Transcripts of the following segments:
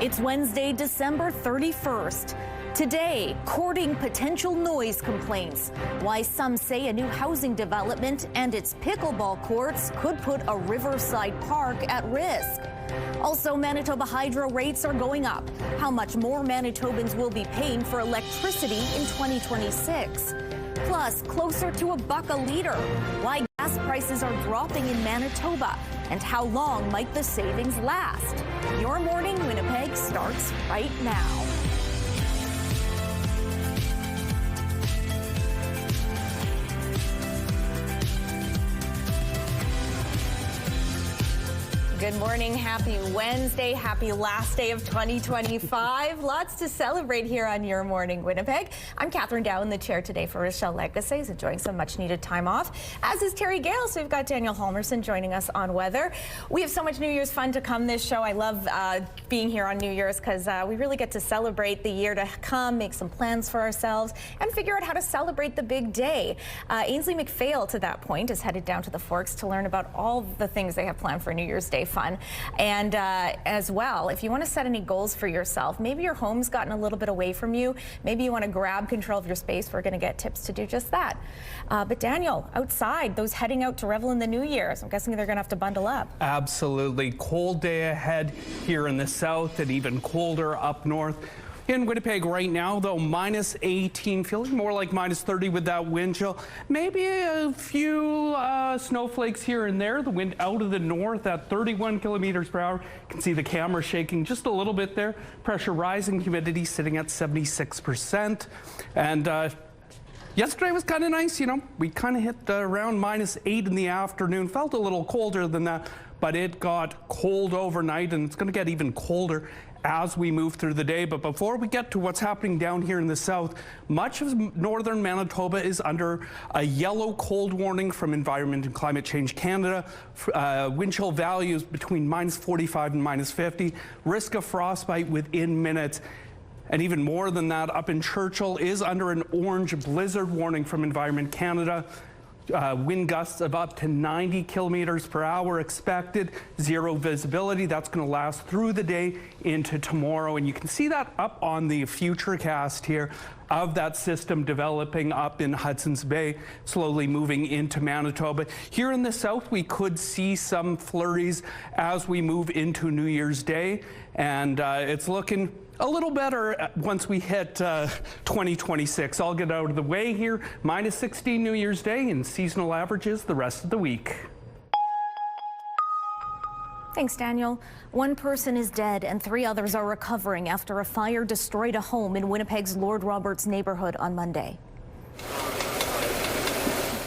It's Wednesday, December 31st. Today, courting potential noise complaints. Why some say a new housing development and its pickleball courts could put a riverside park at risk. Also, Manitoba Hydro rates are going up. How much more Manitobans will be paying for electricity in 2026. Plus, closer to $1 a liter. Why gas prices are dropping in Manitoba. And how long might the savings last? Your Morning Winnipeg starts right now. Good morning, happy Wednesday, happy last day of 2025. Lots to celebrate here on Your Morning Winnipeg. I'm Catherine Dow in the chair today for Rochelle Legacy, who's enjoying some much needed time off, as is Terry Gale. So we've got Daniel Halmerson joining us on weather. We have so much New Year's fun to come this show. I love being here on New Year's because we really get to celebrate the year to come, make some plans for ourselves, and figure out how to celebrate the big day. Ainsley McPhail, to that point, is headed down to the Forks to learn about all the things they have planned for New Year's Day fun. And as well, if you want to set any goals for yourself, maybe your home's gotten a little bit away from you, maybe you want to grab control of your space, we're going to get tips to do just that. But Daniel, outside, those heading out to revel in the new year, so I'm guessing they're going to have to bundle up. Absolutely. Cold day ahead here in the south and even colder up north. In Winnipeg right now, though, minus 18, feeling more like minus 30 with that wind chill. Maybe a few snowflakes here and there. The wind out of the north at 31 kilometers per hour. You can see the camera shaking just a little bit there. Pressure rising, humidity sitting at 76%. And yesterday was kind of nice, you know. We kind of hit around minus 8 in the afternoon. Felt a little colder than that, but it got cold overnight, and it's going to get even colder as we move through the day. But before we get to what's happening down here in the south, much of northern Manitoba is under a yellow cold warning from Environment and Climate Change Canada. Wind chill values between minus 45 and minus 50. Risk of frostbite within minutes. And even more than that, up in Churchill is under an orange blizzard warning from Environment Canada. Wind gusts of up to 90 kilometers per hour expected, zero visibility. That's going to last through the day into tomorrow. And you can see that up on the futurecast here of that system developing up in Hudson's Bay, slowly moving into Manitoba. Here in the south, we could see some flurries as we move into New Year's Day. And it's looking a little better once we hit 2026. I'll get out of the way here. Minus 16 New Year's Day and seasonal averages the rest of the week. Thanks, Daniel. One person is dead and 3 others are recovering after a fire destroyed a home in Winnipeg's Lord Roberts neighborhood on Monday.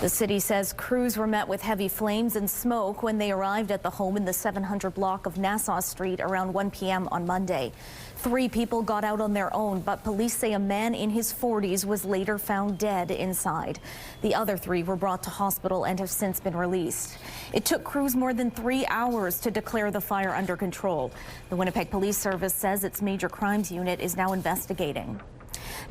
The city says crews were met with heavy flames and smoke when they arrived at the home in the 700 block of Nassau Street around 1 p.m. on Monday. 3 people got out on their own, but police say a man in his 40s was later found dead inside. The other 3 were brought to hospital and have since been released. It took crews more than 3 hours to declare the fire under control. The Winnipeg Police Service says its major crimes unit is now investigating.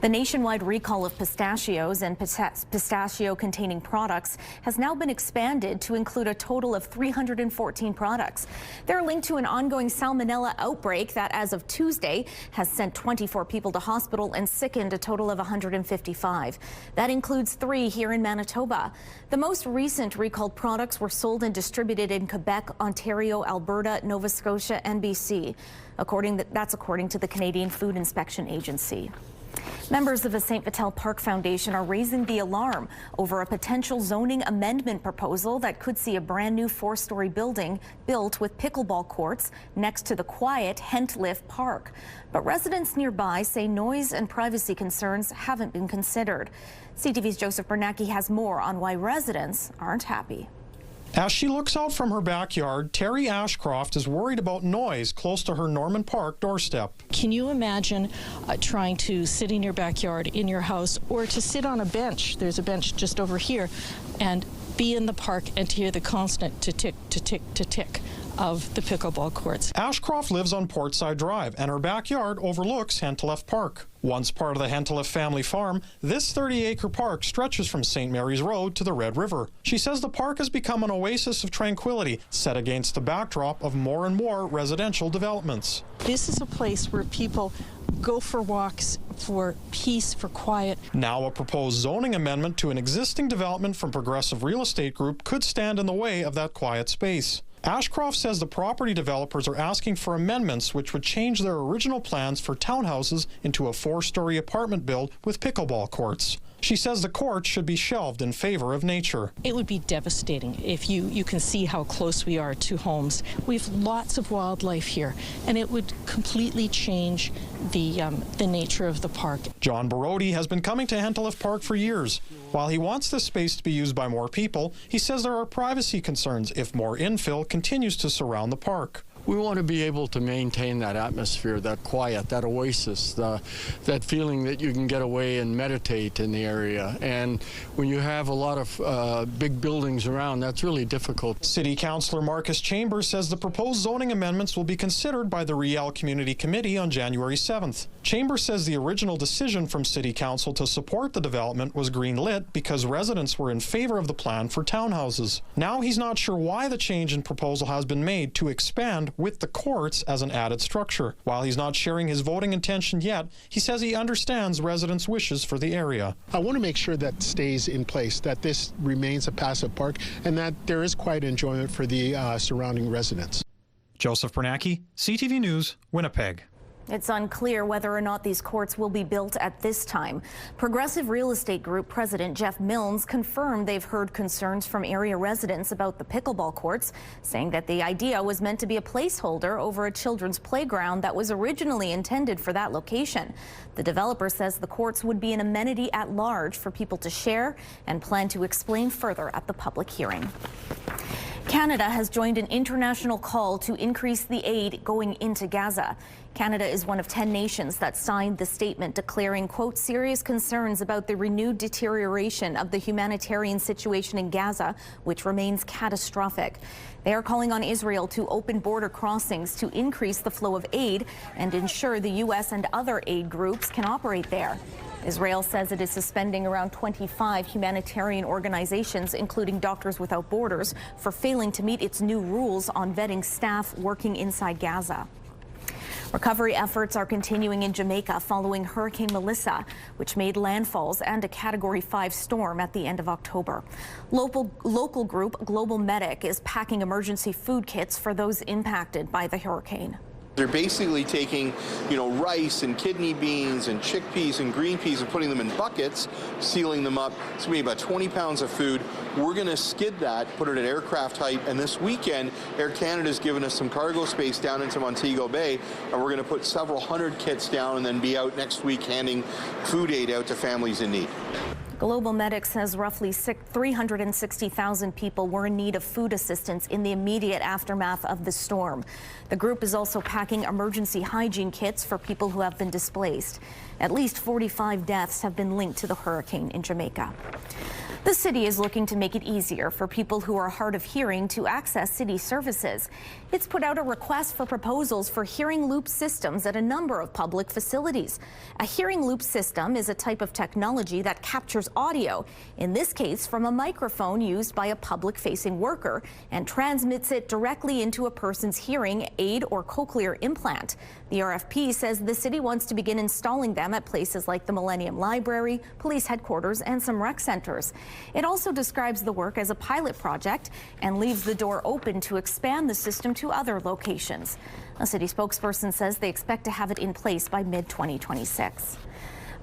The nationwide recall of pistachios and pistachio-containing products has now been expanded to include a total of 314 products. They're linked to an ongoing Salmonella outbreak that, as of Tuesday, has sent 24 people to hospital and sickened a total of 155. That includes 3 here in Manitoba. The most recent recalled products were sold and distributed in Quebec, Ontario, Alberta, Nova Scotia, and BC. That's according to the Canadian Food Inspection Agency. Members of the St. Vital Park Foundation are raising the alarm over a potential zoning amendment proposal that could see a brand new 4-story building built with pickleball courts next to the quiet Hentliff Park. But residents nearby say noise and privacy concerns haven't been considered. CTV's Joseph Bernacki has more on why residents aren't happy. As she looks out from her backyard, Terry Ashcroft is worried about noise close to her Norman Park doorstep. Can you imagine trying to sit in your backyard, in your house, or to sit on a bench? There's a bench just over here, and be in the park and to hear the constant to tick, to tick, to tick of the pickleball courts. Ashcroft lives on Portside Drive, and her backyard overlooks Hentelef Park. Once part of the Hentelef family farm, this 30-acre park stretches from St. Mary's Road to the Red River. She says the park has become an oasis of tranquility, set against the backdrop of more and more residential developments. This is a place where people go for walks, for peace, for quiet. Now a proposed zoning amendment to an existing development from Progressive Real Estate Group could stand in the way of that quiet space. Ashcroft says the property developers are asking for amendments which would change their original plans for townhouses into a 4-story apartment build with pickleball courts. She says the courts should be shelved in favor of nature. It would be devastating if you can see how close we are to homes. We have lots of wildlife here, and it would completely change the nature of the park. John Barodi has been coming to Hentelef Park for years. While he wants this space to be used by more people, he says there are privacy concerns if more infill continues to surround the park. We want to be able to maintain that atmosphere, that quiet, that oasis, that feeling that you can get away and meditate in the area. And when you have a lot of big buildings around, that's really difficult. City Councillor Marcus Chambers says the proposed zoning amendments will be considered by the Riel Community Committee on January 7th. Chambers says the original decision from City Council to support the development was green-lit because residents were in favor of the plan for townhouses. Now he's not sure why the change in proposal has been made to expand with the courts as an added structure. While he's not sharing his voting intention yet, he says he understands residents' wishes for the area. I want to make sure that stays in place, that this remains a passive park, and that there is quiet enjoyment for the surrounding residents. Joseph Bernacki, CTV News, Winnipeg. It's unclear whether or not these courts will be built at this time. Progressive Real Estate Group President Jeff Milnes confirmed they've heard concerns from area residents about the pickleball courts, saying that the idea was meant to be a placeholder over a children's playground that was originally intended for that location. The developer says the courts would be an amenity at large for people to share and plan to explain further at the public hearing. Canada has joined an international call to increase the aid going into Gaza. Canada is one of 10 nations that signed the statement declaring, quote, serious concerns about the renewed deterioration of the humanitarian situation in Gaza, which remains catastrophic. They are calling on Israel to open border crossings to increase the flow of aid and ensure the U.S. and other aid groups can operate there. Israel says it is suspending around 25 humanitarian organizations, including Doctors Without Borders, for failing to meet its new rules on vetting staff working inside Gaza. Recovery efforts are continuing in Jamaica following Hurricane Melissa, which made landfalls and a Category 5 storm at the end of October. Local group Global Medic is packing emergency food kits for those impacted by the hurricane. They're basically taking, rice and kidney beans and chickpeas and green peas and putting them in buckets, sealing them up. It's going to be about 20 pounds of food. We're going to skid that, put it at aircraft height, and this weekend, Air Canada's given us some cargo space down into Montego Bay, and we're going to put several hundred kits down and then be out next week handing food aid out to families in need. Global Medic says roughly 360,000 people were in need of food assistance in the immediate aftermath of the storm. The group is also packing emergency hygiene kits for people who have been displaced. At least 45 deaths have been linked to the hurricane in Jamaica. The city is looking to make it easier for people who are hard of hearing to access city services. It's put out a request for proposals for hearing loop systems at a number of public facilities. A hearing loop system is a type of technology that captures audio, in this case from a microphone used by a public-facing worker, and transmits it directly into a person's hearing aid or cochlear implant. The RFP says the city wants to begin installing them at places like the Millennium Library, police headquarters, and some rec centers. It also describes the work as a pilot project and leaves the door open to expand the system to other locations. A city spokesperson says they expect to have it in place by mid-2026.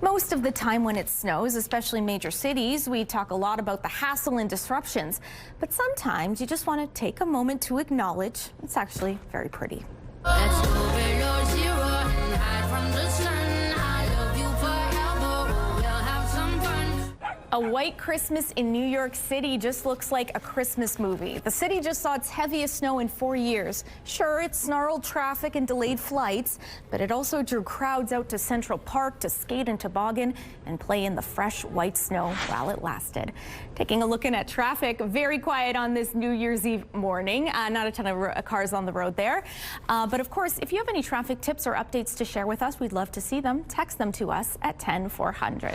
Most of the time when it snows, especially in major cities, we talk a lot about the hassle and disruptions. But sometimes you just want to take a moment to acknowledge it's actually very pretty. Let's overload zero and hide from the sun. I love you forever. We'll have some fun. A white Christmas in New York City just looks like a Christmas movie. The city just saw its heaviest snow in 4 years. Sure, it snarled traffic and delayed flights, but it also drew crowds out to Central Park to skate and toboggan and play in the fresh white snow while it lasted. Taking a look in at traffic, very quiet on this New Year's Eve morning. Not a ton of cars on the road there. But of course, if you have any traffic tips or updates to share with us, we'd love to see them. Text them to us at 10400.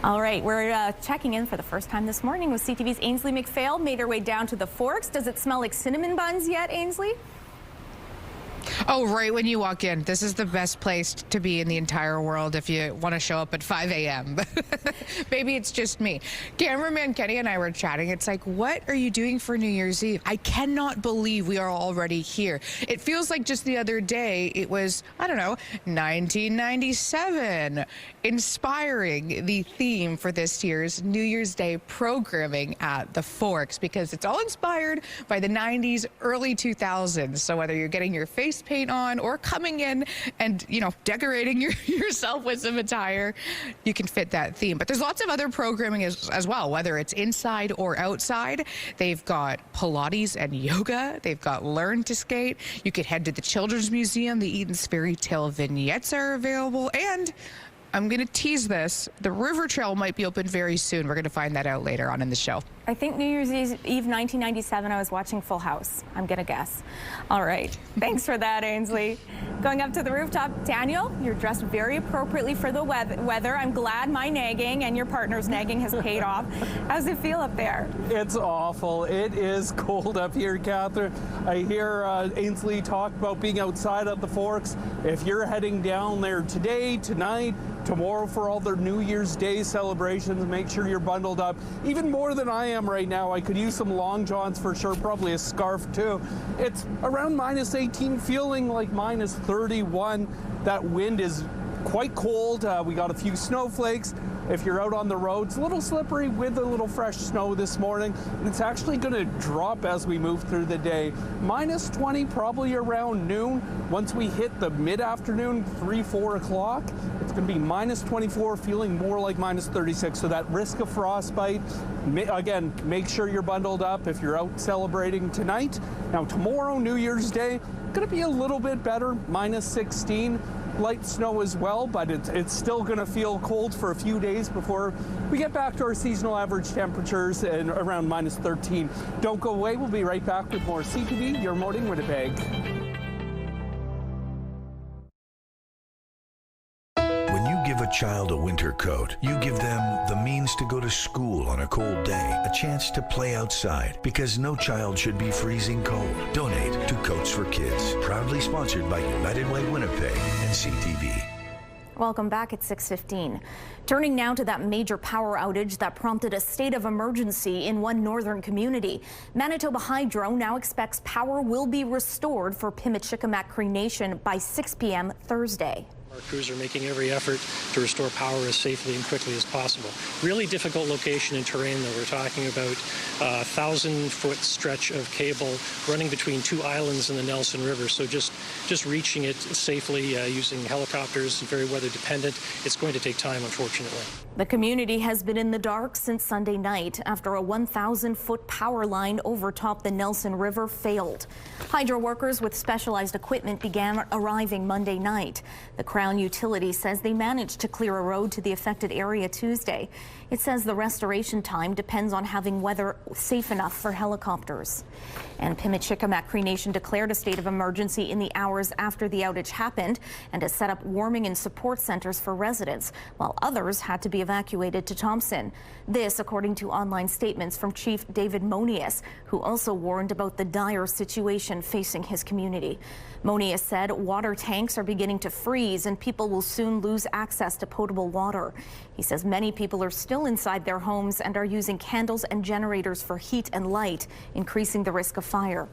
All right, we're checking in for the first time this morning with CTV's Ainsley McPhail. Made her way down to the Forks. Does it smell like cinnamon buns yet, Ainsley? Oh, right when you walk in. This is the best place to be in the entire world if you want to show up at 5 a.m. Maybe it's just me. Cameraman Kenny and I were chatting. It's like, what are you doing for New Year's Eve? I cannot believe we are already here. It feels like just the other day it was, I don't know, 1997. Inspiring the theme for this year's New Year's Day programming at the Forks, because it's all inspired by the 90s, early 2000s. So whether you're getting your face paint on or coming in and, you know, decorating yourself with some attire, you can fit that theme. But there's lots of other programming as well, whether it's inside or outside. They've got Pilates and yoga. They've got Learn to Skate. You could head to the Children's Museum. The Eden's Fairy Tale vignettes are available. And I'm going to tease this. The River Trail might be open very soon. We're going to find that out later on in the show. I think New Year's Eve 1997, I was watching Full House. I'm going to guess. All right. Thanks for that, Ainsley. Going up to the rooftop, Daniel, you're dressed very appropriately for the weather. I'm glad my nagging and your partner's nagging has paid off. How's it feel up there? It's awful. It is cold up here, Catherine. I hear Ainsley talk about being outside at the Forks. If you're heading down there today, tonight, tomorrow for all their New Year's Day celebrations, make sure you're bundled up. Even more than I am right now. I could use some long johns for sure, probably a scarf too. It's around -18, feeling like -31. That wind is quite cold. We got a few snowflakes. If you're out on the road, it's a little slippery with a little fresh snow this morning. And it's actually going to drop as we move through the day. -20 probably around noon. Once we hit the mid-afternoon, 3, 4 o'clock, it's going to be -24, feeling more like -36. So that risk of frostbite, again, make sure you're bundled up if you're out celebrating tonight. Now tomorrow, New Year's Day, going to be a little bit better, -16. Light snow as well, but it's still going to feel cold for a few days before we get back to our seasonal average temperatures and around -13. Don't go away. We'll be right back with more CTV Your Morning Winnipeg. When you give a child a winter coat, you give them the means to go to school on a cold day, a chance to play outside, because no child should be freezing cold. Donate to Coats for Kids, proudly sponsored by United Way Winnipeg and CTV. Welcome back at 6:15. Turning now to that major power outage that prompted a state of emergency in one northern community. Manitoba Hydro now expects power will be restored for Pimicikamak Cree Nation by 6 p.m. Thursday. Our crews are making every effort to restore power as safely and quickly as possible. Really difficult location and terrain, though. We're talking about a 1,000-foot stretch of cable running between two islands in the Nelson River. So just reaching it safely using helicopters, very weather dependent. It's going to take time, unfortunately. The community has been in the dark since Sunday night after a 1,000-foot power line overtopped the Nelson River failed. Hydro workers with specialized equipment began arriving Monday night. The Crown Utility says they managed to clear a road to the affected area Tuesday. It says the restoration time depends on having weather safe enough for helicopters. And Pimicikamak Cree Nation declared a state of emergency in the hours after the outage happened and has set up warming and support centers for residents, while others had to be evacuated to Thompson. This, according to online statements from Chief David Monius, who also warned about the dire situation facing his community. Monius said water tanks are beginning to freeze and people will soon lose access to potable water. He says many people are still inside their homes and are using candles and generators for heat and light, increasing the risk of fire.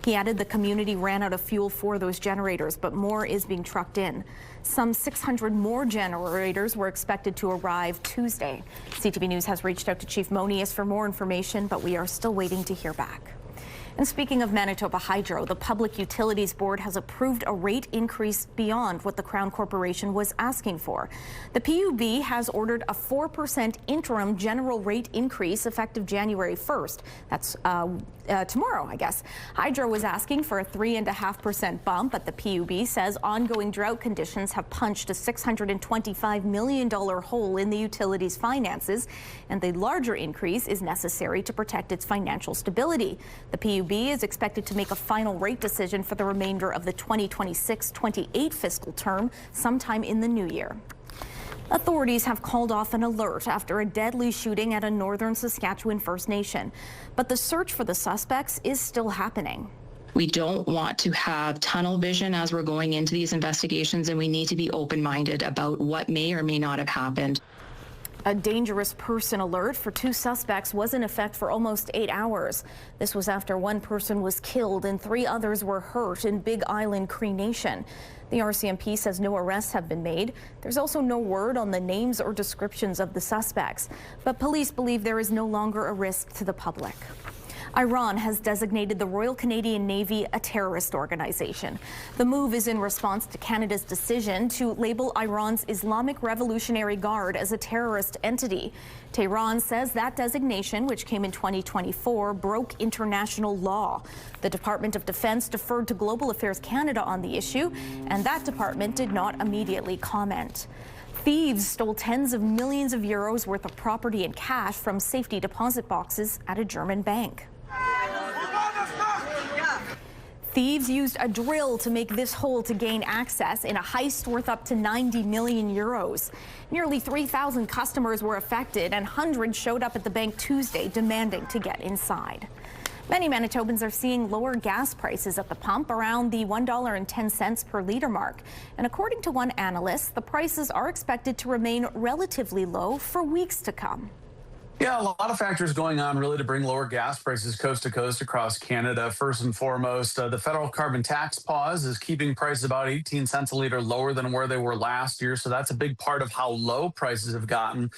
He added the community ran out of fuel for those generators, but more is being trucked in. Some 600 more generators were expected to arrive Tuesday. CTV News has reached out to Chief Monius for more information, but we are still waiting to hear back. And speaking of Manitoba Hydro, the Public Utilities Board has approved a rate increase beyond what the Crown Corporation was asking for. The PUB has ordered a 4% interim general rate increase effective January 1st. That's tomorrow, I guess. Hydro was asking for a 3.5% bump, but the PUB says ongoing drought conditions have punched a $625 million hole in the utility's finances, and the larger increase is necessary to protect its financial stability. The PUB is expected to make a final rate decision for the remainder of the 2026-28 fiscal term sometime in the new year. Authorities have called off an alert after a deadly shooting at a northern Saskatchewan First Nation, but the search for the suspects is still happening. We don't want to have tunnel vision as we're going into these investigations, and we need to be open-minded about what may or may not have happened. A dangerous person alert for 2 suspects was in effect for almost 8 hours. This was after 1 person was killed and 3 others were hurt in Big Island, Cree Nation. The RCMP says no arrests have been made. There's also no word on the names or descriptions of the suspects, but police believe there is no longer a risk to the public. Iran has designated the Royal Canadian Navy a terrorist organization. The move is in response to Canada's decision to label Iran's Islamic Revolutionary Guard as a terrorist entity. Tehran says that designation, which came in 2024, broke international law. The Department of Defense deferred to Global Affairs Canada on the issue, and that department did not immediately comment. Thieves stole tens of millions of euros worth of property and cash from safety deposit boxes at a German bank. Thieves used a drill to make this hole to gain access in a heist worth up to 90 million euros. Nearly 3,000 customers were affected, and hundreds showed up at the bank Tuesday demanding to get inside. Many Manitobans are seeing lower gas prices at the pump, around the $1.10 per liter mark. And according to one analyst, the prices are expected to remain relatively low for weeks to come. Yeah, a lot of factors going on really to bring lower gas prices coast to coast across Canada. First and foremost, the federal carbon tax pause is keeping prices about 18 cents a liter lower than where they were last year. So that's a big part of how low prices have gotten.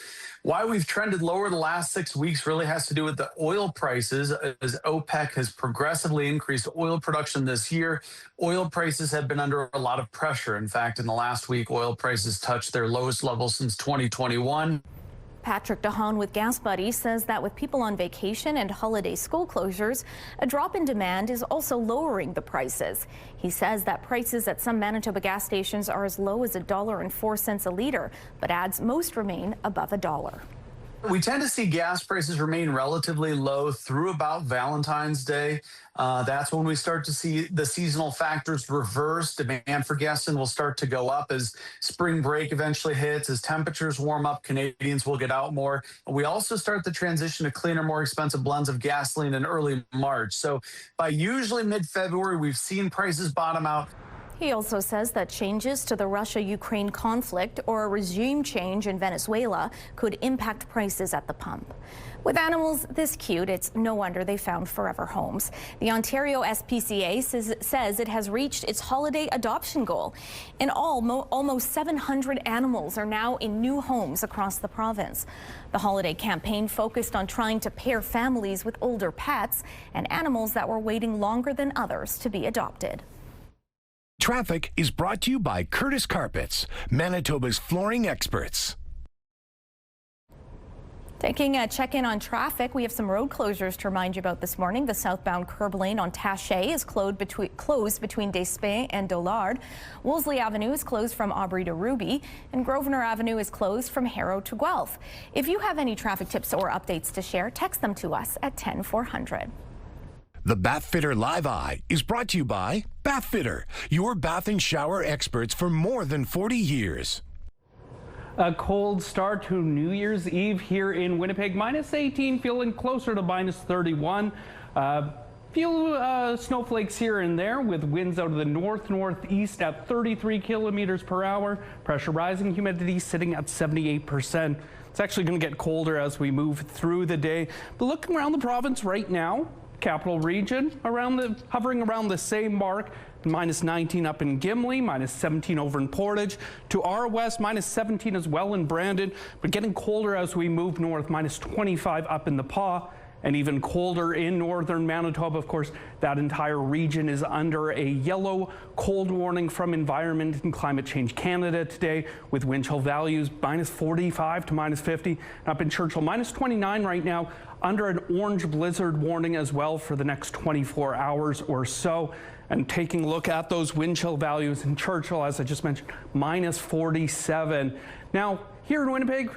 Why we've trended lower the last 6 weeks really has to do with the oil prices, as OPEC has progressively increased oil production this year. Oil prices have been under a lot of pressure. In fact, in the last week, oil prices touched their lowest level since 2021. Patrick DeHaan with Gas Buddy says that with people on vacation and holiday school closures, a drop in demand is also lowering the prices. He says that prices at some Manitoba gas stations are as low as $1.04 a liter, but adds most remain above $1. We tend to see gas prices remain relatively low through about Valentine's Day. That's when we start to see the seasonal factors reverse. Demand for gasoline will start to go up as spring break eventually hits. As temperatures warm up, Canadians will get out more. We also start the transition to cleaner, more expensive blends of gasoline in early March. So by usually mid-February, we've seen prices bottom out. He also says that changes to the Russia-Ukraine conflict or a regime change in Venezuela could impact prices at the pump. With animals this cute, it's no wonder they found forever homes. The Ontario SPCA says it has reached its holiday adoption goal. In all, almost 700 animals are now in new homes across the province. The holiday campaign focused on trying to pair families with older pets and animals that were waiting longer than others to be adopted. Traffic is brought to you by Curtis Carpets, Manitoba's flooring experts. Taking a check-in on traffic, we have some road closures to remind you about this morning. The southbound curb lane on Taché is closed between Despain and Dollard. Wolseley Avenue is closed from Aubrey to Ruby, and Grosvenor Avenue is closed from Harrow to Guelph. If you have any traffic tips or updates to share, text them to us at 10400. The Bathfitter Live Eye is brought to you by Bathfitter, your bath and shower experts for more than 40 years. A cold start to New Year's Eve here in Winnipeg. -18, feeling closer to -31. Few snowflakes here and there with winds out of the north-northeast at 33 kilometers per hour. Pressure rising, humidity sitting at 78%. It's actually going to get colder as we move through the day. But looking around the province right now, Capital Region hovering around the same mark. -19 up in Gimli, -17 over in Portage. To our west, -17 as well in Brandon, but getting colder as we move north, -25 up in the Paw. and even colder in northern Manitoba. Of course, that entire region is under a yellow cold warning from Environment and Climate Change Canada today, with wind chill values -45 to -50. Up in Churchill, -29 right now, under an orange blizzard warning as well for the next 24 hours or so. And taking a look at those wind chill values in Churchill, as I just mentioned, -47. Now, here in Winnipeg,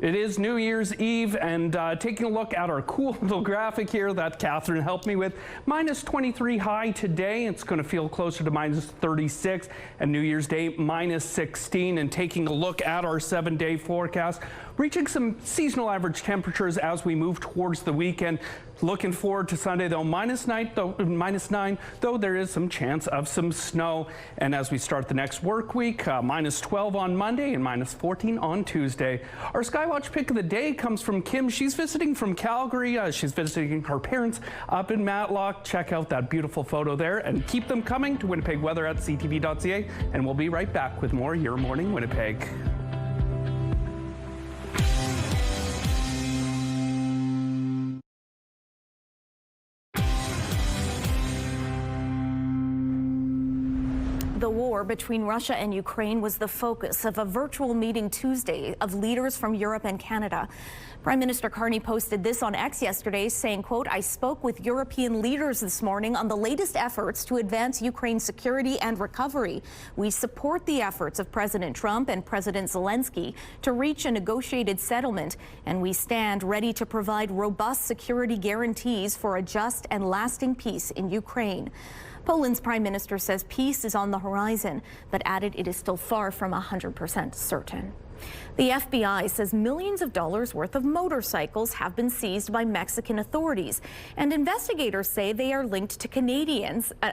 it is New Year's Eve, and taking a look at our cool little graphic here that Catherine helped me with, -23 high today. It's going to feel closer to -36, and New Year's Day -16. And taking a look at our 7-day forecast, reaching some seasonal average temperatures as we move towards the weekend. Looking forward to Sunday, though, -9, though there is some chance of some snow. And as we start the next work week, -12 on Monday and -14 on Tuesday. Our Skywatch pick of the day comes from Kim. She's visiting from Calgary. She's visiting her parents up in Matlock. Check out that beautiful photo there and keep them coming to Winnipeg Weather at CTV.ca. And we'll be right back with more Your Morning Winnipeg. The war between Russia and Ukraine was the focus of a virtual meeting Tuesday of leaders from Europe and Canada. Prime Minister Carney posted this on X yesterday, saying, quote, "I spoke with European leaders this morning on the latest efforts to advance Ukraine's security and recovery. We support the efforts of President Trump and President Zelensky to reach a negotiated settlement, and we stand ready to provide robust security guarantees for a just and lasting peace in Ukraine." Poland's prime minister says peace is on the horizon, but added it is still far from 100% certain. The FBI says millions of dollars worth of motorcycles have been seized by Mexican authorities, and investigators say they are linked to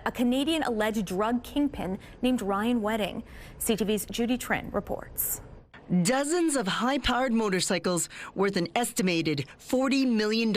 a Canadian alleged drug kingpin named Ryan Wedding. CTV's Judy Trin reports. Dozens of high-powered motorcycles worth an estimated $40 million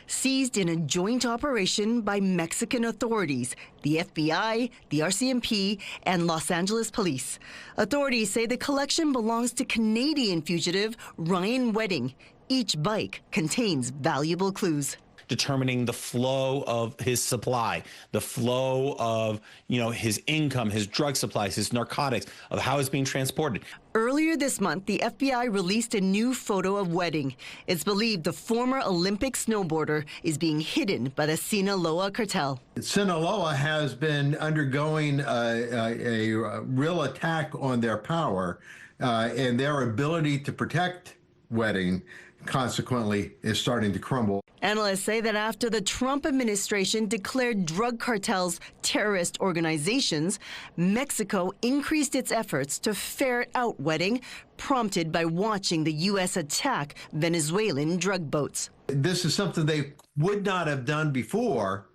seized in a joint operation by Mexican authorities, the FBI, the RCMP, and Los Angeles Police. Authorities say the collection belongs to Canadian fugitive Ryan Wedding. Each bike contains valuable clues. Determining the flow of his supply, the flow of, his income, his drug supplies, his narcotics, of how it's being transported. Earlier this month, the FBI released a new photo of Wedding. It's believed the former Olympic snowboarder is being hidden by the Sinaloa cartel. Sinaloa has been undergoing a real attack on their power and their ability to protect Wedding, consequently, is starting to crumble. Analysts say that after the Trump administration declared drug cartels terrorist organizations, Mexico increased its efforts to ferret out Wedding, prompted by watching the U.S. attack Venezuelan drug boats. This is something they would not have done before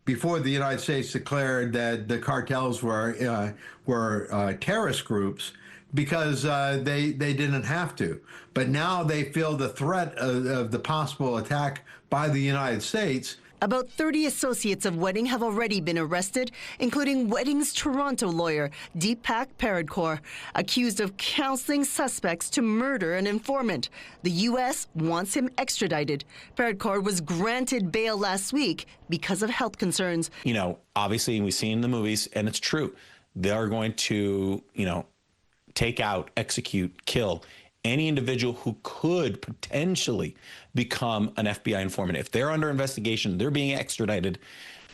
the United States declared that the cartels were terrorist groups, because they didn't have to. But now they feel the threat of the possible attack by the United States. About 30 associates of Wedding have already been arrested, including Wedding's Toronto lawyer, Deepak Paradkar, accused of counseling suspects to murder an informant. The U.S. wants him extradited. Paradkar was granted bail last week because of health concerns. Obviously, we see in the movies, and it's true, they are going to, take out, execute, kill any individual who could potentially become an FBI informant. If they're under investigation, they're being extradited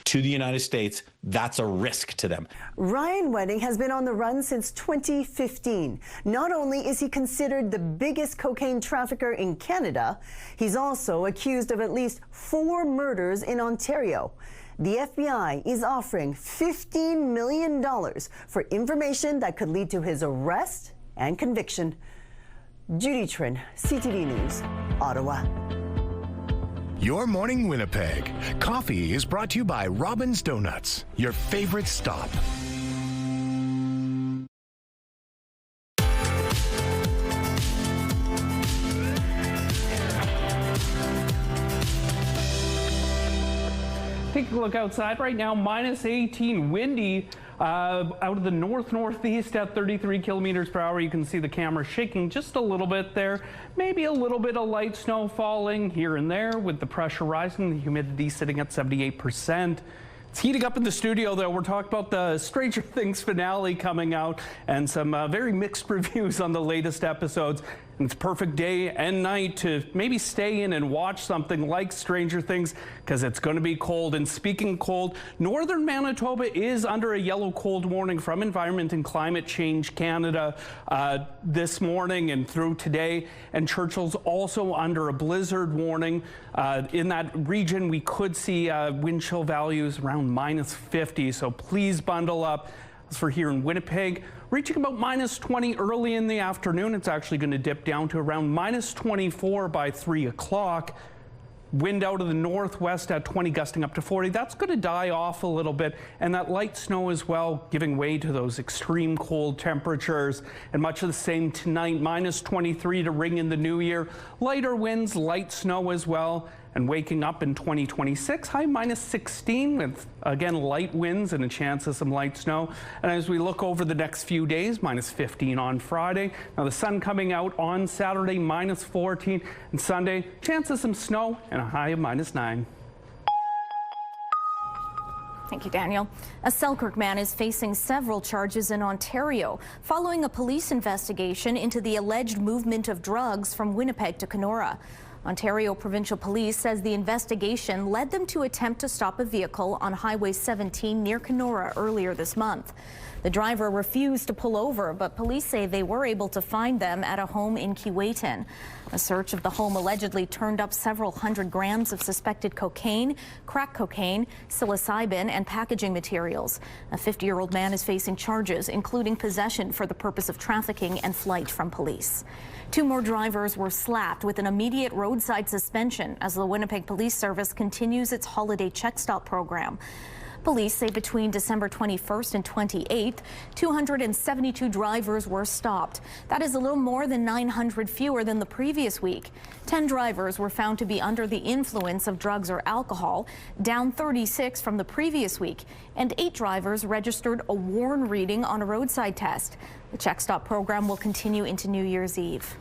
to the United States, that's a risk to them. Ryan Wedding has been on the run since 2015. Not only is he considered the biggest cocaine trafficker in Canada, he's also accused of at least 4 murders in Ontario. The FBI is offering $15 million for information that could lead to his arrest and conviction. Judy Trin, CTV News, Ottawa. Your Morning Winnipeg. Coffee is brought to you by Robin's Donuts, your favorite stop. Take a look outside right now, -18, windy Out of the north-northeast at 33 kilometers per hour. You can see the camera shaking just a little bit there. Maybe a little bit of light snow falling here and there with the pressure rising, the humidity sitting at 78%. It's heating up in the studio, though. We're talking about the Stranger Things finale coming out and some very mixed reviews on the latest episodes. And it's a perfect day and night to maybe stay in and watch something like Stranger Things because it's going to be cold. And speaking cold, northern Manitoba is under a yellow cold warning from Environment and Climate Change Canada this morning and through today. And Churchill's also under a blizzard warning. In that region, we could see wind chill values around -50, so please bundle up. As for here in Winnipeg, reaching about -20 early in the afternoon. It's actually going to dip down to around -24 by 3 o'clock. Wind out of the northwest at 20, gusting up to 40. That's going to die off a little bit, and that light snow as well, giving way to those extreme cold temperatures. And much of the same tonight, -23 to ring in the new year. Lighter winds, light snow as well. And waking up in 2026, high -16 with, again, light winds and a chance of some light snow. And as we look over the next few days, -15 on Friday. Now the sun coming out on Saturday, -14. And Sunday, chance of some snow and a high of -9. Thank you, Daniel. A Selkirk man is facing several charges in Ontario following a police investigation into the alleged movement of drugs from Winnipeg to Kenora. Ontario Provincial Police says the investigation led them to attempt to stop a vehicle on Highway 17 near Kenora earlier this month. The driver refused to pull over, but police say they were able to find them at a home in Keewatin. A search of the home allegedly turned up several hundred grams of suspected cocaine, crack cocaine, psilocybin, and packaging materials. A 50-year-old man is facing charges, including possession for the purpose of trafficking and flight from police. 2 more drivers were slapped with an immediate roadside suspension as the Winnipeg Police Service continues its holiday check stop program. Police say between December 21st and 28th, 272 drivers were stopped. That is a little more than 900 fewer than the previous week. 10 drivers were found to be under the influence of drugs or alcohol, down 36 from the previous week, and 8 drivers registered a worn reading on a roadside test. The check stop program will continue into New Year's Eve.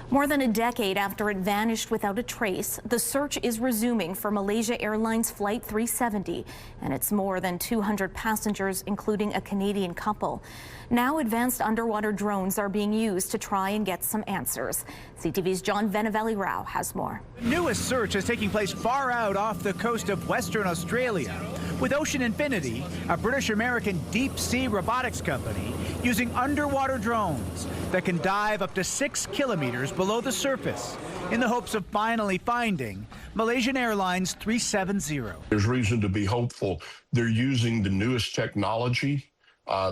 More than a decade after it vanished without a trace, the search is resuming for Malaysia Airlines Flight 370 and its more than 200 passengers, including a Canadian couple. Now advanced underwater drones are being used to try and get some answers. CTV's John Venavelli-Rao has more. The newest search is taking place far out off the coast of Western Australia, with Ocean Infinity, a British-American deep-sea robotics company, using underwater drones that can dive up to 6 kilometers below the surface in the hopes of finally finding Malaysian Airlines 370. There's reason to be hopeful. They're using the newest technology.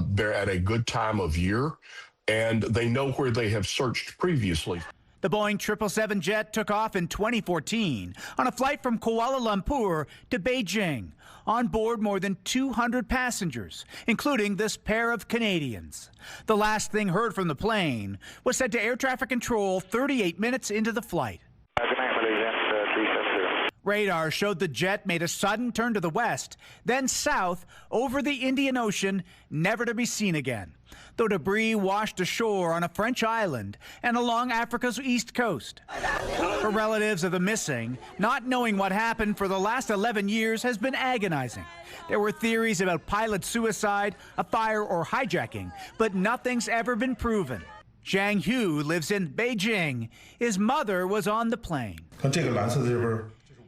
They're at a good time of year, and they know where they have searched previously. The Boeing 777 jet took off in 2014 on a flight from Kuala Lumpur to Beijing. On board more than 200 passengers, including this pair of Canadians. The last thing heard from the plane was sent to air traffic control 38 minutes into the flight. Radar showed the jet made a sudden turn to the west, then south over the Indian Ocean, never to be seen again. Though debris washed ashore on a French island and along Africa's east coast. For relatives of the missing, not knowing what happened for the last 11 years has been agonizing. There were theories about pilot suicide, a fire, or hijacking, but nothing's ever been proven. Zhang Hu lives in Beijing. His mother was on the plane.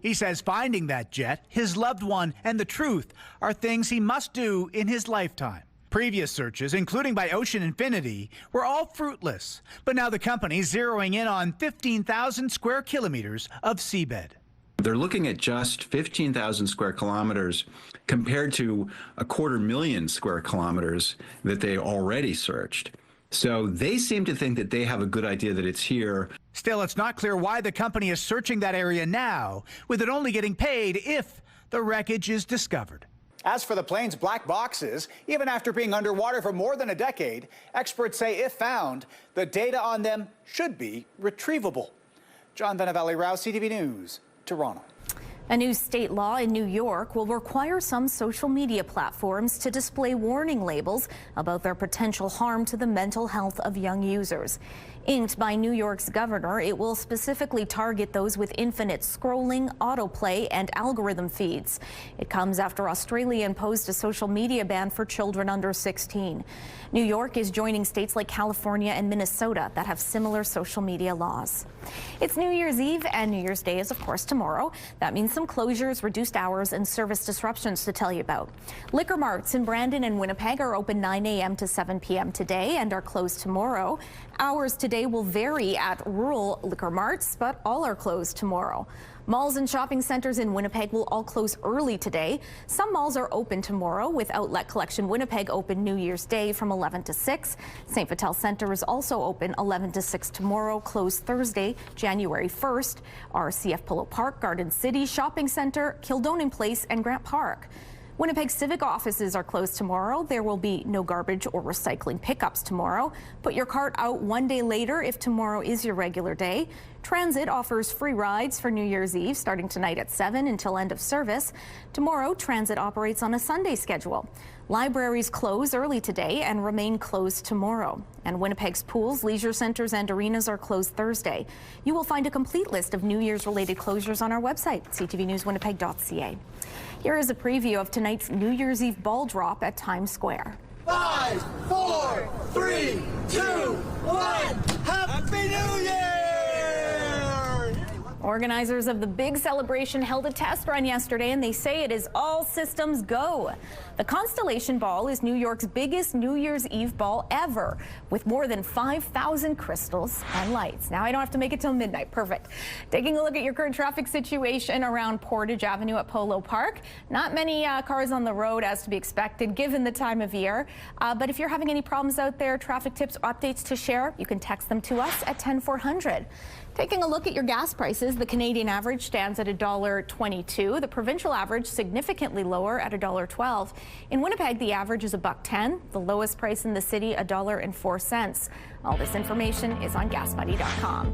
He says finding that jet, his loved one, and the truth are things he must do in his lifetime. Previous searches, including by Ocean Infinity, were all fruitless. But now the company's zeroing in on 15,000 square kilometers of seabed. They're looking at just 15,000 square kilometers compared to 250,000 square kilometers that they already searched. So they seem to think that they have a good idea that it's here. Still, it's not clear why the company is searching that area now, with it only getting paid if the wreckage is discovered. As for the plane's black boxes, even after being underwater for more than a decade, experts say if found, the data on them should be retrievable. John Venavelli-Rao, CTV News, Toronto. A new state law in New York will require some social media platforms to display warning labels about their potential harm to the mental health of young users. Inked by New York's governor, it will specifically target those with infinite scrolling, autoplay, and algorithm feeds. It comes after Australia imposed a social media ban for children under 16. New York is joining states like California and Minnesota that have similar social media laws. It's New Year's Eve, and New Year's Day is, of course, tomorrow. That means some closures, reduced hours, and service disruptions to tell you about. Liquor marts in Brandon and Winnipeg are open 9 a.m. to 7 p.m. today and are closed tomorrow. Hours today will vary at rural liquor marts, but all are closed tomorrow. Malls and shopping centers in Winnipeg will all close early today. Some malls are open tomorrow, with Outlet Collection Winnipeg open New Year's Day from 11 to 6. St. Vital Center is also open 11 to 6 tomorrow, closed Thursday, January 1st. RCF Polo Park, Garden City Shopping Center, Kildonan Place, and Grant Park. Winnipeg civic offices are closed tomorrow. There will be no garbage or recycling pickups tomorrow. Put your cart out one day later if tomorrow is your regular day. Transit offers free rides for New Year's Eve starting tonight at 7 until end of service. Tomorrow, Transit operates on a Sunday schedule. Libraries close early today and remain closed tomorrow. And Winnipeg's pools, leisure centers, and arenas are closed Thursday. You will find a complete list of New Year's related closures on our website, ctvnewswinnipeg.ca. Here is a preview of tonight's New Year's Eve ball drop at Times Square. 5, 4, 3, 2, 1. Happy New Year! Organizers of the big celebration held a test run yesterday, and they say it is all systems go. The Constellation Ball is New York's biggest New Year's Eve ball ever, with more than 5,000 crystals and lights. Now I don't have to make it till midnight. Perfect. Taking a look at your current traffic situation around Portage Avenue at Polo Park. Not many cars on the road, as to be expected given the time of year. But if you're having any problems out there, traffic tips, updates to share, you can text them to us at 10400. Taking a look at your gas prices, the Canadian average stands at $1.22. The provincial average significantly lower at $1.12. In Winnipeg, the average is $1.10. The lowest price in the city, $1.04. All this information is on GasBuddy.com.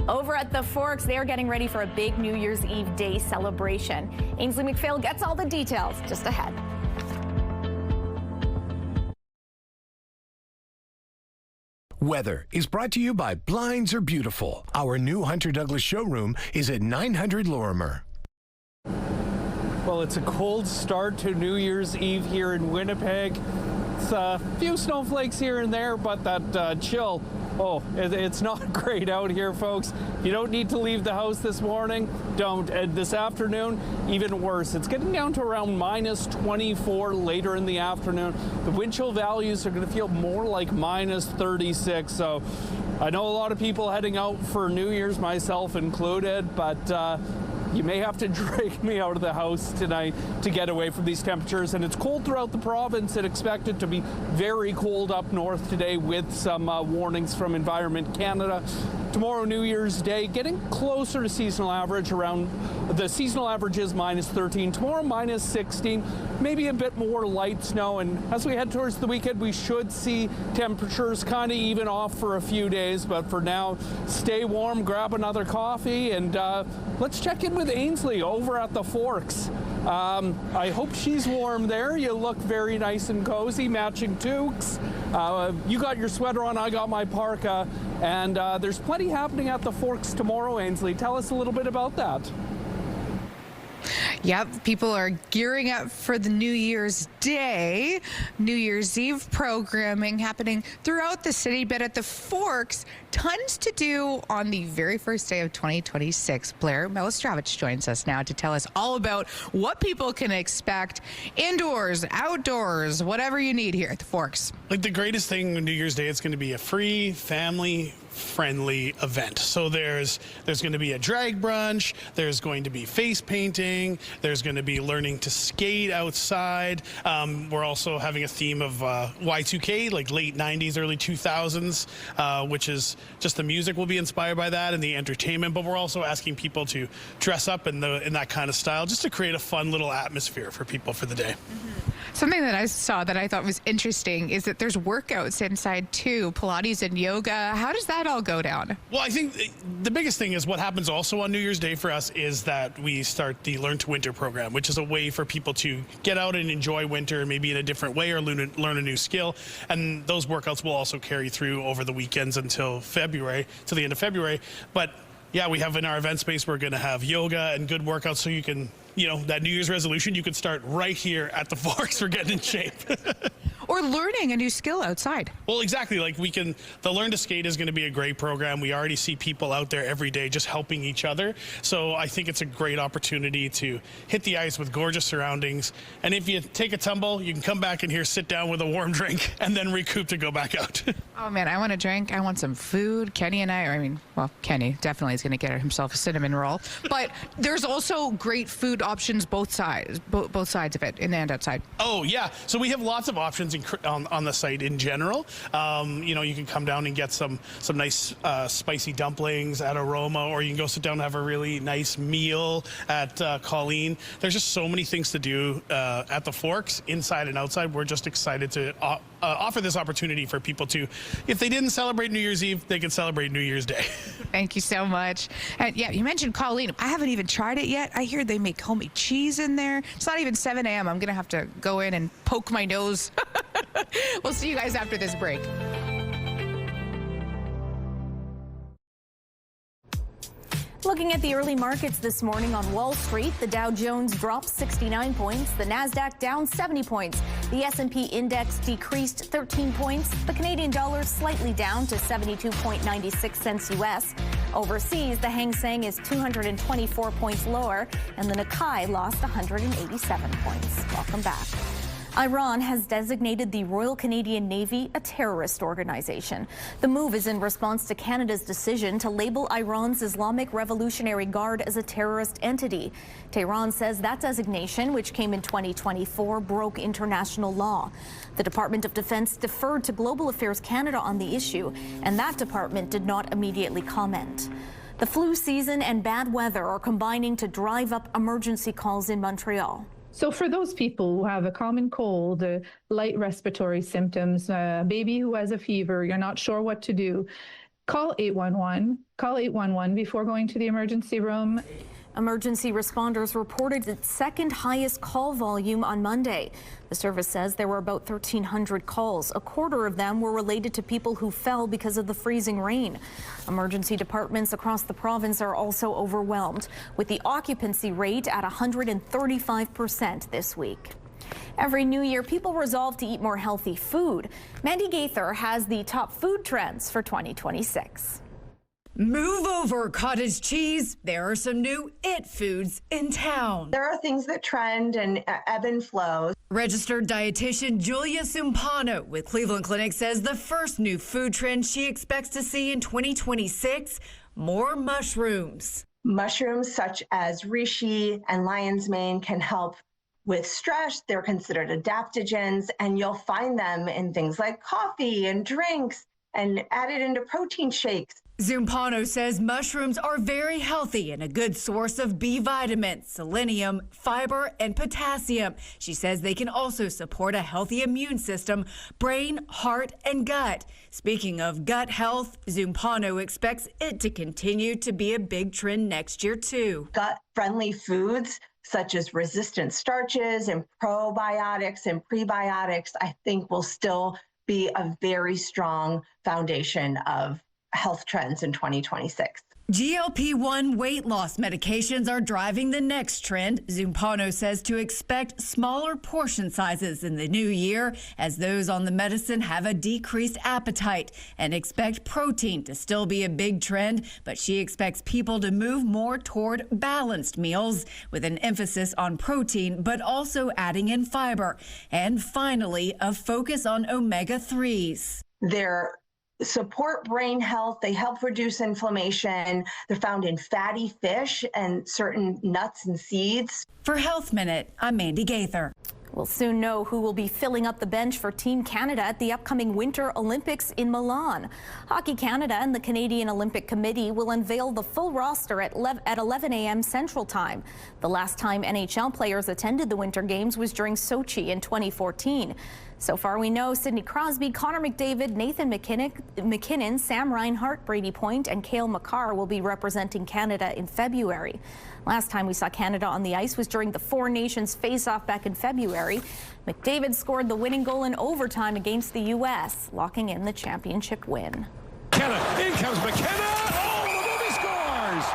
Over at the Forks, they're getting ready for a big New Year's Eve day celebration. Ainsley McPhail gets all the details just ahead. Weather is brought to you by Blinds Are Beautiful. Our new Hunter Douglas showroom is at 900 Lorimer. Well, it's a cold start to New Year's Eve here in Winnipeg. It's a few snowflakes here and there, but that chill, it's not great out here, folks. You don't need to leave the house this morning. Don't. And this afternoon, even worse. It's getting down to around minus 24 later in the afternoon. The wind chill values are going to feel more like minus 36. So I know a lot of people heading out for New Year's, myself included, but you may have to drag me out of the house tonight to get away from these temperatures. And it's cold throughout the province and expected to be very cold up north today with some warnings from Environment Canada. Tomorrow, New Year's Day, getting closer to seasonal average. Around the seasonal average is minus 13. Tomorrow, minus 16. Maybe a bit more light snow. And as we head towards the weekend, we should see temperatures kind of even off for a few days. But for now, stay warm, grab another coffee, and let's check in with Ainsley over at the Forks. I hope she's warm there. You look very nice and cozy, matching toques. You got your sweater on, I got my parka, and there's plenty happening at the Forks tomorrow, Ainsley. Tell us a little bit about that. Yep, people are gearing up for the New Year's Day. New Year's Eve programming happening throughout the city, but at the Forks, tons to do on the very first day of 2026. Blair Milistrovich joins us now to tell us all about what people can expect indoors, outdoors, whatever you need here at the Forks. Like the greatest thing on New Year's Day, it's going to be a free, family-friendly event. So there's going to be a drag brunch, there's going to be face painting, there's going to be learning to skate outside. We're also having a theme of Y2K, like late 90s, early 2000s, which is just the music will be inspired by that and the entertainment, but we're also asking people to dress up in that kind of style just to create a fun little atmosphere for people for the day. Something that I saw that I thought was interesting is that there's workouts inside too, Pilates and yoga. How does that all go down? Well, I think the biggest thing is what happens also on New Year's Day for us is that we start the Learn to Winter program, which is a way for people to get out and enjoy winter maybe in a different way or learn a new skill. And those workouts will also carry through over the weekends until February, to the end of February. But yeah, we have in our event space, we're going to have yoga and good workouts so you can, that New Year's resolution, you can start right here at the Forks for getting in shape. Or learning a new skill outside. Well, exactly. Like the Learn to Skate is going to be a great program. We already see people out there every day just helping each other. So I think it's a great opportunity to hit the ice with gorgeous surroundings. And if you take a tumble, you can come back in here, sit down with a warm drink, and then recoup to go back out. Oh man, I want a drink. I want some food. Kenny and Kenny definitely is going to get himself a cinnamon roll. But there's also great food options both sides of it, in and outside. Oh yeah, so we have lots of options on the site in general. You can come down and get some nice spicy dumplings at Aroma, or you can go sit down and have a really nice meal at Colleen. There's just so many things to do at the Forks, inside and outside. We're just excited to offer this opportunity for people to, if they didn't celebrate New Year's Eve, they can celebrate New Year's Day. Thank you so much. And yeah, you mentioned Colleen. I haven't even tried it yet. I hear they make homemade cheese in there. It's not even 7 a.m. I'm going to have to go in and poke my nose. We'll see you guys after this break. Looking at the early markets this morning on Wall Street, the Dow Jones dropped 69 points, the Nasdaq down 70 points, the S&P index decreased 13 points, the Canadian dollar slightly down to 72.96 cents US. Overseas, the Hang Seng is 224 points lower, and the Nikkei lost 187 points. Welcome back. Iran has designated the Royal Canadian Navy a terrorist organization. The move is in response to Canada's decision to label Iran's Islamic Revolutionary Guard as a terrorist entity. Tehran says that designation, which came in 2024, broke international law. The Department of Defense deferred to Global Affairs Canada on the issue, and that department did not immediately comment. The flu season and bad weather are combining to drive up emergency calls in Montreal. So for those people who have a common cold, light respiratory symptoms, a baby who has a fever, you're not sure what to do, call 811. Call 811 before going to the emergency room. Emergency responders reported its second highest call volume on Monday. The service says there were about 1,300 calls. A quarter of them were related to people who fell because of the freezing rain. Emergency departments across the province are also overwhelmed, with the occupancy rate at 135% this week. Every new year, people resolve to eat more healthy food. Mandy Gaither has the top food trends for 2026. Move over, cottage cheese. There are some new it foods in town. There are things that trend and ebb and flow. Registered dietitian Julia Sumpano with Cleveland Clinic says the first new food trend she expects to see in 2026, more mushrooms. Mushrooms such as reishi and lion's mane can help with stress. They're considered adaptogens, and you'll find them in things like coffee and drinks and added into protein shakes. Zumpano says mushrooms are very healthy and a good source of B vitamins, selenium, fiber, and potassium. She says they can also support a healthy immune system, brain, heart, and gut. Speaking of gut health, Zumpano expects it to continue to be a big trend next year, too. Gut-friendly foods such as resistant starches and probiotics and prebiotics, I think will still be a very strong foundation of health trends in 2026. GLP-1 weight loss medications are driving the next trend. Zumpano says to expect smaller portion sizes in the new year as those on the medicine have a decreased appetite, and expect protein to still be a big trend, but she expects people to move more toward balanced meals with an emphasis on protein, but also adding in fiber. And finally, a focus on omega-3s. They're support brain health. They help reduce inflammation. They're found in fatty fish and certain nuts and seeds. For Health Minute, I'm Mandy Gaither. We'll soon know who will be filling up the bench for Team Canada at the upcoming Winter Olympics in Milan. Hockey Canada and the Canadian Olympic Committee will unveil the full roster at 11 a.m. Central Time. The last time NHL players attended the Winter Games was during Sochi in 2014. So far we know Sidney Crosby, Connor McDavid, Nathan McKinnon, Sam Reinhart, Brady Point and Cale Makar will be representing Canada in February. Last time we saw Canada on the ice was during the Four Nations face-off back in February. McDavid scored the winning goal in overtime against the U.S., locking in the championship win. McKenna, in comes McKenna! Oh, the movie scores!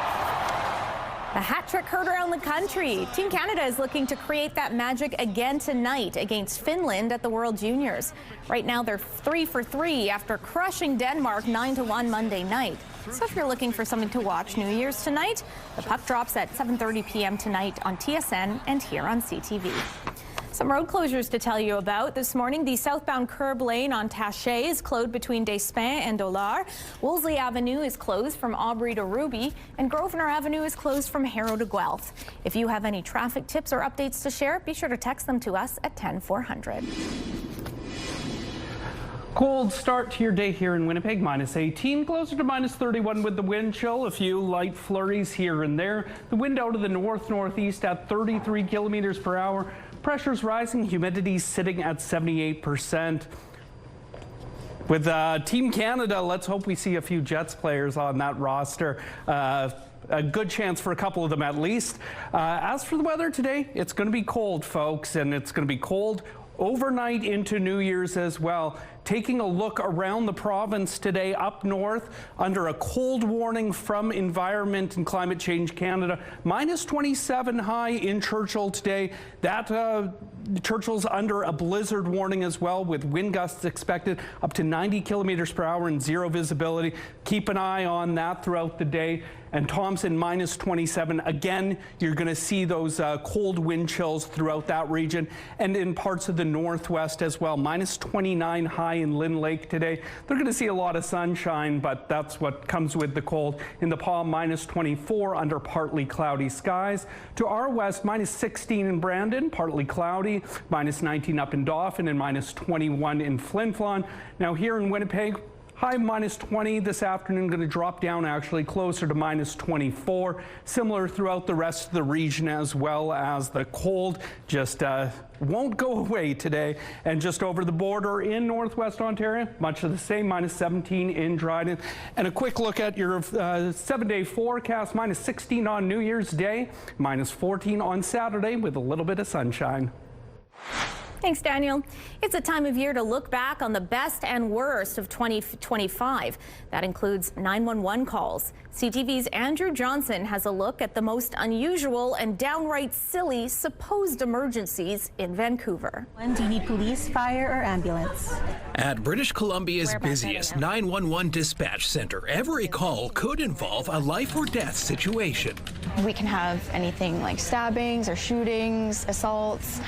A hat trick heard around the country. Team Canada is looking to create that magic again tonight against Finland at the World Juniors. Right now they're 3 for 3 after crushing Denmark 9-1 Monday night. So if you're looking for something to watch New Year's tonight, the puck drops at 7:30 p.m. tonight on TSN and here on CTV. Some road closures to tell you about this morning. The southbound curb lane on Taché is closed between Despins and Dollard. Wolseley Avenue is closed from Aubrey to Ruby, and Grosvenor Avenue is closed from Harrow to Guelph. If you have any traffic tips or updates to share, be sure to text them to us at 10400. Cold start to your day here in Winnipeg, -18, closer to -31 with the wind chill. A few light flurries here and there. The wind out of the north-northeast at 33 kilometers per hour. Pressure's rising, humidity sitting at 78%. With Team Canada, let's hope we see a few Jets players on that roster. A good chance for a couple of them at least. As for the weather today, it's going to be cold, folks, and it's going to be cold overnight into New Year's as well. Taking a look around the province today up north under a cold warning from Environment and Climate Change Canada. -27 high in Churchill today. That Churchill's under a blizzard warning as well, with wind gusts expected up to 90 kilometers per hour and zero visibility. Keep an eye on that throughout the day. And Thompson -27. Again, you're going to see those cold wind chills throughout that region and in parts of the northwest as well. -29 high in Lynn Lake today. They're going to see a lot of sunshine, but that's what comes with the cold. In the Palm, -24 under partly cloudy skies. To our west, -16 in Brandon, partly cloudy, -19 up in Dauphin, and -21 in Flin Flon. Now here in Winnipeg, high -20 this afternoon, going to drop down actually closer to -24. Similar throughout the rest of the region as well, as the cold just won't go away today. And just over the border in northwest Ontario, much of the same, -17 in Dryden. And a quick look at your 7-day forecast, -16 on New Year's Day, -14 on Saturday with a little bit of sunshine. Thanks, Daniel. It's a time of year to look back on the best and worst of 2025. That includes 911 calls. CTV's Andrew Johnson has a look at the most unusual and downright silly supposed emergencies in Vancouver. Do you need police, fire, or ambulance? At British Columbia's busiest 911 dispatch center, every call could involve a life or death situation. We can have anything like stabbings or shootings, assaults,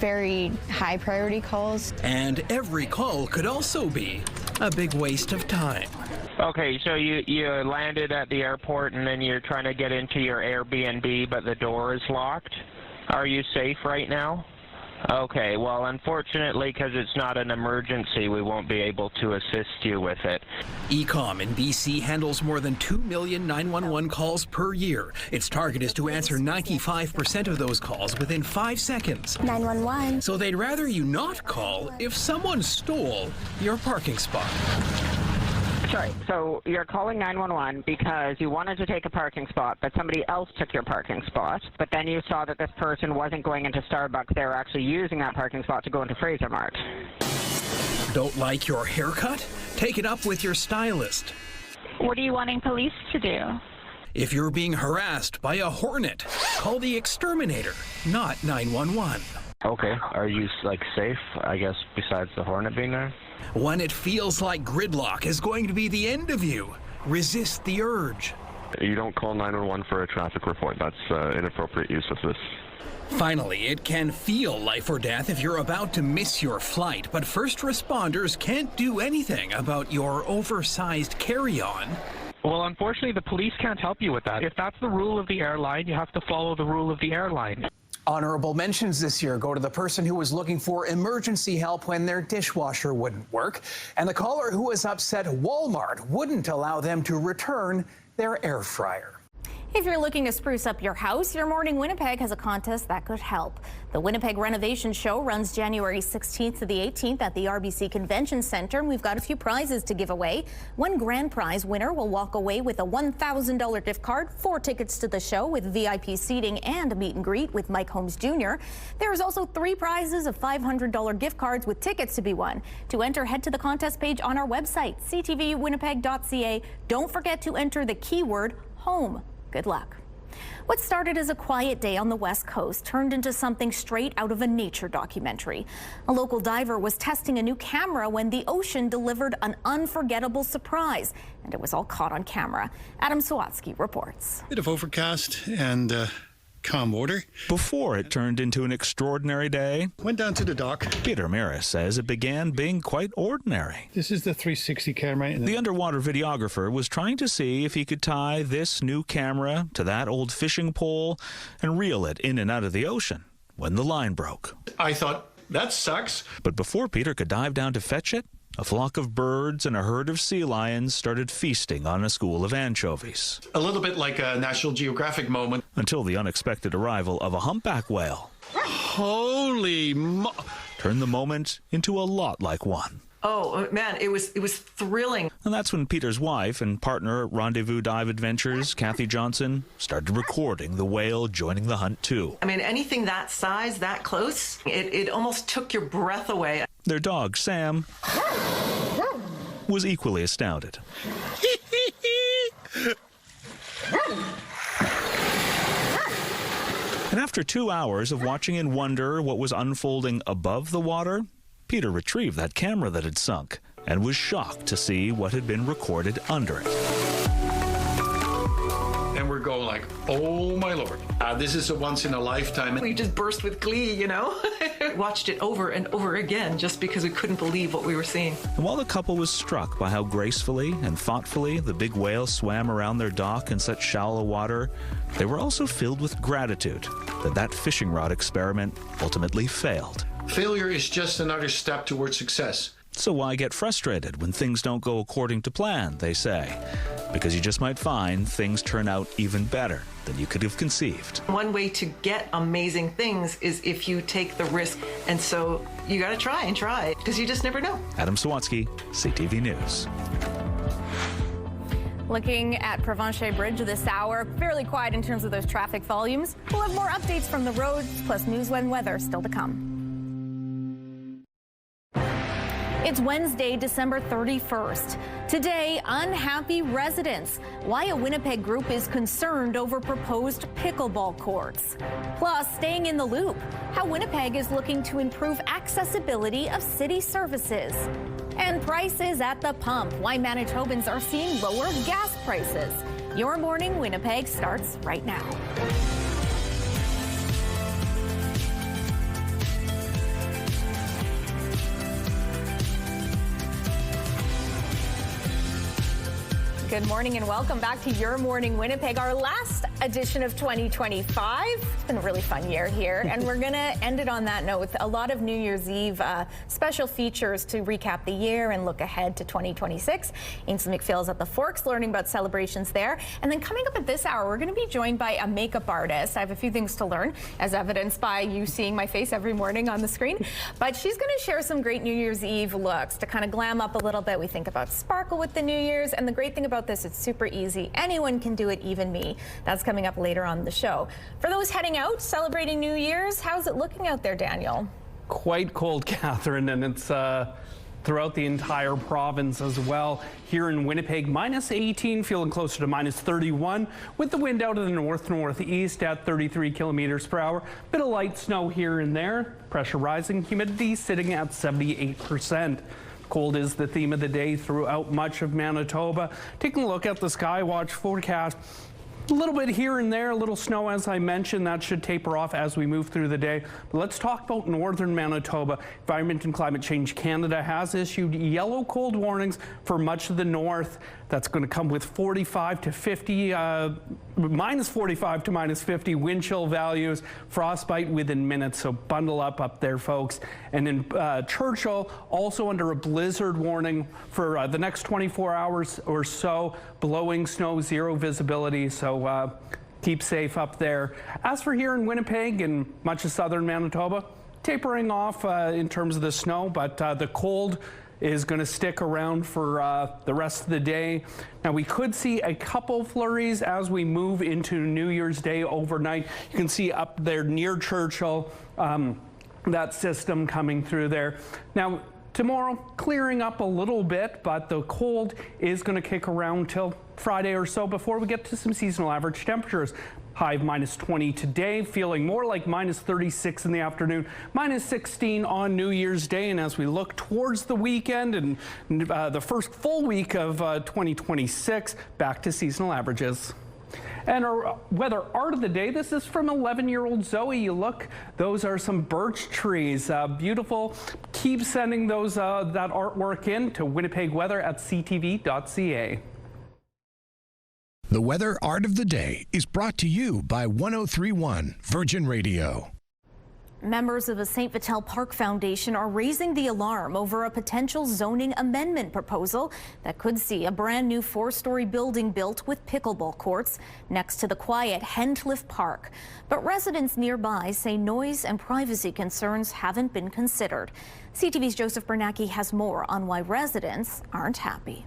very high priority calls. And every call could also be a big waste of time. Okay, so you landed at the airport and then you're trying to get into your Airbnb, but the door is locked. Are you safe right now? Okay, well, unfortunately, because it's not an emergency, we won't be able to assist you with it. ECOM in BC handles more than 2 million 911 calls per year. Its target is to answer 95% of those calls within 5 seconds. 911. So they'd rather you not call if someone stole your parking spot. Sorry, so you're calling 911 because you wanted to take a parking spot, but somebody else took your parking spot, but then you saw that this person wasn't going into Starbucks, they were actually using that parking spot to go into Fraser Mart. Don't like your haircut? Take it up with your stylist. What are you wanting police to do? If you're being harassed by a hornet, call the exterminator, not 911. Okay, are you, safe, I guess, besides the hornet being there? When it feels like gridlock is going to be the end of you, resist the urge. You don't call 911 for a traffic report. That's inappropriate use of this. Finally, it can feel life or death if you're about to miss your flight, but first responders can't do anything about your oversized carry-on. Well, unfortunately, the police can't help you with that. If that's the rule of the airline, you have to follow the rule of the airline. Honorable mentions this year go to the person who was looking for emergency help when their dishwasher wouldn't work, and the caller who was upset Walmart wouldn't allow them to return their air fryer. If you're looking to spruce up your house, Your Morning Winnipeg has a contest that could help. The Winnipeg Renovation Show runs January 16th to the 18th at the RBC Convention Centre, and we've got a few prizes to give away. One grand prize winner will walk away with a $1,000 gift card, 4 tickets to the show with VIP seating and a meet and greet with Mike Holmes Jr. There's also 3 prizes of $500 gift cards with tickets to be won. To enter, head to the contest page on our website, ctvwinnipeg.ca. Don't forget to enter the keyword home. Good luck. What started as a quiet day on the West Coast turned into something straight out of a nature documentary. A local diver was testing a new camera when the ocean delivered an unforgettable surprise, and it was all caught on camera. Adam Sawatsky reports. Bit of overcast and calm water. Before it turned into an extraordinary day, Went down to the dock. Peter Maris says it began being quite ordinary. This is the 360 camera. The underwater videographer was trying to see if he could tie this new camera to that old fishing pole and reel it in and out of the ocean when the line broke. I thought, that sucks. But before Peter could dive down to fetch it, a flock of birds and a herd of sea lions started feasting on a school of anchovies. A little bit like a National Geographic moment. Until the unexpected arrival of a humpback whale Holy turned the moment into a lot like one. Oh, man, it was thrilling. And that's when Peter's wife and partner at Rendezvous Dive Adventures, Kathy Johnson, started recording the whale joining the hunt too. I mean, anything that size, that close, it almost took your breath away. Their dog, Sam, was equally astounded. And after 2 hours of watching in wonder what was unfolding above the water, Peter retrieved that camera that had sunk and was shocked to see what had been recorded under it. And we're going like, oh my Lord, this is a once in a lifetime. We just burst with glee, you know? Watched it over and over again just because we couldn't believe what we were seeing. And while the couple was struck by how gracefully and thoughtfully the big whale swam around their dock in such shallow water, they were also filled with gratitude that fishing rod experiment ultimately failed. Failure is just another step towards success. So why get frustrated when things don't go according to plan, they say? Because you just might find things turn out even better than you could have conceived. One way to get amazing things is if you take the risk. And so you got to try and try because you just never know. Adam Sawatsky, CTV News. Looking at Provencher Bridge this hour, fairly quiet in terms of those traffic volumes. We'll have more updates from the roads, plus news and weather still to come. It's Wednesday, December 31st. Today, unhappy residents. Why a Winnipeg group is concerned over proposed pickleball courts. Plus, staying in the loop, how Winnipeg is looking to improve accessibility of city services. And prices at the pump. Why Manitobans are seeing lower gas prices. Your Morning Winnipeg starts right now. Good morning and welcome back to Your Morning Winnipeg, our last edition of 2025. It's been a really fun year here, and we're going to end it on that note with a lot of New Year's Eve special features to recap the year and look ahead to 2026. Ainsley McPhail's at the Forks learning about celebrations there. And then coming up at this hour, we're going to be joined by a makeup artist. I have a few things to learn, as evidenced by you seeing my face every morning on the screen. But she's going to share some great New Year's Eve looks to kind of glam up a little bit. We think about sparkle with the New Year's, and the great thing about this, it's super easy. Anyone can do it, even me. That's coming up later on the show. For those heading out, celebrating New Year's, how's it looking out there, Daniel? Quite cold, Catherine, and it's throughout the entire province as well. Here in Winnipeg, minus 18, feeling closer to minus 31, with the wind out of the north-northeast at 33 kilometers per hour. Bit of light snow here and there. Pressure rising, humidity sitting at 78%. Cold is the theme of the day throughout much of Manitoba. Taking a look at the Skywatch forecast, a little bit here and there, a little snow as I mentioned. That should taper off as we move through the day. But let's talk about northern Manitoba. Environment and Climate Change Canada has issued yellow cold warnings for much of the north. That's going to come with 45 to 50 minus 45 to minus 50 wind chill values, frostbite within minutes, so bundle up there, folks. And in Churchill, also under a blizzard warning for the next 24 hours or so, blowing snow, zero visibility, so keep safe up there. As for here in Winnipeg and much of southern Manitoba, tapering off in terms of the snow, but the cold is going to stick around for the rest of the day. Now, we could see a couple flurries as we move into New Year's Day overnight. You can see up there near Churchill, that system coming through there. Now, tomorrow, clearing up a little bit, but the cold is going to kick around till Friday or so before we get to some seasonal average temperatures. High of minus 20 today, feeling more like minus 36 in the afternoon, minus 16 on New Year's Day. And as we look towards the weekend and the first full week of 2026, back to seasonal averages. And our weather art of the day, this is from 11-year-old Zoe. You look, those are some birch trees. Beautiful. Keep sending those that artwork in to winnipegweather@ctv.ca. The Weather Art of the Day is brought to you by 103.1 Virgin Radio. Members of the St. Vital Park Foundation are raising the alarm over a potential zoning amendment proposal that could see a brand new 4-story building built with pickleball courts next to the quiet Hendcliffe Park. But residents nearby say noise and privacy concerns haven't been considered. CTV's Joseph Bernacki has more on why residents aren't happy.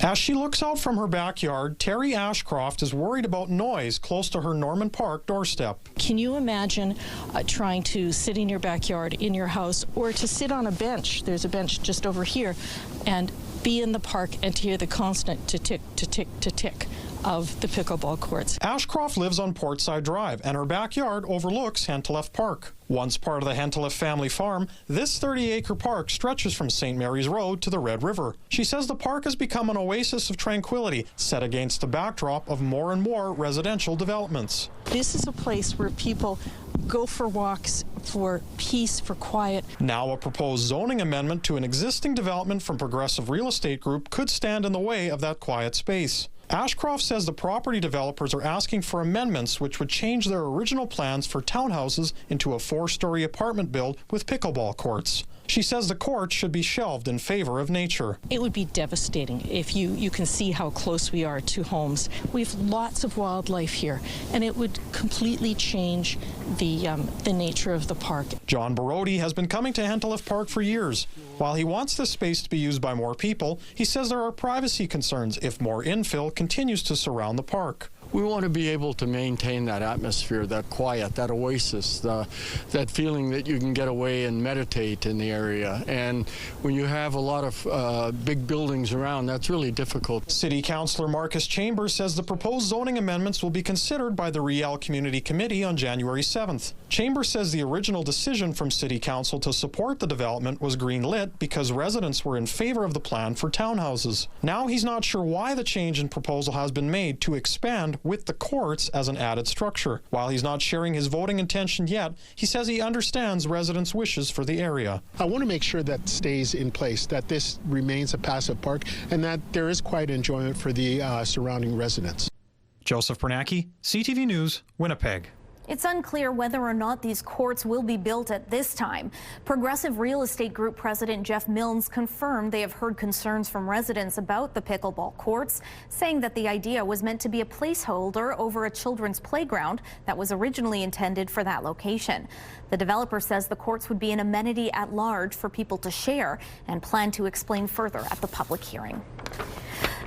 As she looks out from her backyard, Terry Ashcroft is worried about noise close to her Norman Park doorstep. Can you imagine trying to sit in your backyard, in your house, or to sit on a bench? There's a bench just over here, and be in the park and to hear the constant tick, tick of the pickleball courts. Ashcroft lives on Portside Drive, and her backyard overlooks Hendcliffe Park. Once part of the Hendcliffe family farm, this 30-acre park stretches from St. Mary's Road to the Red River. She says the park has become an oasis of tranquility, set against the backdrop of more and more residential developments. This is a place where people go for walks, for peace, for quiet. Now a proposed zoning amendment to an existing development from Progressive Real Estate Group could stand in the way of that quiet space. Ashcroft says the property developers are asking for amendments which would change their original plans for townhouses into a 4-story apartment build with pickleball courts. She says the courts should be shelved in favor of nature. It would be devastating if you can see how close we are to homes. We have lots of wildlife here, and it would completely change the nature of the park. John Barodi has been coming to Hendcliffe Park for years. While he wants this space to be used by more people, he says there are privacy concerns if more infill continues to surround the park. We want to be able to maintain that atmosphere, that quiet, that oasis, that feeling that you can get away and meditate in the area. And when you have a lot of big buildings around, that's really difficult. City Councillor Marcus Chambers says the proposed zoning amendments will be considered by the Riel Community Committee on January 7th. Chambers says the original decision from City Council to support the development was green-lit because residents were in favor of the plan for townhouses. Now he's not sure why the change in proposal has been made to expand with the courts as an added structure. While he's not sharing his voting intention yet, he says he understands residents' wishes for the area. I want to make sure that stays in place, that this remains a passive park, and that there is quiet enjoyment for the surrounding residents. Joseph Bernacki, CTV News, Winnipeg. It's unclear whether or not these courts will be built at this time. Progressive Real Estate Group President Jeff Milnes confirmed they have heard concerns from residents about the pickleball courts, saying that the idea was meant to be a placeholder over a children's playground that was originally intended for that location. The developer says the courts would be an amenity at large for people to share and plan to explain further at the public hearing.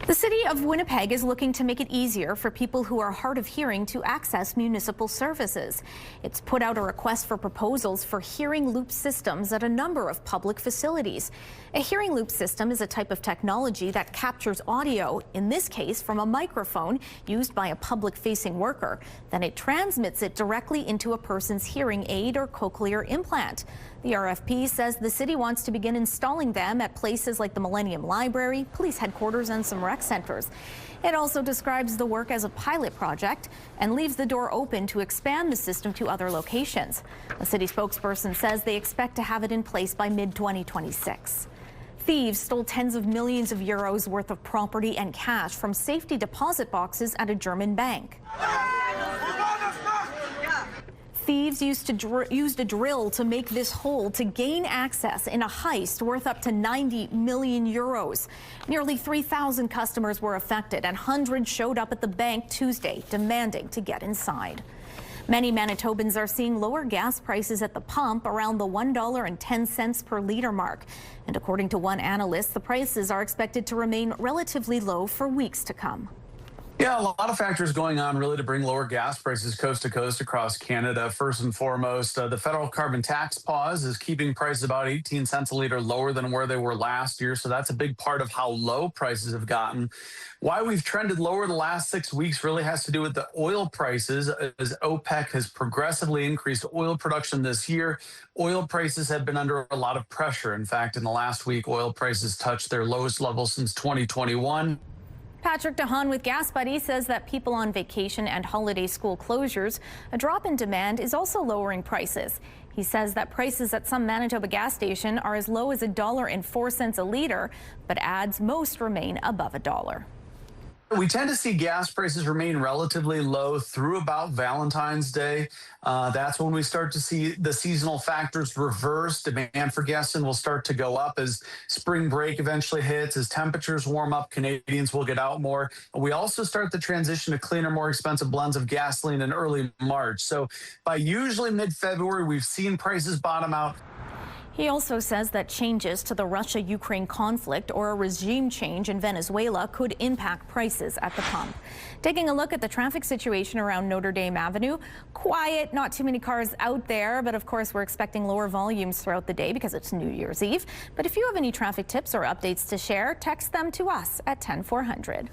The City of Winnipeg is looking to make it easier for people who are hard of hearing to access municipal services. It's put out a request for proposals for hearing loop systems at a number of public facilities. A hearing loop system is a type of technology that captures audio, in this case from a microphone used by a public-facing worker. Then it transmits it directly into a person's hearing aid or cochlear implant. The RFP says the city wants to begin installing them at places like the Millennium Library, police headquarters, and some rec centers. It also describes the work as a pilot project and leaves the door open to expand the system to other locations. A city spokesperson says they expect to have it in place by mid-2026. Thieves stole tens of millions of euros worth of property and cash from safety deposit boxes at a German bank. Thieves used a drill to make this hole to gain access in a heist worth up to 90 million euros. Nearly 3,000 customers were affected, and hundreds showed up at the bank Tuesday demanding to get inside. Many Manitobans are seeing lower gas prices at the pump around the $1.10 per liter mark. And according to one analyst, the prices are expected to remain relatively low for weeks to come. Yeah, a lot of factors going on really to bring lower gas prices coast to coast across Canada. First and foremost, the federal carbon tax pause is keeping prices about 18 cents a liter lower than where they were last year. So that's a big part of how low prices have gotten. Why we've trended lower the last 6 weeks really has to do with the oil prices, as OPEC has progressively increased oil production this year. Oil prices have been under a lot of pressure. In fact, in the last week, oil prices touched their lowest level since 2021. Patrick DeHaan with Gas Buddy says that people on vacation and holiday school closures, a drop in demand is also lowering prices. He says that prices at some Manitoba gas station are as low as $1.04 a liter, but adds most remain above $1. We tend to see gas prices remain relatively low through about Valentine's Day. That's when we start to see the seasonal factors reverse. Demand for gasoline will start to go up as spring break eventually hits. As temperatures warm up, Canadians will get out more. We also start the transition to cleaner, more expensive blends of gasoline in early March. So by usually mid-February, we've seen prices bottom out. He also says that changes to the Russia-Ukraine conflict or a regime change in Venezuela could impact prices at the pump. Taking a look at the traffic situation around Notre Dame Avenue, quiet, not too many cars out there, but of course we're expecting lower volumes throughout the day because it's New Year's Eve. But if you have any traffic tips or updates to share, text them to us at 10400.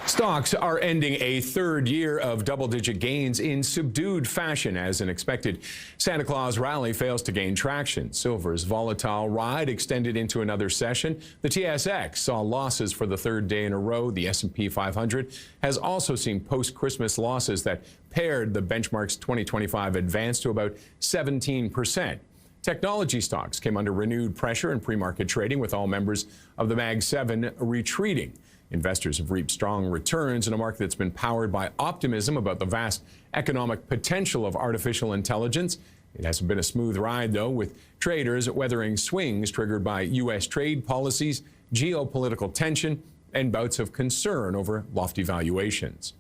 Stocks are ending a third year of double-digit gains in subdued fashion as an expected Santa Claus rally fails to gain traction. Silver's volatile ride extended into another session. The TSX saw losses for the third day in a row. The S&P 500 has also seen post-Christmas losses that paired the benchmark's 2025 advance to about 17%. Technology stocks came under renewed pressure in pre-market trading, with all members of the Mag 7 retreating. Investors have reaped strong returns in a market that's been powered by optimism about the vast economic potential of artificial intelligence. It hasn't been a smooth ride, though, with traders weathering swings triggered by U.S. trade policies, geopolitical tension, and bouts of concern over lofty valuations.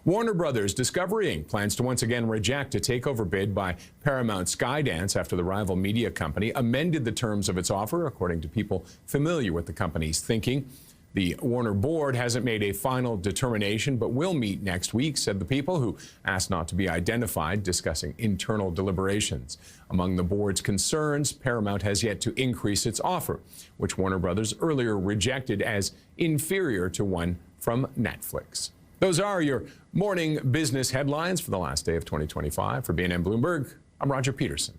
Warner Brothers Discovery Inc. plans to once again reject a takeover bid by Paramount Skydance after the rival media company amended the terms of its offer, according to people familiar with the company's thinking. The Warner board hasn't made a final determination, but will meet next week, said the people, who asked not to be identified, discussing internal deliberations. Among the board's concerns, Paramount has yet to increase its offer, which Warner Brothers earlier rejected as inferior to one from Netflix. Those are your morning business headlines for the last day of 2025. For BNN Bloomberg, I'm Roger Peterson.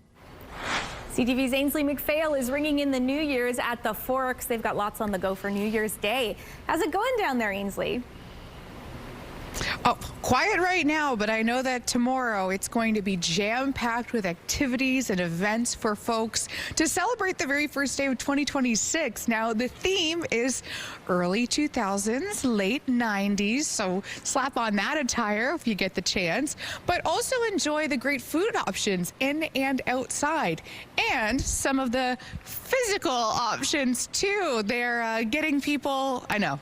CTV's Ainsley McPhail is ringing in the New Year's at the Forks. They've got lots on the go for New Year's Day. How's it going down there, Ainsley? Oh, quiet right now, but I know that tomorrow it's going to be jam-packed with activities and events for folks to celebrate the very first day of 2026. Now, the theme is early 2000s, late 90s, so slap on that attire if you get the chance, but also enjoy the great food options in and outside, and some of the physical options, too. They're getting people, I know.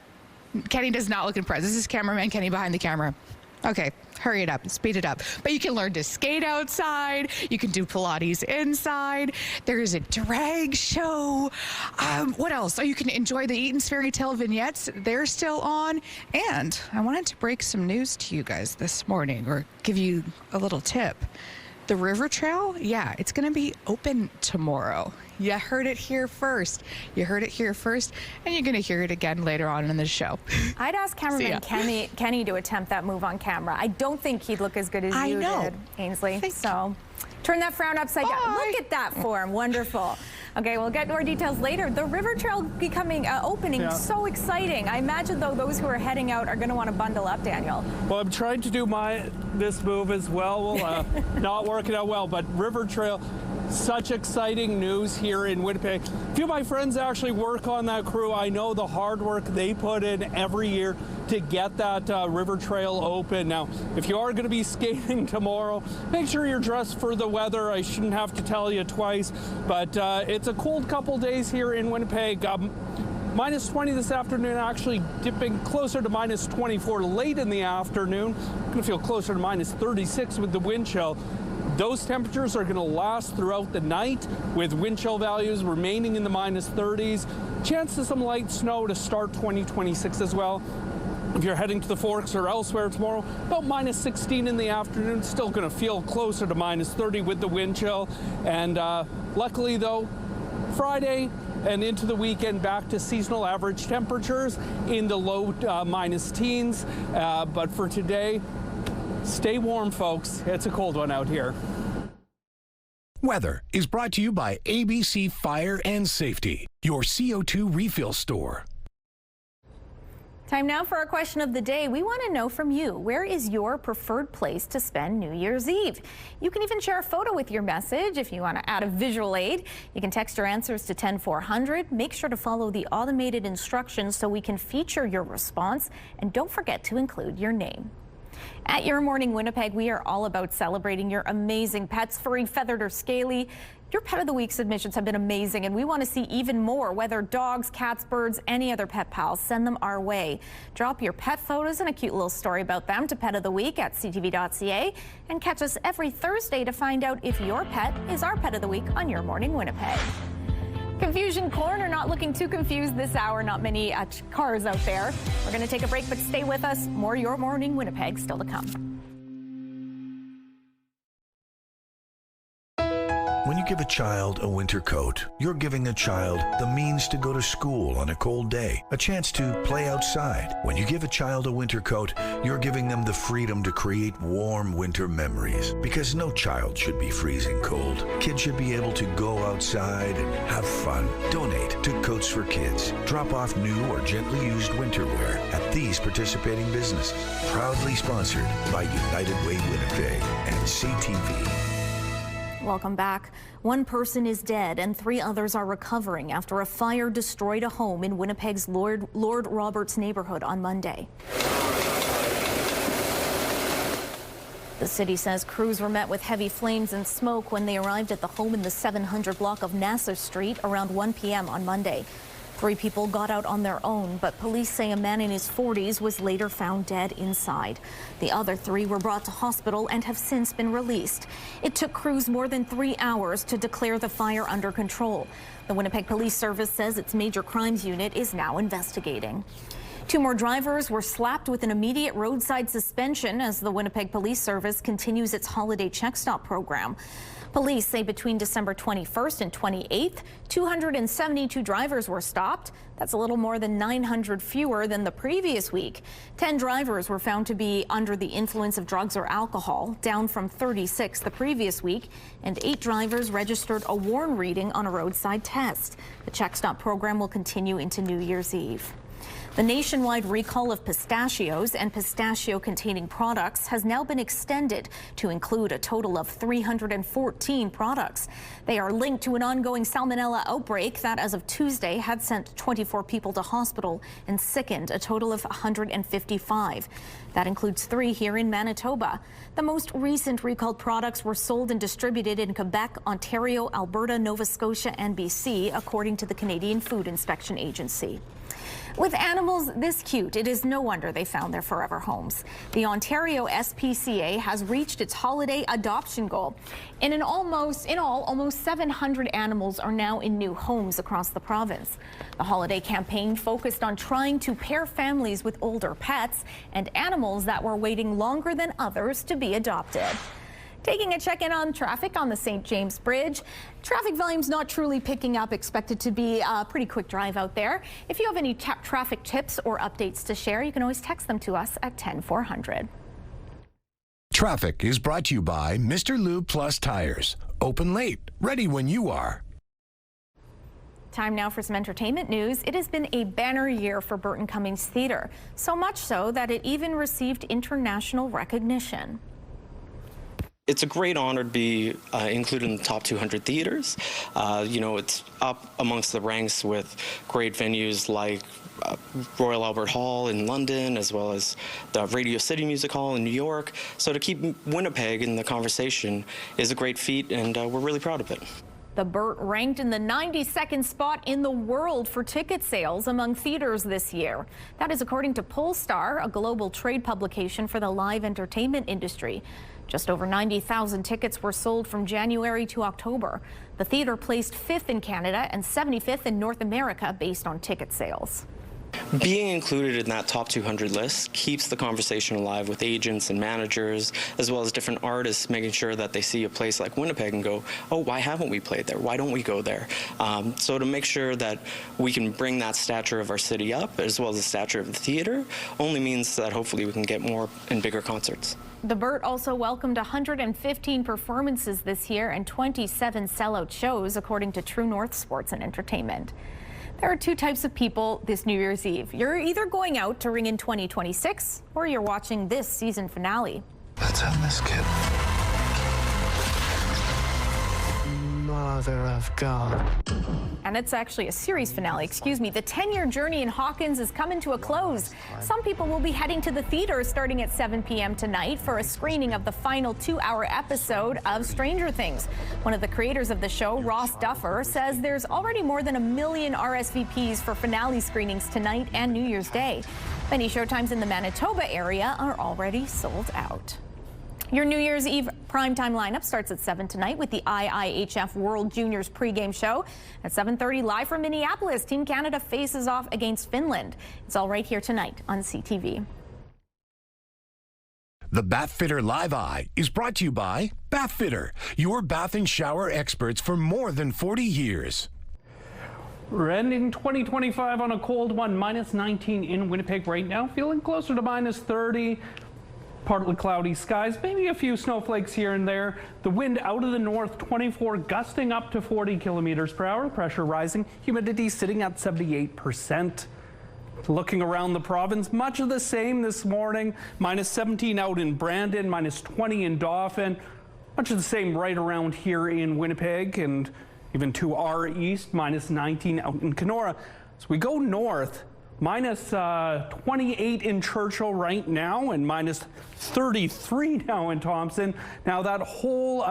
Kenny does not look impressed. This is cameraman Kenny behind the camera. Okay, hurry it up, speed it up. But you can learn to skate outside. You can do Pilates inside. There is a drag show. What else? Oh, you can enjoy the Eaton's Fairy Tale vignettes. They're still on. And I wanted to break some news to you guys this morning, or give you a little tip. The river trail, yeah, it's going to be open tomorrow. You heard it here first. You heard it here first, and you're going to hear it again later on in the show. I'd ask cameraman Kenny to attempt that move on camera. I don't think he'd look as good as you did, Ainsley. So turn that frown upside down. Look at that form. Wonderful. Okay, we'll get more details later. The river trail becoming opening, so exciting. I imagine, though, those who are heading out are going to want to bundle up, Daniel. Well, I'm trying to do this move as well. Not working out well, but river trail such exciting news here in Winnipeg. A few of my friends actually work on that crew. I know the hard work they put in every year to get that river trail open. Now, if you are going to be skating tomorrow, make sure you're dressed for the weather. I shouldn't have to tell you twice, but it's a cold couple days here in Winnipeg. Minus 20 this afternoon, actually dipping closer to minus 24 late in the afternoon. Going to feel closer to minus 36 with the wind chill. Those temperatures are going to last throughout the night, with wind chill values remaining in the minus 30s. Chance of some light snow to start 2026 as well. If you're heading to the Forks or elsewhere tomorrow, about minus 16 in the afternoon. Still going to feel closer to minus 30 with the wind chill. And luckily, though, Friday and into the weekend, back to seasonal average temperatures in the low minus teens. But for today, stay warm, folks. It's a cold one out here. Weather is brought to you by ABC Fire and Safety, your CO2 refill store. Time now for our question of the day. We want to know from you, where is your preferred place to spend New Year's Eve? You can even share a photo with your message if you want to add a visual aid. You can text your answers to 10400. Make sure to follow the automated instructions so we can feature your response. And don't forget to include your name. At Your Morning Winnipeg, we are all about celebrating your amazing pets, furry, feathered, or scaly. Your Pet of the Week submissions have been amazing, and we want to see even more, whether dogs, cats, birds, any other pet pals. Send them our way. Drop your pet photos and a cute little story about them to Pet of the Week at CTV.ca, and catch us every Thursday to find out if your pet is our Pet of the Week on Your Morning Winnipeg. Confusion Corner, not looking too confused this hour. Not many cars out there. We're going to take a break, but stay with us. More Your Morning Winnipeg still to come. When you give a child a winter coat, you're giving a child the means to go to school on a cold day, a chance to play outside. When you give a child a winter coat, you're giving them the freedom to create warm winter memories, because no child should be freezing cold. Kids should be able to go outside and have fun. Donate to Coats for Kids. Drop off new or gently used winter wear at these participating businesses. Proudly sponsored by United Way Winnipeg and CTV. Welcome back. One person is dead and 3 others are recovering after a fire destroyed a home in Winnipeg's Lord Roberts neighborhood on Monday. The city says crews were met with heavy flames and smoke when they arrived at the home in the 700 block of Nassau Street around 1 p.m. on Monday. 3 people got out on their own, but police say a man in his 40s was later found dead inside. The other 3 were brought to hospital and have since been released. It took crews more than 3 hours to declare the fire under control. The Winnipeg Police Service says its major crimes unit is now investigating. 2 more drivers were slapped with an immediate roadside suspension as the Winnipeg Police Service continues its holiday check stop program. Police say between December 21st and 28th, 272 drivers were stopped. That's a little more than 900 fewer than the previous week. 10 drivers were found to be under the influence of drugs or alcohol, down from 36 the previous week, and 8 drivers registered a WARN reading on a roadside test. The check stop program will continue into New Year's Eve. The nationwide recall of pistachios and pistachio-containing products has now been extended to include a total of 314 products. They are linked to an ongoing Salmonella outbreak that, as of Tuesday, had sent 24 people to hospital and sickened a total of 155. That includes 3 here in Manitoba. The most recent recalled products were sold and distributed in Quebec, Ontario, Alberta, Nova Scotia, and BC, according to the Canadian Food Inspection Agency. With animals this cute, it is no wonder they found their forever homes. The Ontario SPCA has reached its holiday adoption goal. In all, almost 700 animals are now in new homes across the province. The holiday campaign focused on trying to pair families with older pets and animals that were waiting longer than others to be adopted. Taking a check-in on traffic on the St. James Bridge. Traffic volume's not truly picking up, expected to be a pretty quick drive out there. If you have any traffic tips or updates to share, you can always text them to us at 10400. Traffic is brought to you by Mr. Lube Plus Tires. Open late, ready when you are. Time now for some entertainment news. It has been a banner year for Burton Cummings Theatre, so much so that it even received international recognition. It's a great honor to be included in the top 200 theaters. It's up amongst the ranks with great venues like Royal Albert Hall in London, as well as the Radio City Music Hall in New York. So to keep Winnipeg in the conversation is a great feat, and we're really proud of it. The Burt ranked in the 92nd spot in the world for ticket sales among theaters this year. That is according to Pollstar, a global trade publication for the live entertainment industry. Just over 90,000 tickets were sold from January to October. The theater placed 5th in Canada and 75th in North America based on ticket sales. Being included in that top 200 list keeps the conversation alive with agents and managers, as well as different artists, making sure that they see a place like Winnipeg and go, oh, why haven't we played there? Why don't we go there? So to make sure that we can bring that stature of our city up, as well as the stature of the theater, only means that hopefully we can get more and bigger concerts. The Burt also welcomed 115 performances this year and 27 sellout shows, according to True North Sports and Entertainment. There are two types of people this New Year's Eve. You're either going out to ring in 2026 or you're watching this season finale. Let's end this, kid. Mother of God. And it's actually a series finale, excuse me. The 10-year journey in Hawkins is coming to a close. Some people will be heading to the theater starting at 7 p.m. tonight for a screening of the final 2-hour episode of Stranger Things. One of the creators of the show, Ross Duffer, says there's already more than 1 million RSVPs for finale screenings tonight and New Year's Day. Many showtimes in the Manitoba area are already sold out. Your New Year's Eve primetime lineup starts at 7 tonight with the IIHF World Juniors pregame show. At 7:30, live from Minneapolis, Team Canada faces off against Finland. It's all right here tonight on CTV. The Bathfitter Live Eye is brought to you by Bathfitter, your bath and shower experts for more than 40 years. We're ending 2025 on a cold one, minus 19 in Winnipeg right now, feeling closer to minus 30. Partly cloudy skies, maybe a few snowflakes here and there. The wind out of the north, 24, gusting up to 40 kilometers per hour. Pressure rising, humidity sitting at 78%. Looking around the province, much of the same this morning. Minus 17 out in Brandon, minus 20 in Dauphin. Much of the same right around here in Winnipeg, and even to our east, minus 19 out in Kenora. So we go north. Minus 28 in Churchill right now and minus 33 now in Thompson. Now that whole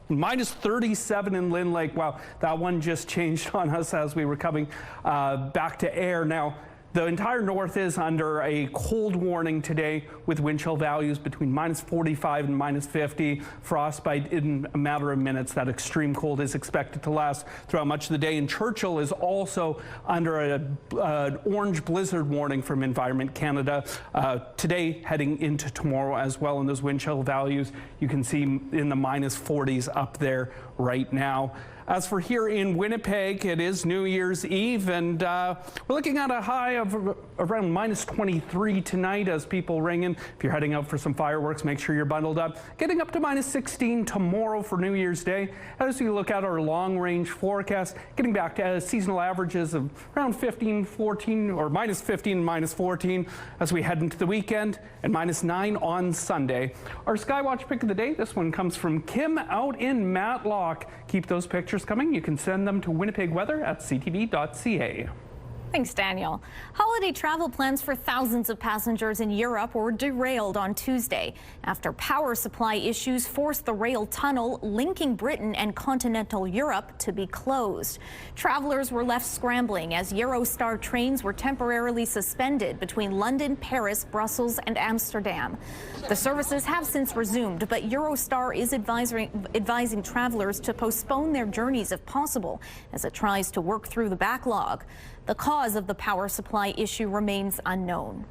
minus 37 in Lynn Lake. Wow, that one just changed on us as we were coming back to air. Now, the entire north is under a cold warning today with wind chill values between minus 45 and minus 50. Frostbite in a matter of minutes. That extreme cold is expected to last throughout much of the day. And Churchill is also under an orange blizzard warning from Environment Canada today heading into tomorrow as well. And those wind chill values you can see in the minus 40s up there right now. As for here in Winnipeg, it is New Year's Eve, and we're looking at a high of around minus 23 tonight as people ring in. If you're heading out for some fireworks, make sure you're bundled up. Getting up to minus 16 tomorrow for New Year's Day. As we look at our long-range forecast, getting back to seasonal averages of around 15, 14, or minus 15, minus 14 as we head into the weekend, and minus 9 on Sunday. Our Skywatch pick of the day, this one comes from Kim out in Matlock. Keep those pictures coming. You can send them to winnipegweather@ctv.ca. Thanks, Daniel. Holiday travel plans for thousands of passengers in Europe were derailed on Tuesday after power supply issues forced the rail tunnel linking Britain and continental Europe to be closed. Travelers were left scrambling as Eurostar trains were temporarily suspended between London, Paris, Brussels, and Amsterdam. The services have since resumed, but Eurostar is advising travelers to postpone their journeys if possible as it tries to work through the backlog. The cause of the power supply issue remains unknown.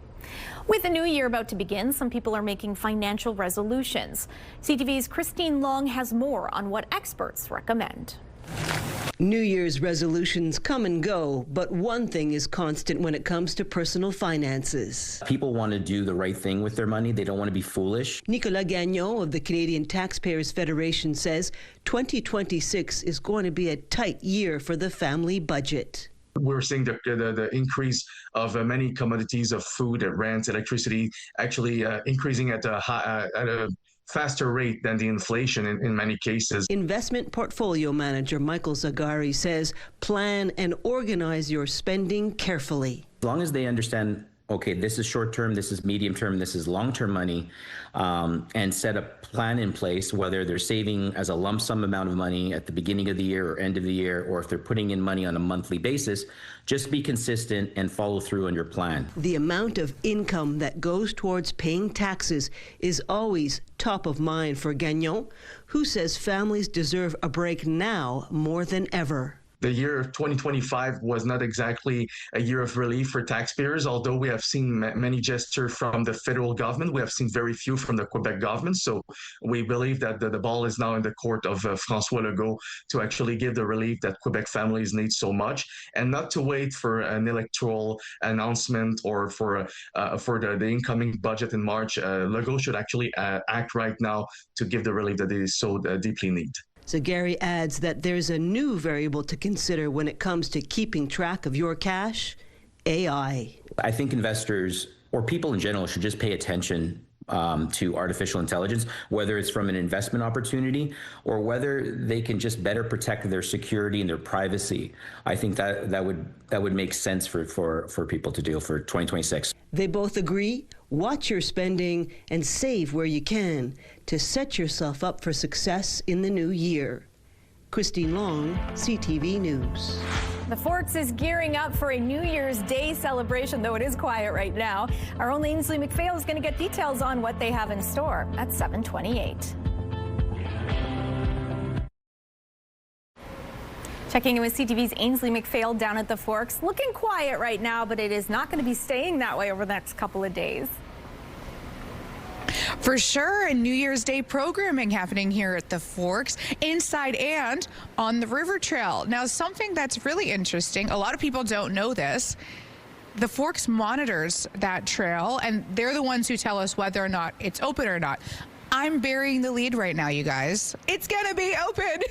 With the new year about to begin, some people are making financial resolutions. CTV's Christine Long has more on what experts recommend. New Year's resolutions come and go, but one thing is constant when it comes to personal finances. People want to do the right thing with their money. They don't want to be foolish. Nicolas Gagnon of the Canadian Taxpayers Federation says 2026 is going to be a tight year for the family budget. We're seeing the increase of many commodities of food, rent, electricity, actually increasing at a faster rate than the inflation in many cases. Investment portfolio manager Michael Zagari says plan and organize your spending carefully. As long as they understand, okay, this is short term, this is medium term, this is long term money, and set a plan in place, whether they're saving as a lump sum amount of money at the beginning of the year or end of the year, or if they're putting in money on a monthly basis, just be consistent and follow through on your plan. The amount of income that goes towards paying taxes is always top of mind for Gagnon, who says families deserve a break now more than ever. The year of 2025 was not exactly a year of relief for taxpayers, although we have seen many gestures from the federal government. We have seen very few from the Quebec government. So we believe that the ball is now in the court of François Legault to actually give the relief that Quebec families need so much, and not to wait for an electoral announcement or for the incoming budget in March. Legault should actually act right now to give the relief that they so deeply need. Zagari adds that there's a new variable to consider when it comes to keeping track of your cash: AI. I think investors or people in general should just pay attention to artificial intelligence, whether it's from an investment opportunity or whether they can just better protect their security and their privacy. I think that would make sense for people to do for 2026. They both agree, watch your spending and save where you can to set yourself up for success in the new year. Christine Long, CTV News. The Forks is gearing up for a New Year's Day celebration, though it is quiet right now. Our own Ainsley McPhail is going to get details on what they have in store at 7:28. Checking in with CTV's Ainsley McPhail down at the Forks. Looking quiet right now, but it is not going to be staying that way over the next couple of days. For sure, and New Year's Day programming happening here at the Forks, inside and on the river trail. Now, something that's really interesting, a lot of people don't know this, the Forks monitors that trail, and they're the ones who tell us whether or not it's open or not. I'm burying the lead right now, you guys. It's going to be open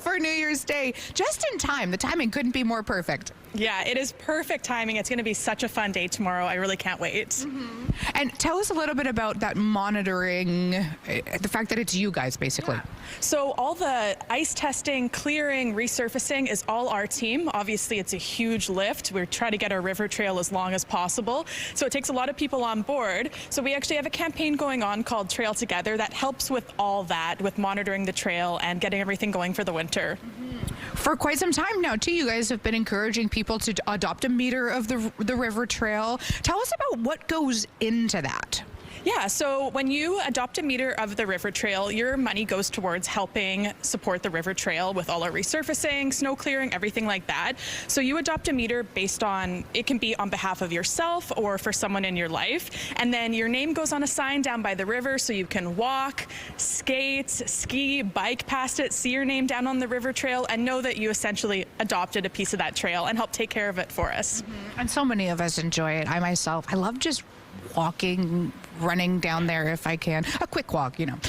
for New Year's Day, just in time. The timing couldn't be more perfect. Yeah, it is perfect timing. It's going to be such a fun day tomorrow. I really can't wait. Mm-hmm. And tell us a little bit about that monitoring, the fact that it's you guys, basically. Yeah. So all the ice testing, clearing, resurfacing is all our team. Obviously, it's a huge lift. We're trying to get our river trail as long as possible. So it takes a lot of people on board. So we actually have a campaign going on called Trail Together that helps with all that, with monitoring the trail and getting everything going for the winter. Mm-hmm. For quite some time now, too, you guys have been encouraging people to adopt a meter of the river trail. Tell us about what goes into that. Yeah, so when you adopt a meter of the river trail, your money goes towards helping support the river trail with all our resurfacing, snow clearing, everything like that. So you adopt a meter based on, it can be on behalf of yourself or for someone in your life. And then your name goes on a sign down by the river so you can walk, skate, ski, bike past it, see your name down on the river trail, and know that you essentially adopted a piece of that trail and help take care of it for us. Mm-hmm. And so many of us enjoy it. I myself, I love just walking, running down there if I can. A quick walk, you know.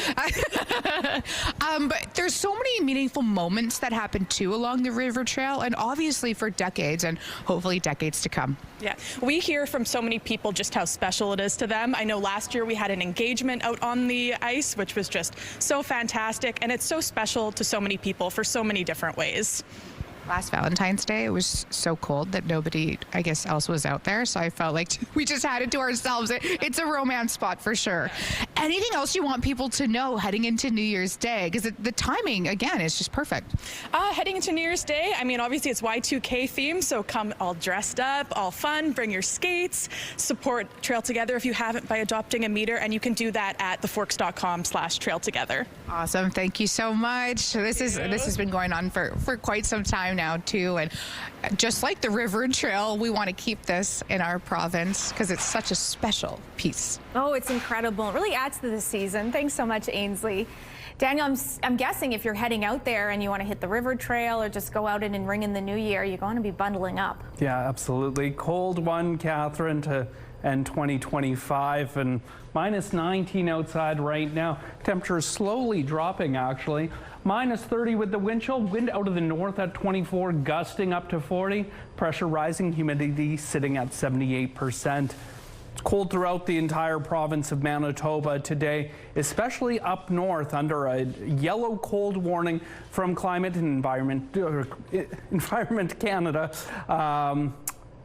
But there's so many meaningful moments that happen too along the river trail, and obviously for decades and hopefully decades to come. Yeah, we hear from so many people just how special it is to them. I know last year we had an engagement out on the ice, which was just so fantastic, and it's so special to so many people for so many different ways. Last Valentine's Day, it was so cold that nobody, I guess, else was out there. So I felt like we just had it to ourselves. It's a romance spot for sure. Anything else you want people to know heading into New Year's Day? Because the timing, again, is just perfect. Heading into New Year's Day, I mean, obviously it's Y2K theme, so come all dressed up, all fun, bring your skates, support Trail Together if you haven't by adopting a meter, and you can do that at theforks.com/trailtogether. Awesome. Thank you so much. This has been going on for quite some time now too, and just like the river and trail, we want to keep this in our province because it's such a special piece. Oh, it's incredible. It really adds to the season. Thanks so much, Ainsley. Daniel, I'm guessing if you're heading out there and you want to hit the river trail or just go out and ring in the new year, you're going to be bundling up. Yeah, absolutely. Cold one, Catherine, to end 2025, and minus 19 outside right now. Temperature slowly dropping, actually. Minus 30 with the wind chill. Wind out of the north at 24, gusting up to 40. Pressure rising, humidity sitting at 78%. It's cold throughout the entire province of Manitoba today, especially up north under a yellow cold warning from Climate and Environment Canada.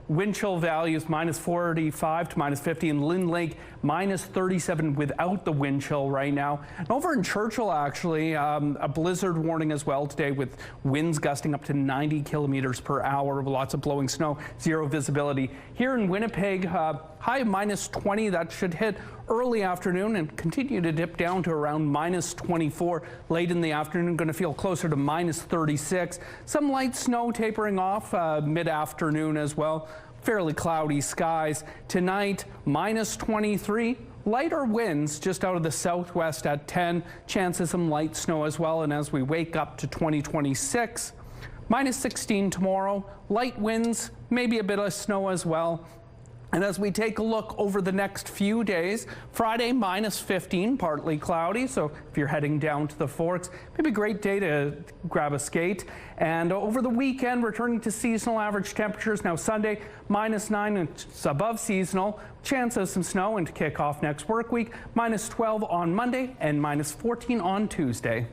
Wind chill values -45 to -50 in Lynn Lake, -37 without the wind chill right now. And over in Churchill, actually, a blizzard warning as well today with winds gusting up to 90 kilometers per hour, lots of blowing snow, zero visibility. Here in Winnipeg, high of -20, that should hit early afternoon and continue to dip down to around -24 late in the afternoon. Going to feel closer to -36. Some light snow tapering off mid-afternoon as well. Fairly cloudy skies. Tonight, -23. Lighter winds just out of the southwest at 10. Chance of some light snow as well. And as we wake up to 2026, -16 tomorrow. Light winds, maybe a bit of snow as well. And as we take a look over the next few days, Friday -15, partly cloudy. So if you're heading down to the Forks, maybe a great day to grab a skate. And over the weekend, returning to seasonal average temperatures. Now Sunday, -9, it's above seasonal. Chance of some snow and to kick off next work week. -12 on Monday and -14 on Tuesday.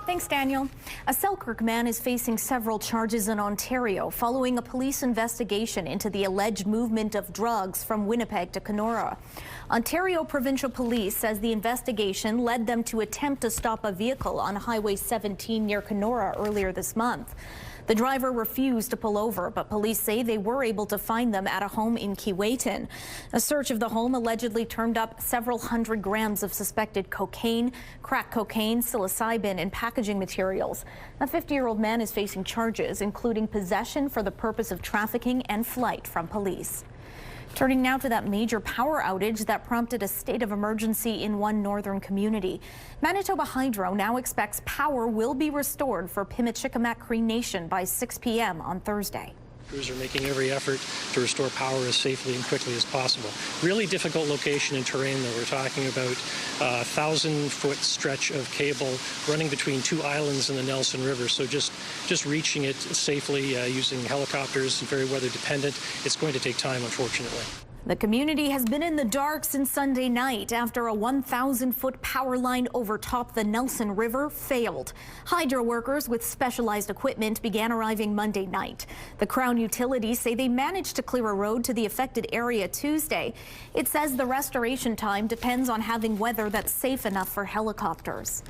Thanks, Daniel. A Selkirk man is facing several charges in Ontario following a police investigation into the alleged movement of drugs from Winnipeg to Kenora. Ontario Provincial Police says the investigation led them to attempt to stop a vehicle on Highway 17 near Kenora earlier this month. The driver refused to pull over, but police say they were able to find them at a home in Keewatin. A search of the home allegedly turned up several hundred grams of suspected cocaine, crack cocaine, psilocybin, and packaging materials. A 50-year-old man is facing charges, including possession for the purpose of trafficking and flight from police. Turning now to that major power outage that prompted a state of emergency in one northern community. Manitoba Hydro now expects power will be restored for Pimicikamak Cree Nation by 6 p.m. on Thursday. Crews are making every effort to restore power as safely and quickly as possible. Really difficult location and terrain, though. We're talking about a 1,000-foot stretch of cable running between two islands in the Nelson River. So just reaching it safely using helicopters, very weather dependent. It's going to take time, unfortunately. The community has been in the dark since Sunday night after a 1,000-foot power line over top the Nelson River failed. Hydro workers with specialized equipment began arriving Monday night. The Crown utilities say they managed to clear a road to the affected area Tuesday. It says the restoration time depends on having weather that's safe enough for helicopters.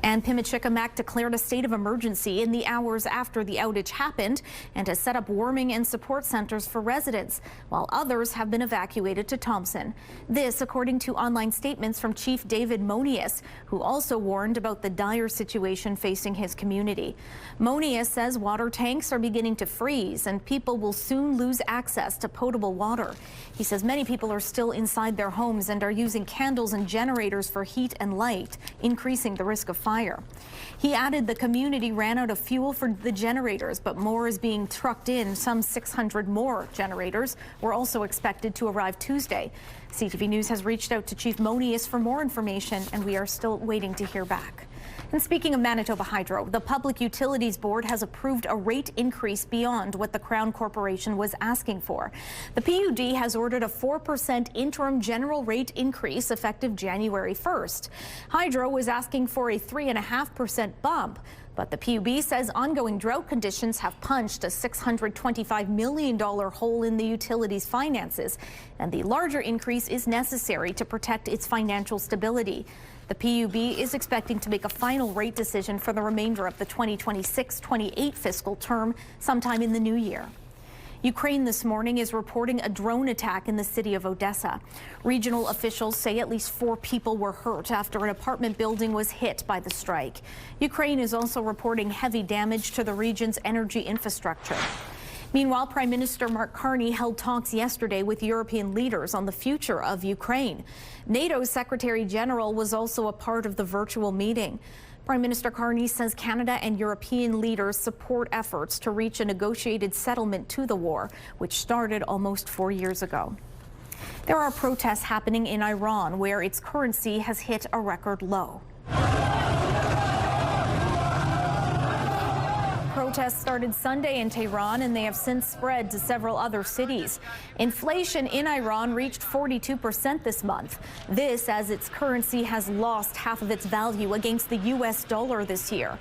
And Pimicikamak declared a state of emergency in the hours after the outage happened and has set up warming and support centers for residents, while others have been evacuated to Thompson. This, according to online statements from Chief David Monius, who also warned about the dire situation facing his community. Monius says water tanks are beginning to freeze and people will soon lose access to potable water. He says many people are still inside their homes and are using candles and generators for heat and light, increasing the risk of fire. He added the community ran out of fuel for the generators, but more is being trucked in. Some 600 more generators were also expected to arrive Tuesday. CTV News has reached out to Chief Monius for more information, and we are still waiting to hear back. And speaking of Manitoba Hydro, the Public Utilities Board has approved a rate increase beyond what the Crown Corporation was asking for. The PUD has ordered a 4% interim general rate increase effective January 1st. Hydro was asking for a 3.5% bump. But the PUB says ongoing drought conditions have punched a $625 million hole in the utility's finances, and the larger increase is necessary to protect its financial stability. The PUB is expecting to make a final rate decision for the remainder of the 2026-28 fiscal term sometime in the new year. Ukraine this morning is reporting a drone attack in the city of Odessa. Regional officials say at least 4 people were hurt after an apartment building was hit by the strike. Ukraine is also reporting heavy damage to the region's energy infrastructure. Meanwhile, Prime Minister Mark Carney held talks yesterday with European leaders on the future of Ukraine. NATO's Secretary General was also a part of the virtual meeting. Prime Minister Carney says Canada and European leaders support efforts to reach a negotiated settlement to the war, which started almost 4 years ago. There are protests happening in Iran, where its currency has hit a record low. protests started Sunday in Tehran, and they have since spread to several other cities. Inflation in Iran reached 42% this month. This as its currency has lost half of its value against the U.S. dollar this year.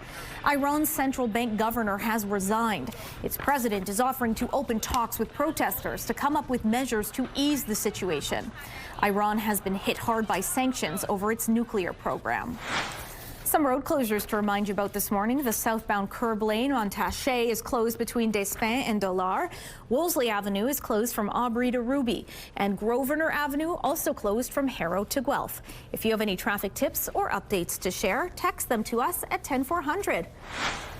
Iran's central bank governor has resigned. Its president is offering to open talks with protesters to come up with measures to ease the situation. Iran has been hit hard by sanctions over its nuclear program. Some road closures to remind you about this morning. The southbound curb lane on Taché is closed between Despins and Dollard. Wolseley Avenue is closed from Aubrey to Ruby. And Grosvenor Avenue also closed from Harrow to Guelph. If you have any traffic tips or updates to share, text them to us at 10400.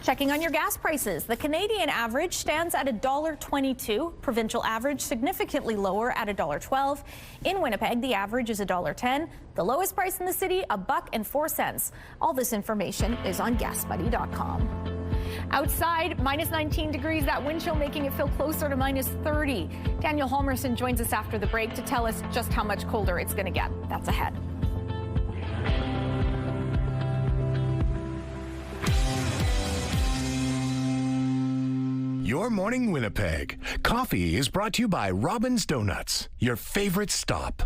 Checking on your gas prices. The Canadian average stands at $1.22. Provincial average significantly lower at $1.12. In Winnipeg, the average is $1.10. The lowest price in the city, $1.04. All this information is on GasBuddy.com. Outside, minus 19 degrees. That wind chill making it feel closer to minus 30. Daniel Holmerson joins us after the break to tell us just how much colder it's going to get. That's ahead. Your Morning Winnipeg. Coffee is brought to you by Robin's Donuts, your favorite stop.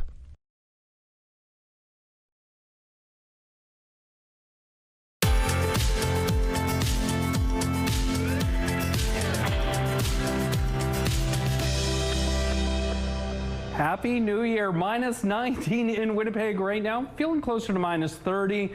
Happy New Year. Minus 19 in Winnipeg right now. Feeling closer to minus 30.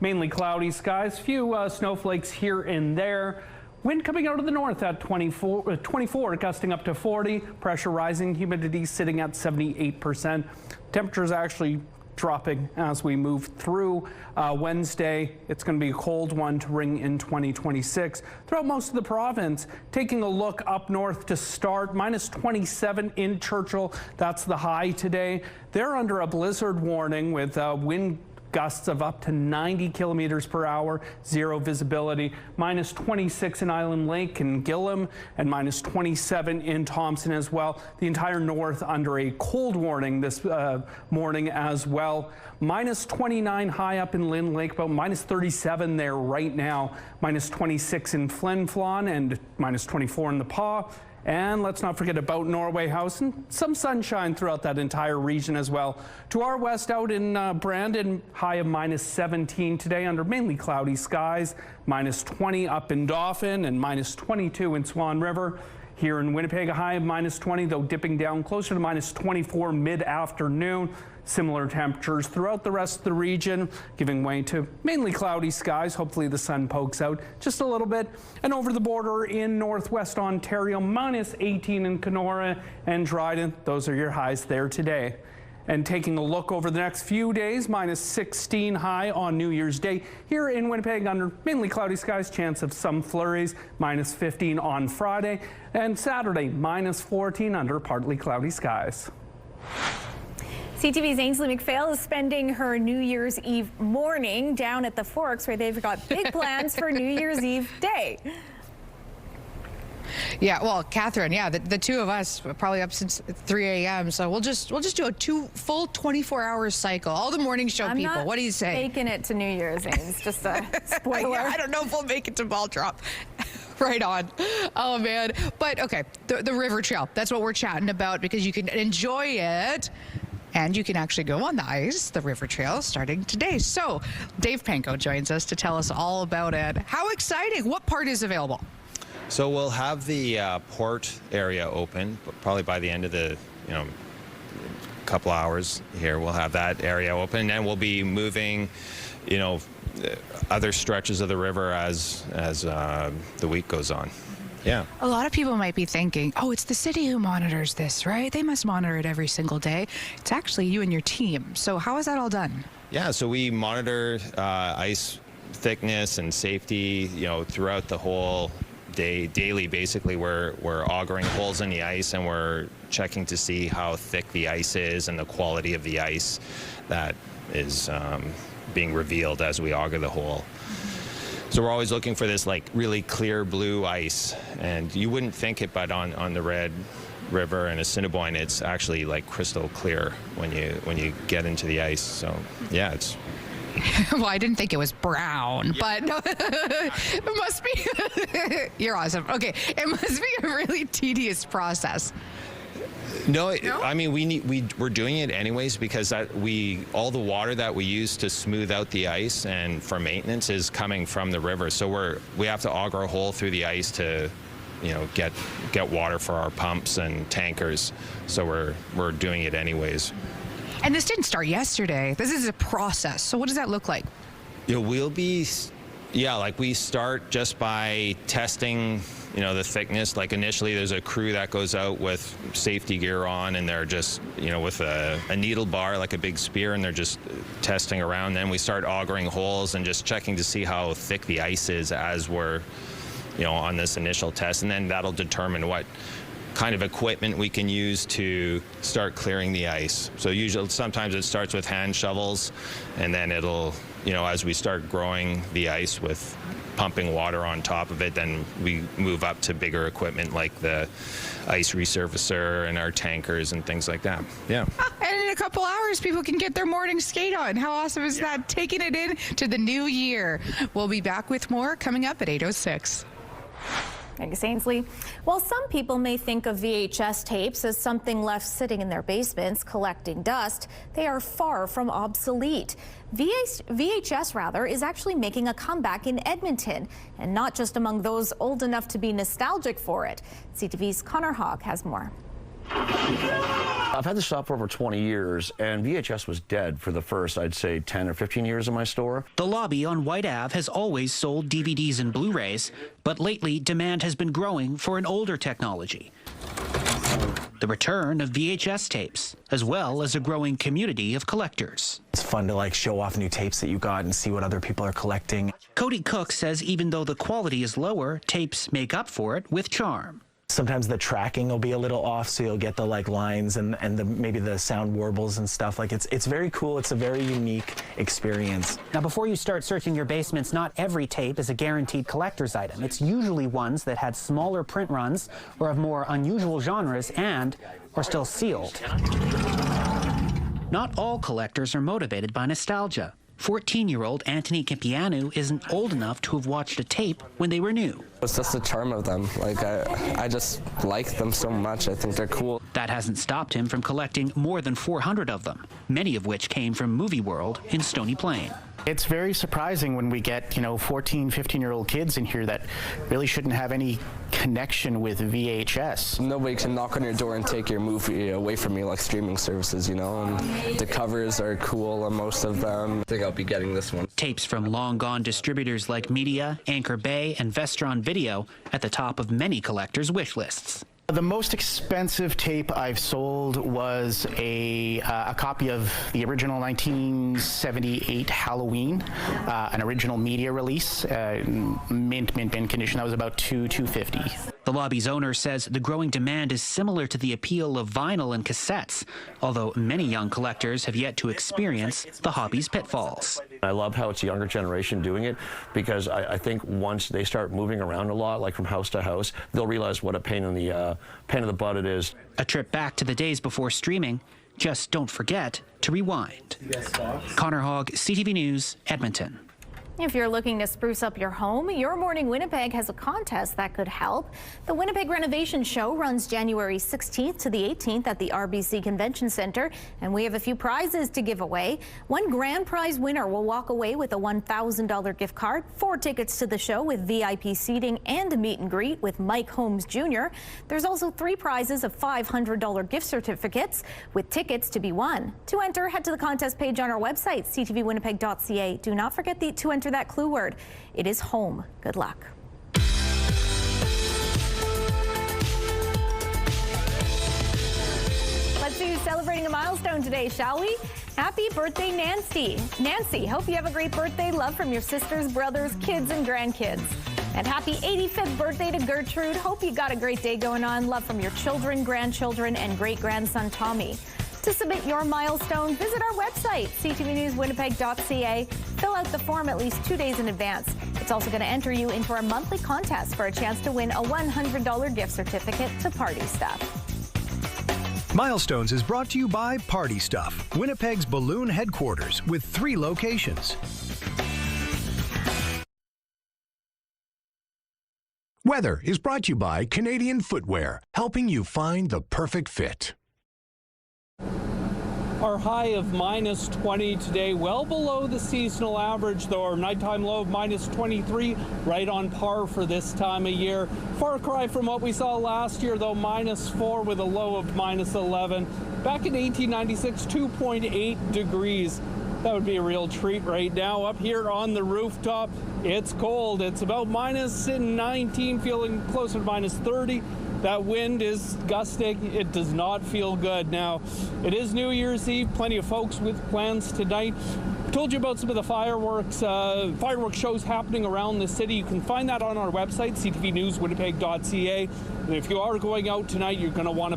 Mainly cloudy skies. Few snowflakes here and there. Wind coming out of the north at 24, gusting up to 40. Pressure rising, humidity sitting at 78%. Temperatures actually dropping as we move through Wednesday. It's going to be a cold one to ring in 2026 throughout most of the province. Taking a look up north to start, minus 27 in Churchill. That's the high today. They're under a blizzard warning with wind gusts of up to 90 kilometers per hour, zero visibility. Minus 26 in Island Lake and Gillam, and minus 27 in Thompson as well. The entire north under a cold warning this morning as well. Minus 29 high up in Lynn Lake, about minus 37 there right now. Minus 26 in Flin Flon and minus 24 in the Paw. And let's not forget about Norway House and some sunshine throughout that entire region as well. To our west out in Brandon, high of minus 17 today under mainly cloudy skies. Minus 20 up in Dauphin and minus 22 in Swan River. Here in Winnipeg, a high of minus 20, though dipping down closer to minus 24 mid-afternoon. Similar temperatures throughout the rest of the region, giving way to mainly cloudy skies. Hopefully the sun pokes out just a little bit. And over the border in northwest Ontario, minus 18 in Kenora and Dryden. Those are your highs there today. And taking a look over the next few days, minus 16 high on New Year's Day. Here in Winnipeg, under mainly cloudy skies, chance of some flurries, minus 15 on Friday. And Saturday, minus 14 under partly cloudy skies. CTV's Ainsley McPhail is spending her New Year's Eve morning down at the Forks, where they've got big plans for New Year's Eve day. Yeah, well, Catherine, yeah, the two of us are probably up since 3 a.m. So we'll just do a full 24-hour cycle. All the morning show people. What do you say? Making it to New Year's Eve. It's just a spoiler. Yeah, I don't know if we'll make it to ball drop. Right on. Oh, man. But, okay, the river trail. That's what we're chatting about, because you can enjoy it. And you can actually go on the ice, the river trail, starting today. So Dave Panko joins us to tell us all about it. How exciting. What part is available? So we'll have the port area open, probably by the end of the, couple hours here. We'll have that area open, and we'll be moving, other stretches of the river as the week goes on. Yeah. A lot of people might be thinking, oh, it's the city who monitors this, right? They must monitor it every single day. It's actually you and your team. So how is that all done? Yeah, so we monitor ice thickness and safety, throughout the whole day. Daily, basically, we're augering holes in the ice, and we're checking to see how thick the ice is and the quality of the ice that is being revealed as we auger the hole. So we're always looking for this really clear blue ice, and you wouldn't think it, but on the Red River and Assiniboine, it's actually crystal clear when you get into the ice. So yeah, it's Well, I didn't think it was brown, but no, it must be. You're awesome. Okay, it must be a really tedious process. No, I mean we're doing it anyways because all the water that we use to smooth out the ice and for maintenance is coming from the river. So we have to auger a hole through the ice to, get water for our pumps and tankers. So we're doing it anyways. And this didn't start yesterday. This is a process. So what does that look like? We start just by testing, the thickness. Like initially there's a crew that goes out with safety gear on and they're just, with a needle bar, like a big spear, and they're just testing around. Then we start augering holes and just checking to see how thick the ice is as we're, on this initial test. And then that'll determine what kind of equipment we can use to start clearing the ice. So sometimes it starts with hand shovels, and then it'll, as we start growing the ice with pumping water on top of it, then we move up to bigger equipment like the ice resurfacer and our tankers and things like that. Yeah. And in a couple hours, people can get their morning skate on. How awesome is that? Taking it in to the new year. We'll be back with more coming up at 8:06. Thanks, Ainsley. While some people may think of VHS tapes as something left sitting in their basements collecting dust, they are far from obsolete. VHS is actually making a comeback in Edmonton, and not just among those old enough to be nostalgic for it. CTV's Connor Hogg has more. I've had the shop for over 20 years, and VHS was dead for the first, I'd say, 10 or 15 years in my store. The lobby on White Ave has always sold DVDs and Blu-rays, but lately demand has been growing for an older technology. The return of VHS tapes, as well as a growing community of collectors. It's fun to show off new tapes that you got and see what other people are collecting. Cody Cook says even though the quality is lower, tapes make up for it with charm. Sometimes the tracking will be a little off, so you'll get the lines and maybe the sound warbles and stuff. It's very cool. It's a very unique experience. Now, before you start searching your basements, not every tape is a guaranteed collector's item. It's usually ones that had smaller print runs or of more unusual genres and are still sealed. Not all collectors are motivated by nostalgia. 14-year-old Anthony Campianu isn't old enough to have watched a tape when they were new. It's just the charm of them. I just like them so much. I think they're cool. That hasn't stopped him from collecting more than 400 of them, many of which came from Movie World in Stony Plain. It's very surprising when we get, 14, 15-year-old kids in here that really shouldn't have any connection with VHS. Nobody can knock on your door and take your movie away from you like streaming services, and the covers are cool on most of them. I think I'll be getting this one. Tapes from long-gone distributors like Media, Anchor Bay, and Vestron Video at the top of many collectors' wish lists. The most expensive tape I've sold was a copy of the original 1978 Halloween, an original media release, mint condition. That was about $250. The lobby's owner says the growing demand is similar to the appeal of vinyl and cassettes, although many young collectors have yet to experience the hobby's pitfalls. I love how it's a younger generation doing it, because I think once they start moving around a lot, like from house to house, they'll realize what a pain in the butt it is. A trip back to the days before streaming. Just don't forget to rewind. Connor Hogg, CTV News, Edmonton. If you're looking to spruce up your home, Your Morning Winnipeg has a contest that could help. The Winnipeg Renovation Show runs January 16th to the 18th at the RBC Convention Center, and we have a few prizes to give away. One grand prize winner will walk away with a $1,000 gift card, 4 tickets to the show with VIP seating and a meet and greet with Mike Holmes Jr. There's also 3 prizes of $500 gift certificates with tickets to be won. To enter, head to the contest page on our website, ctvwinnipeg.ca. Do not forget to enter that clue word. It is home. Good luck. Let's see who's celebrating a milestone today, shall we? Happy birthday, Nancy. Nancy, hope you have a great birthday. Love from your sisters, brothers, kids, and grandkids. And happy 85th birthday to Gertrude. Hope you got a great day going on. Love from your children, grandchildren, and great-grandson Tommy. To submit your milestone, visit our website, ctvnewswinnipeg.ca. Fill out the form at least 2 days in advance. It's also going to enter you into our monthly contest for a chance to win a $100 gift certificate to Party Stuff. Milestones is brought to you by Party Stuff, Winnipeg's balloon headquarters with 3 locations. Weather is brought to you by Canadian Footwear, helping you find the perfect fit. Our high of minus 20 today, well below the seasonal average, though. Our nighttime low of minus 23, right on par for this time of year. Far cry from what we saw last year, though, minus 4 with a low of minus 11. Back in 1896, 2.8 degrees. That would be a real treat right now. Up here on the rooftop, it's cold. It's about minus 19, feeling closer to minus 30. That wind is gusting. It does not feel good. Now, it is New Year's Eve. Plenty of folks with plans tonight. I told you about some of the fireworks shows happening around the city. You can find that on our website, ctvnewswinnipeg.ca. And if you are going out tonight, you're going to want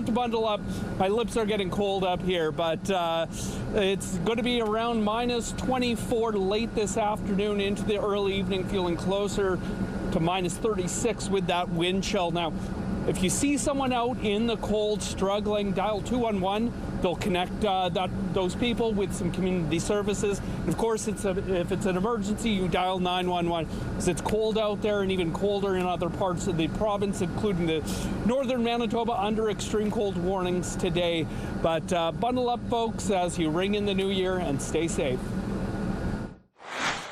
to bundle up. My lips are getting cold up here, but it's going to be around minus 24 late this afternoon into the early evening, feeling closer to minus 36 with that wind chill. Now, if you see someone out in the cold struggling, dial 211. They'll connect those people with some community services. And of course, if it's an emergency, you dial 911. Because it's cold out there and even colder in other parts of the province, including the northern Manitoba, under extreme cold warnings today. But bundle up, folks, as you ring in the new year, and stay safe.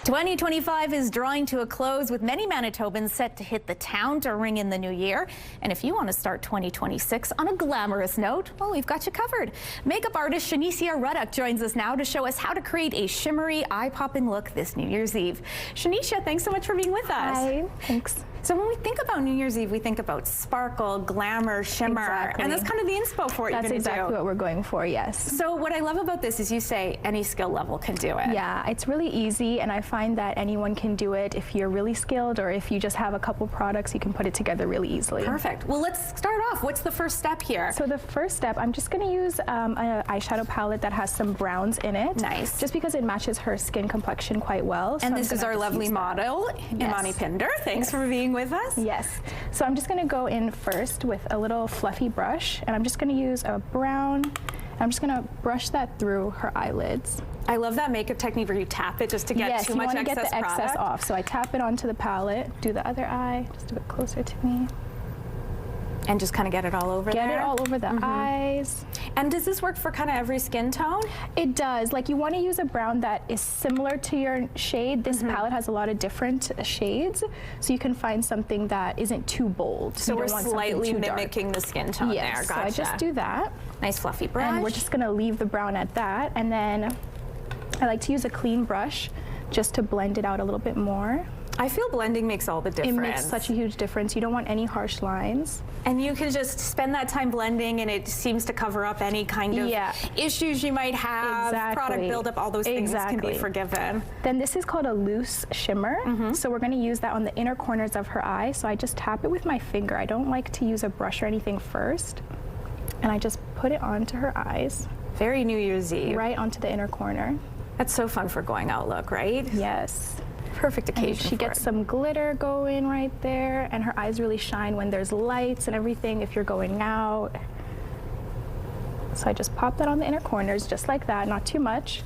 2025 is drawing to a close, with many Manitobans set to hit the town to ring in the new year. And if you want to start 2026 on a glamorous note, well, we've got you covered. Makeup artist Shanicia Ruddock joins us now to show us how to create a shimmery, eye-popping look this New Year's Eve. Shanicia, thanks so much for being with us. Hi, thanks. So when we think about New Year's Eve, we think about sparkle, glamour, shimmer, Exactly. and that's kind of the inspo for what you're going to do. That's exactly what we're going for, yes. So what I love about this is you say any skill level can do it. Yeah, it's really easy, and I find that anyone can do it. If you're really skilled, or if you just have a couple products, you can put it together really easily. Perfect. Well, let's start off. What's the first step here? So the first step, I'm just going to use an eyeshadow palette that has some browns in it. Nice. Just because it matches her skin complexion quite well. And this is our lovely model, Imani Pinder. Thanks for being with us. Yes. So I'm just going to go in first with a little fluffy brush, and I'm just going to use a brown. I'm just going to brush that through her eyelids. I love that makeup technique where you tap it just to get too much excess product. Yes, you want to get the excess off. So I tap it onto the palette, do the other eye, just a bit closer to me. And just kind of get it all over there? Get it all over the eyes. And does this work for kind of every skin tone? It does. Like, you want to use a brown that is similar to your shade. This palette has a lot of different shades, so you can find something that isn't too bold. So we're slightly mimicking the skin tone there. Gotcha. So I just do that. Nice fluffy brush. And we're just going to leave the brown at that. And then I like to use a clean brush just to blend it out a little bit more. I feel blending makes all the difference. It makes such a huge difference. You don't want any harsh lines. And you can just spend that time blending, and it seems to cover up any kind of issues you might have, product buildup, all those things can be forgiven. Then this is called a loose shimmer. So we're going to use that on the inner corners of her eye. So I just tap it with my finger. I don't like to use a brush or anything first. And I just put it onto her eyes. Very New Year's Eve. Right onto the inner corner. That's so fun for going out look, right? Yes. Perfect occasion. And she gets some glitter going right there, and her eyes really shine when there's lights and everything if you're going out. So I just pop that on the inner corners just like that, not too much.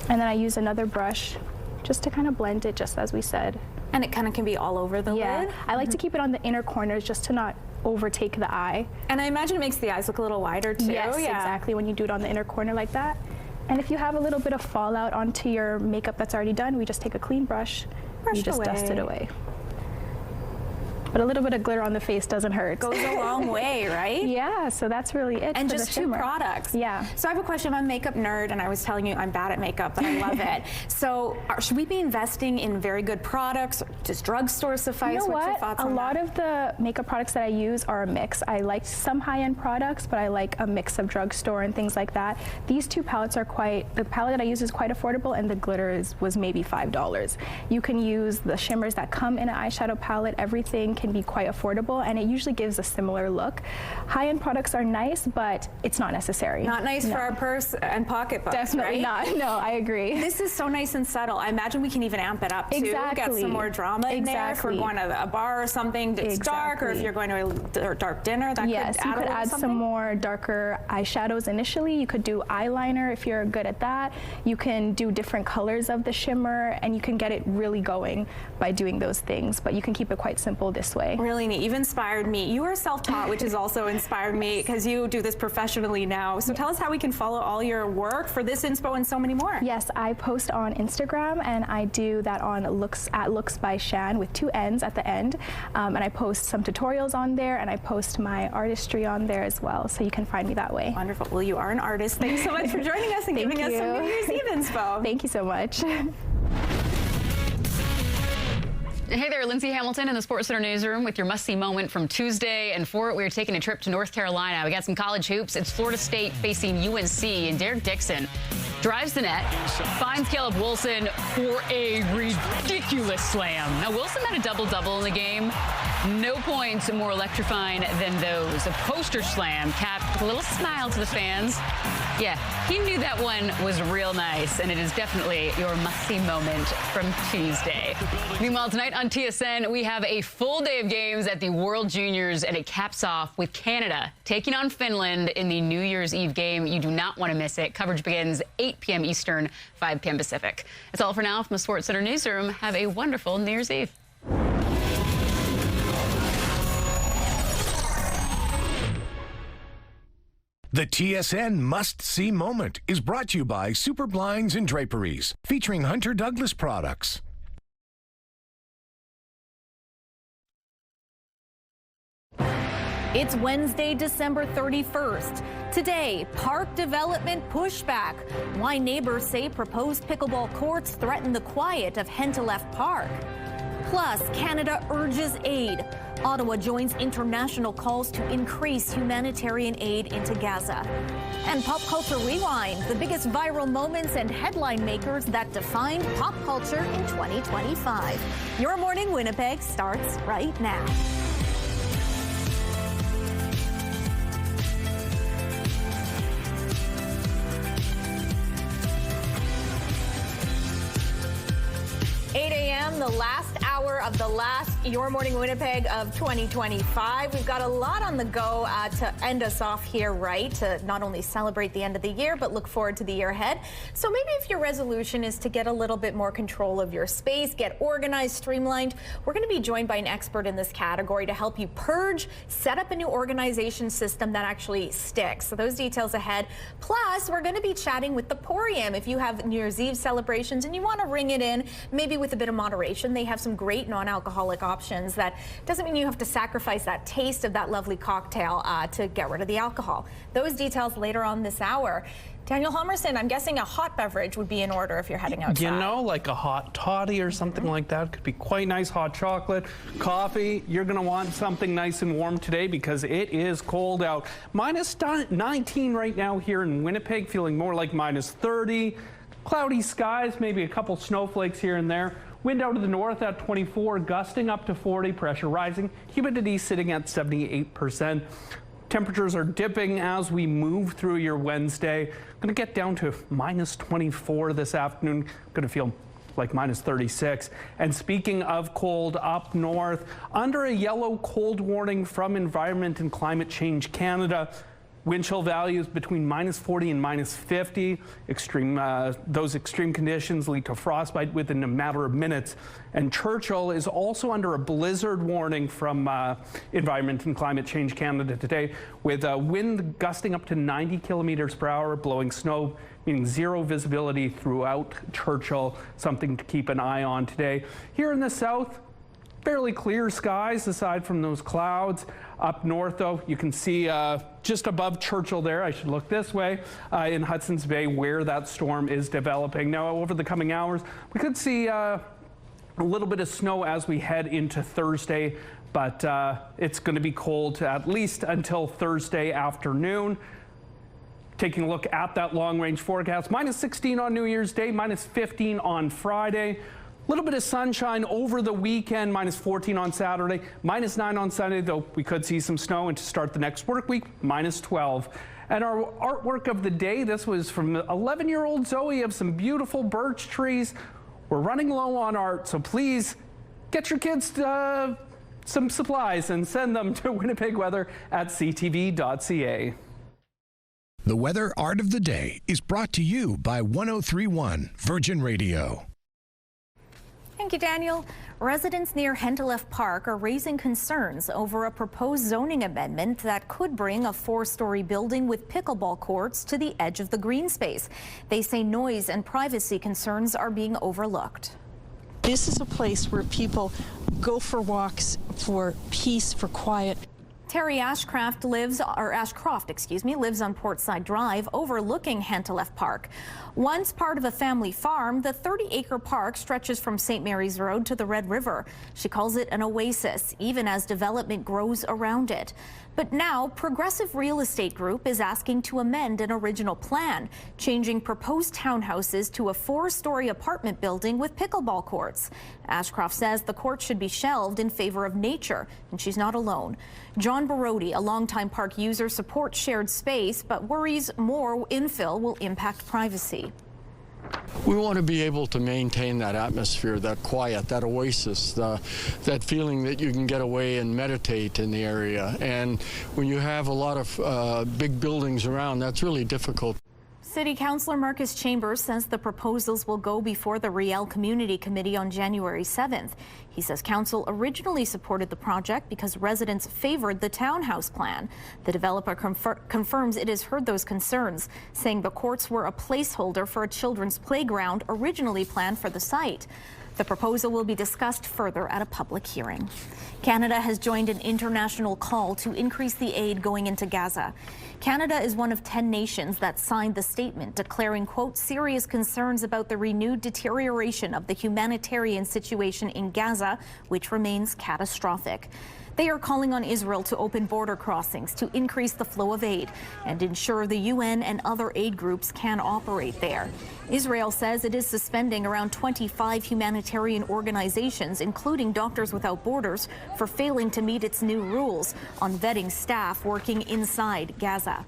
And then I use another brush just to kind of blend it, just as we said. And it kind of can be all over the lid? I like to keep it on the inner corners just to not overtake the eye. And I imagine it makes the eyes look a little wider too. Yes, exactly, when you do it on the inner corner like that. And if you have a little bit of fallout onto your makeup that's already done, we just take a clean brush and you just dust it away. But a little bit of glitter on the face doesn't hurt. Goes a long way, right? Yeah, so that's really it. And for just the 2 products. Yeah. So I have a question. I'm a makeup nerd, and I was telling you I'm bad at makeup, but I love it. So should we be investing in very good products? Does drugstore suffice? You know What's your what? thoughts A on lot that? of the makeup products that I use are a mix. I like some high-end products, but I like a mix of drugstore and things like that. These 2 palettes are the palette that I use is quite affordable, and the glitter was maybe $5. You can use the shimmers that come in an eyeshadow palette. Everything can be quite affordable, and it usually gives a similar look. High-end products are nice, but it's not necessary. Not nice for our purse and pocketbooks. Definitely right? not. No, I agree. This is so nice and subtle. I imagine we can even amp it up too. Exactly. Get some more drama in there. If we're going to a bar or something that's dark, or if you're going to a dark dinner, that you could add some more darker eyeshadows initially. You could do eyeliner if you're good at that. You can do different colors of the shimmer, and you can get it really going by doing those things, but you can keep it quite simple this way. Really neat. You've inspired me. You are self-taught, which has also inspired me because you do this professionally now. So tell us how we can follow all your work for this inspo and so many more. Yes, I post on Instagram, and I do that on Looks by Shan with 2 N's at the end. And I post some tutorials on there, and I post my artistry on there as well, so you can find me that way. Wonderful. Well, you are an artist. Thanks so much for joining us and giving us some New Year's Eve inspo. Thank you so much. Hey there, Lindsay Hamilton in the Sports Center newsroom with your must-see moment from Tuesday. And for it, we're taking a trip to North Carolina. We got some college hoops. It's Florida State facing UNC, and Derek Dixon drives the net, finds Caleb Wilson for a ridiculous slam. Now, Wilson had a double-double in the game. No points more electrifying than those. A poster slam capped with a little smile to the fans. Yeah, he knew that one was real nice, and it is definitely your must-see moment from Tuesday. Meanwhile, tonight on TSN, we have a full day of games at the World Juniors, and it caps off with Canada taking on Finland in the New Year's Eve game. You do not want to miss it. Coverage begins 8 p.m. Eastern, 5 p.m. Pacific. That's all for now from the Sports Center newsroom. Have a wonderful New Year's Eve. The TSN Must-See Moment is brought to you by Super Blinds and Draperies, featuring Hunter Douglas products. It's Wednesday, December 31st. Today, park development pushback. Why neighbors say proposed pickleball courts threaten the quiet of Henteleft Park. Plus, Canada urges aid. Ottawa joins international calls to increase humanitarian aid into Gaza. And Pop Culture Rewind, the biggest viral moments and headline makers that defined pop culture in 2025. Your Morning Winnipeg starts right now. The last hour of the last Your Morning Winnipeg of 2025. We've got a lot on the go to end us off here, right? To not only celebrate the end of the year, but look forward to the year ahead. So maybe if your resolution is to get a little bit more control of your space, get organized, streamlined, we're going to be joined by an expert in this category to help you purge, set up a new organization system that actually sticks. So those details ahead. Plus, we're going to be chatting with the Porium. If you have New Year's Eve celebrations and you want to ring it in, maybe with a bit of moderation, they have some great non-alcoholic options. That doesn't mean you have to sacrifice that taste of that lovely cocktail to get rid of the alcohol. Those details later on this hour. Daniel Homerson, I'm guessing a hot beverage would be in order if you're heading outside. You know, like a hot toddy or something like that. Could be quite nice. Hot chocolate, coffee. You're going to want something nice and warm today because it is cold out. Minus 19 right now here in Winnipeg, feeling more like minus 30. Cloudy skies, maybe a couple snowflakes here and there. Wind out of the north at 24, gusting up to 40, pressure rising, humidity sitting at 78%. Temperatures are dipping as we move through your Wednesday. Going to get down to minus 24 this afternoon. Going to feel like minus 36. And speaking of cold up north, under a yellow cold warning from Environment and Climate Change Canada, wind chill values between minus 40 and minus 50. Those extreme conditions lead to frostbite within a matter of minutes. And Churchill is also under a blizzard warning from Environment and Climate Change Canada today, with wind gusting up to 90 kilometers per hour, blowing snow, meaning zero visibility throughout Churchill. Something to keep an eye on today. Here in the south, fairly clear skies aside from those clouds. Up north, though, you can see just above Churchill there, I should look this way, in Hudson's Bay where that storm is developing. Now, over the coming hours, we could see a little bit of snow as we head into Thursday, but it's going to be cold at least until Thursday afternoon. Taking a look at that long-range forecast, minus 16 on New Year's Day, minus 15 on Friday. little bit of sunshine over the weekend, minus 14 on Saturday, minus 9 on Sunday, though we could see some snow, and to start the next work week, minus 12. And our artwork of the day, this was from 11-year-old Zoe of some beautiful birch trees. We're running low on art, so please get your kids some supplies and send them to Winnipeg Weather at ctv.ca. The Weather Art of the Day is brought to you by 103.1 Virgin Radio. Thank you, Daniel. Residents near Hentelef Park are raising concerns over a proposed zoning amendment that could bring a 4-story building with pickleball courts to the edge of the green space. They say noise and privacy concerns are being overlooked. This is a place where people go for walks, for peace, for quiet. Terry Ashcroft lives on Portside Drive overlooking Hentelef Park. Once part of a family farm, the 30-acre park stretches from St. Mary's Road to the Red River. She calls it an oasis, even as development grows around it. But now, Progressive Real Estate Group is asking to amend an original plan, changing proposed townhouses to a 4-story apartment building with pickleball courts. Ashcroft says the court should be shelved in favor of nature, and she's not alone. John Barodi, a longtime park user, supports shared space, but worries more infill will impact privacy. We want to be able to maintain that atmosphere, that quiet, that oasis, that feeling that you can get away and meditate in the area. And when you have a lot of big buildings around, that's really difficult. City Councillor Marcus Chambers says the proposals will go before the Riel Community Committee on January 7th. He says council originally supported the project because residents favored the townhouse plan. The developer confirms it has heard those concerns, saying the courts were a placeholder for a children's playground originally planned for the site. The proposal will be discussed further at a public hearing. Canada has joined an international call to increase the aid going into Gaza. Canada is one of 10 nations that signed the statement declaring, quote, serious concerns about the renewed deterioration of the humanitarian situation in Gaza, which remains catastrophic. They are calling on Israel to open border crossings to increase the flow of aid and ensure the UN and other aid groups can operate there. Israel says it is suspending around 25 humanitarian organizations, including Doctors Without Borders, for failing to meet its new rules on vetting staff working inside Gaza.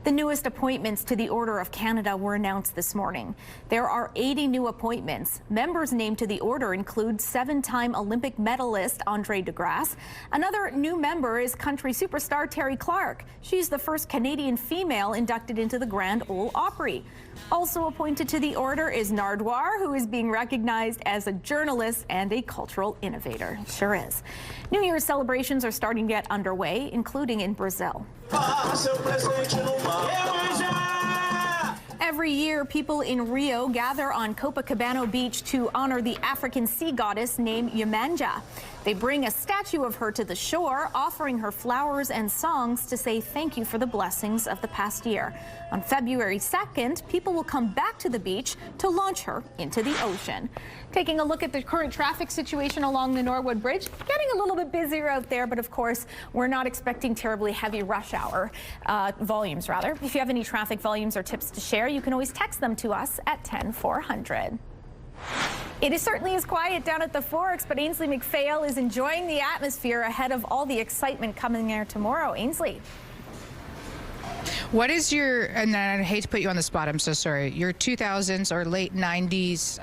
The newest appointments to the Order of Canada were announced this morning. There are 80 new appointments. Members named to the order include 7-time Olympic medalist Andre DeGrasse. Another new member is country superstar Terry Clark. She's the first Canadian female inducted into the Grand Ole Opry. Also appointed to the order is Nardwar, who is being recognized as a journalist and a cultural innovator. Sure is. New Year's celebrations are starting to get underway, including in Brazil. Every year, people in Rio gather on Copacabana Beach to honor the African sea goddess named Yemanja. They bring a statue of her to the shore, offering her flowers and songs to say thank you for the blessings of the past year. On February 2nd, people will come back to the beach to launch her into the ocean. Taking a look at the current traffic situation along the Norwood Bridge, getting a little bit busier out there, but of course, we're not expecting terribly heavy rush hour volumes, rather. If you have any traffic volumes or tips to share, you can always text them to us at 10400. It certainly is quiet down at the Forks, but Ainsley McPhail is enjoying the atmosphere ahead of all the excitement coming there tomorrow. Ainsley. What is your, and I hate to put you on the spot, I'm so sorry, your 2000s or late 90s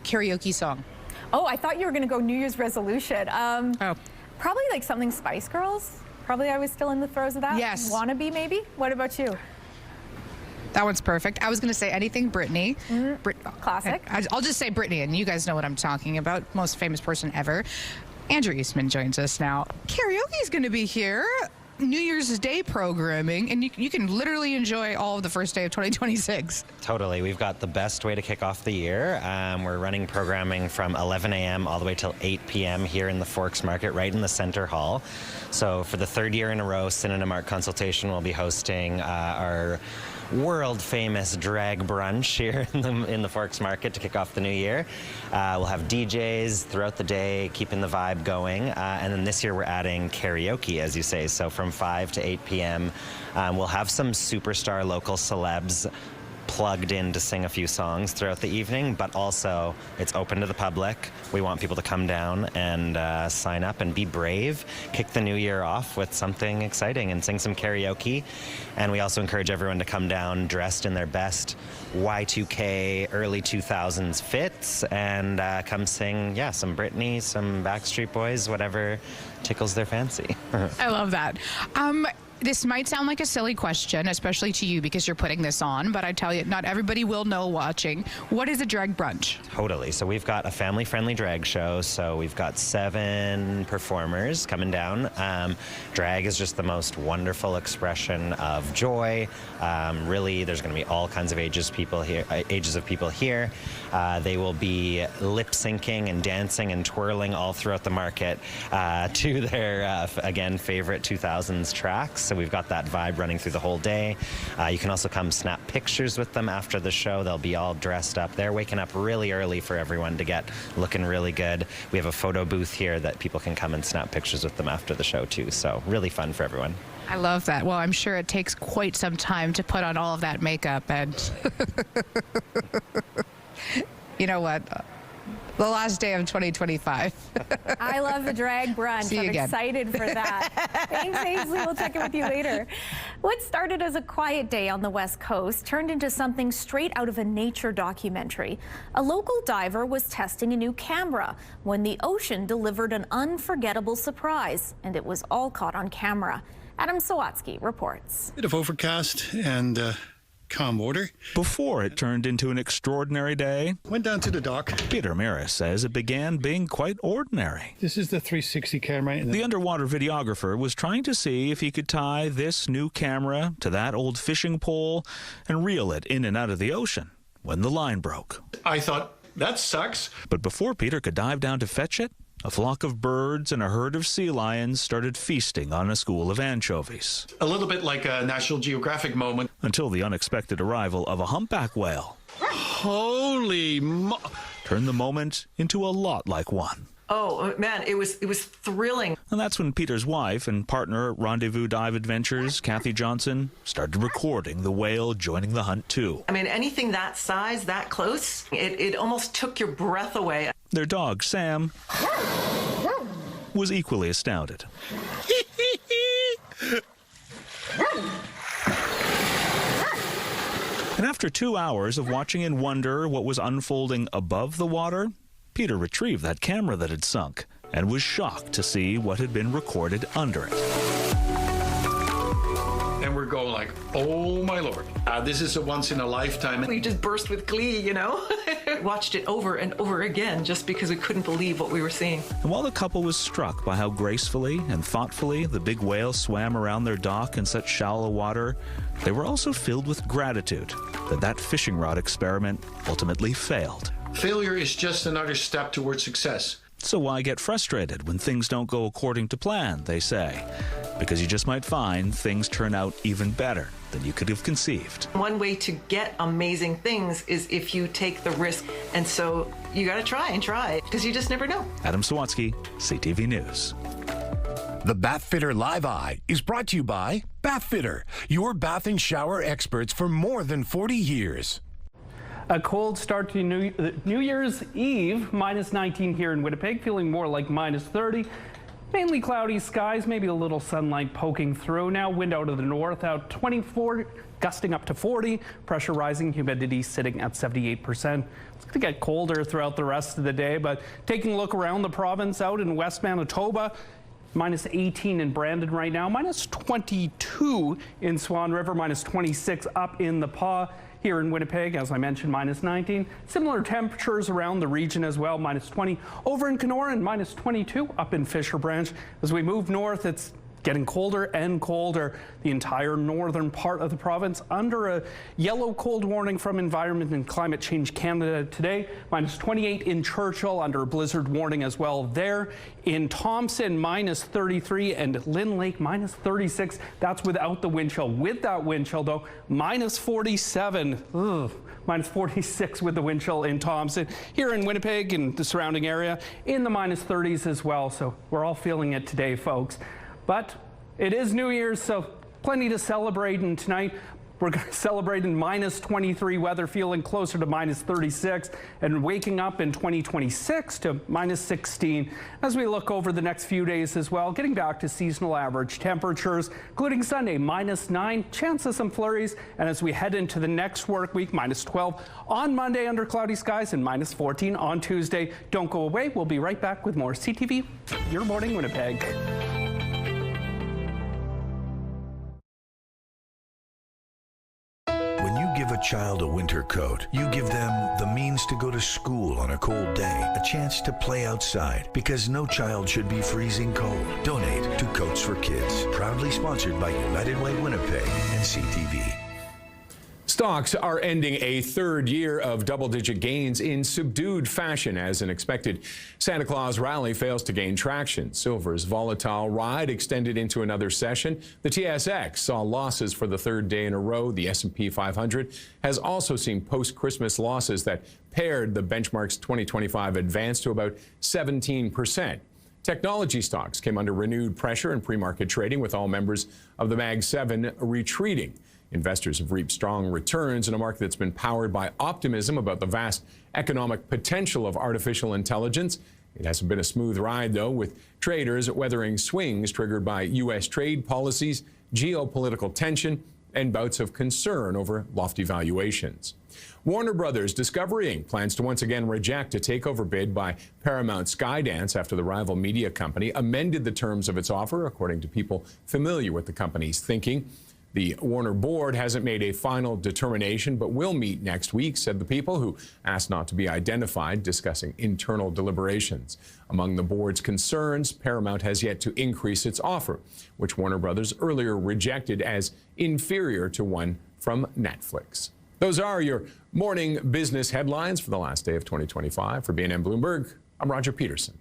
karaoke song? Oh, I thought you were going to go New Year's resolution. Probably like something Spice Girls. Probably I was still in the throes of that. Yes. Wannabe, maybe? What about you? That one's perfect. I was going to say anything Britney. Classic. I'll just say Britney, and you guys know what I'm talking about. Most famous person ever. Andrew Eastman joins us now. Karaoke is going to be here. New Year's Day programming, and you can literally enjoy all of the first day of 2026. Totally. We've got the best way to kick off the year. We're running programming from 11 a.m. all the way till 8 p.m. here in the Forks Market, right in the Center Hall. So for the third year in a row, Sin and Mark Consultation will be hosting our world famous drag brunch here in the Forks Market to kick off the new year. We'll have DJs throughout the day, keeping the vibe going. And then this year we're adding karaoke, as you say. So from 5 to 8 p.m. We'll have some superstar local celebs plugged in to sing a few songs throughout the evening, but also it's open to the public. We want people to come down and sign up and be brave, kick the new year off with something exciting and sing some karaoke. And we also encourage everyone to come down dressed in their best Y2K, early 2000s fits and come sing, some Britney, some Backstreet Boys, whatever tickles their fancy. I love that. This might sound like a silly question, especially to you because you're putting this on, but I tell you, not everybody will know watching. What is a drag brunch? Totally. So we've got a family-friendly drag show. So we've got 7 performers coming down. Drag is just the most wonderful expression of joy. Really, there's going to be all kinds of ages of people here. They will be lip-syncing and dancing and twirling all throughout the market to their, again, favorite 2000s tracks. So we've got that vibe running through the whole day. You can also come snap pictures with them after the show. They'll be all dressed up. They're waking up really early for everyone to get looking really good. We have a photo booth here that people can come and snap pictures with them after the show too. So really fun for everyone. I love that. Well, I'm sure it takes quite some time to put on all of that makeup and you know what? The last day of 2025. I love the drag brunch. See you I'm again. excited for that. Thanks, Ainsley. We'll check in with you later. What started as a quiet day on the West Coast turned into something straight out of a nature documentary. A local diver was testing a new camera when the ocean delivered an unforgettable surprise, and it was all caught on camera. Adam Sawatsky reports. Bit of overcast and calm water. Before it turned into an extraordinary day, went down to the dock. Peter Maris says it began being quite ordinary. This is the 360 camera. The underwater videographer was trying to see if he could tie this new camera to that old fishing pole and reel it in and out of the ocean when the line broke. I thought, that sucks. But before Peter could dive down to fetch it, a flock of birds and a herd of sea lions started feasting on a school of anchovies. A little bit like a National Geographic moment. Until the unexpected arrival of a humpback whale. Holy turned the moment into a lot like one. Oh, man, it was thrilling. And that's when Peter's wife and partner at Rendezvous Dive Adventures, Kathy Johnson, started recording the whale joining the hunt too. I mean, anything that size, that close, it almost took your breath away. Their dog, Sam, was equally astounded. And after 2 hours of watching in wonder what was unfolding above the water, Peter retrieved that camera that had sunk and was shocked to see what had been recorded under it. And we're going like, oh my Lord, this is a once in a lifetime. We just burst with glee, you know? Watched it over and over again just because we couldn't believe what we were seeing. And while the couple was struck by how gracefully and thoughtfully the big whale swam around their dock in such shallow water, they were also filled with gratitude that fishing rod experiment ultimately failed. Failure is just another step towards success. So why get frustrated when things don't go according to plan, they say? Because you just might find things turn out even better than you could have conceived. One way to get amazing things is if you take the risk. And so you got to try because you just never know. Adam Sawatsky, CTV News. The Bathfitter Live Eye is brought to you by Bathfitter, your bath and shower experts for more than 40 years. A cold start to New Year's Eve, minus 19 here in Winnipeg, feeling more like minus 30. Mainly cloudy skies, maybe a little sunlight poking through. Now wind out of the north, out 24, gusting up to 40. Pressure rising, humidity sitting at 78%. It's going to get colder throughout the rest of the day, but taking a look around the province out in West Manitoba, minus 18 in Brandon right now, minus 22 in Swan River, minus 26 up in the Paw. Here in Winnipeg, as I mentioned, minus 19. Similar temperatures around the region as well, minus 20 over in Kenora and minus 22 up in Fisher Branch. As we move north, it's getting colder and colder. The entire northern part of the province under a yellow cold warning from Environment and Climate Change Canada today. Minus 28 in Churchill under a blizzard warning as well there. In Thompson, minus 33, and Lynn Lake, minus 36. That's without the wind chill. With that wind chill, though, minus 47. Ugh. Minus 46 with the wind chill in Thompson. Here in Winnipeg and the surrounding area, in the minus 30s as well. So we're all feeling it today, folks. But it is New Year's, so plenty to celebrate, and tonight We're going to celebrate in minus 23 weather, feeling closer to minus 36, and waking up in 2026 to minus 16 as we look over the next few days as well, getting back to seasonal average temperatures, including Sunday, minus 9, chance of some flurries, and as we head into the next work week, minus 12 on Monday under cloudy skies and minus 14 on Tuesday. Don't go away. We'll be right back with more CTV Your Morning Winnipeg. Give a child a winter coat. You give them the means to go to school on a cold day, a chance to play outside, because no child should be freezing cold. Donate to Coats for Kids. Proudly sponsored by United Way Winnipeg and CTV. Stocks are ending a third year of double-digit gains in subdued fashion as an expected Santa Claus rally fails to gain traction. Silver's volatile ride extended into another session. The TSX saw losses for the third day in a row. The S&P 500 has also seen post-Christmas losses that pared the benchmark's 2025 advance to about 17%. Technology stocks came under renewed pressure in pre-market trading, with all members of the Mag 7 retreating. Investors have reaped strong returns in a market that's been powered by optimism about the vast economic potential of artificial intelligence. It hasn't been a smooth ride, though, with traders weathering swings triggered by U.S. trade policies, geopolitical tension, and bouts of concern over lofty valuations. Warner Brothers Discovery Inc. plans to once again reject a takeover bid by Paramount Skydance after the rival media company amended the terms of its offer, according to people familiar with the company's thinking. The Warner board hasn't made a final determination, but will meet next week, said the people, who asked not to be identified, discussing internal deliberations. Among the board's concerns, Paramount has yet to increase its offer, which Warner Brothers earlier rejected as inferior to one from Netflix. Those are your morning business headlines for the last day of 2025. For BNN Bloomberg, I'm Roger Peterson.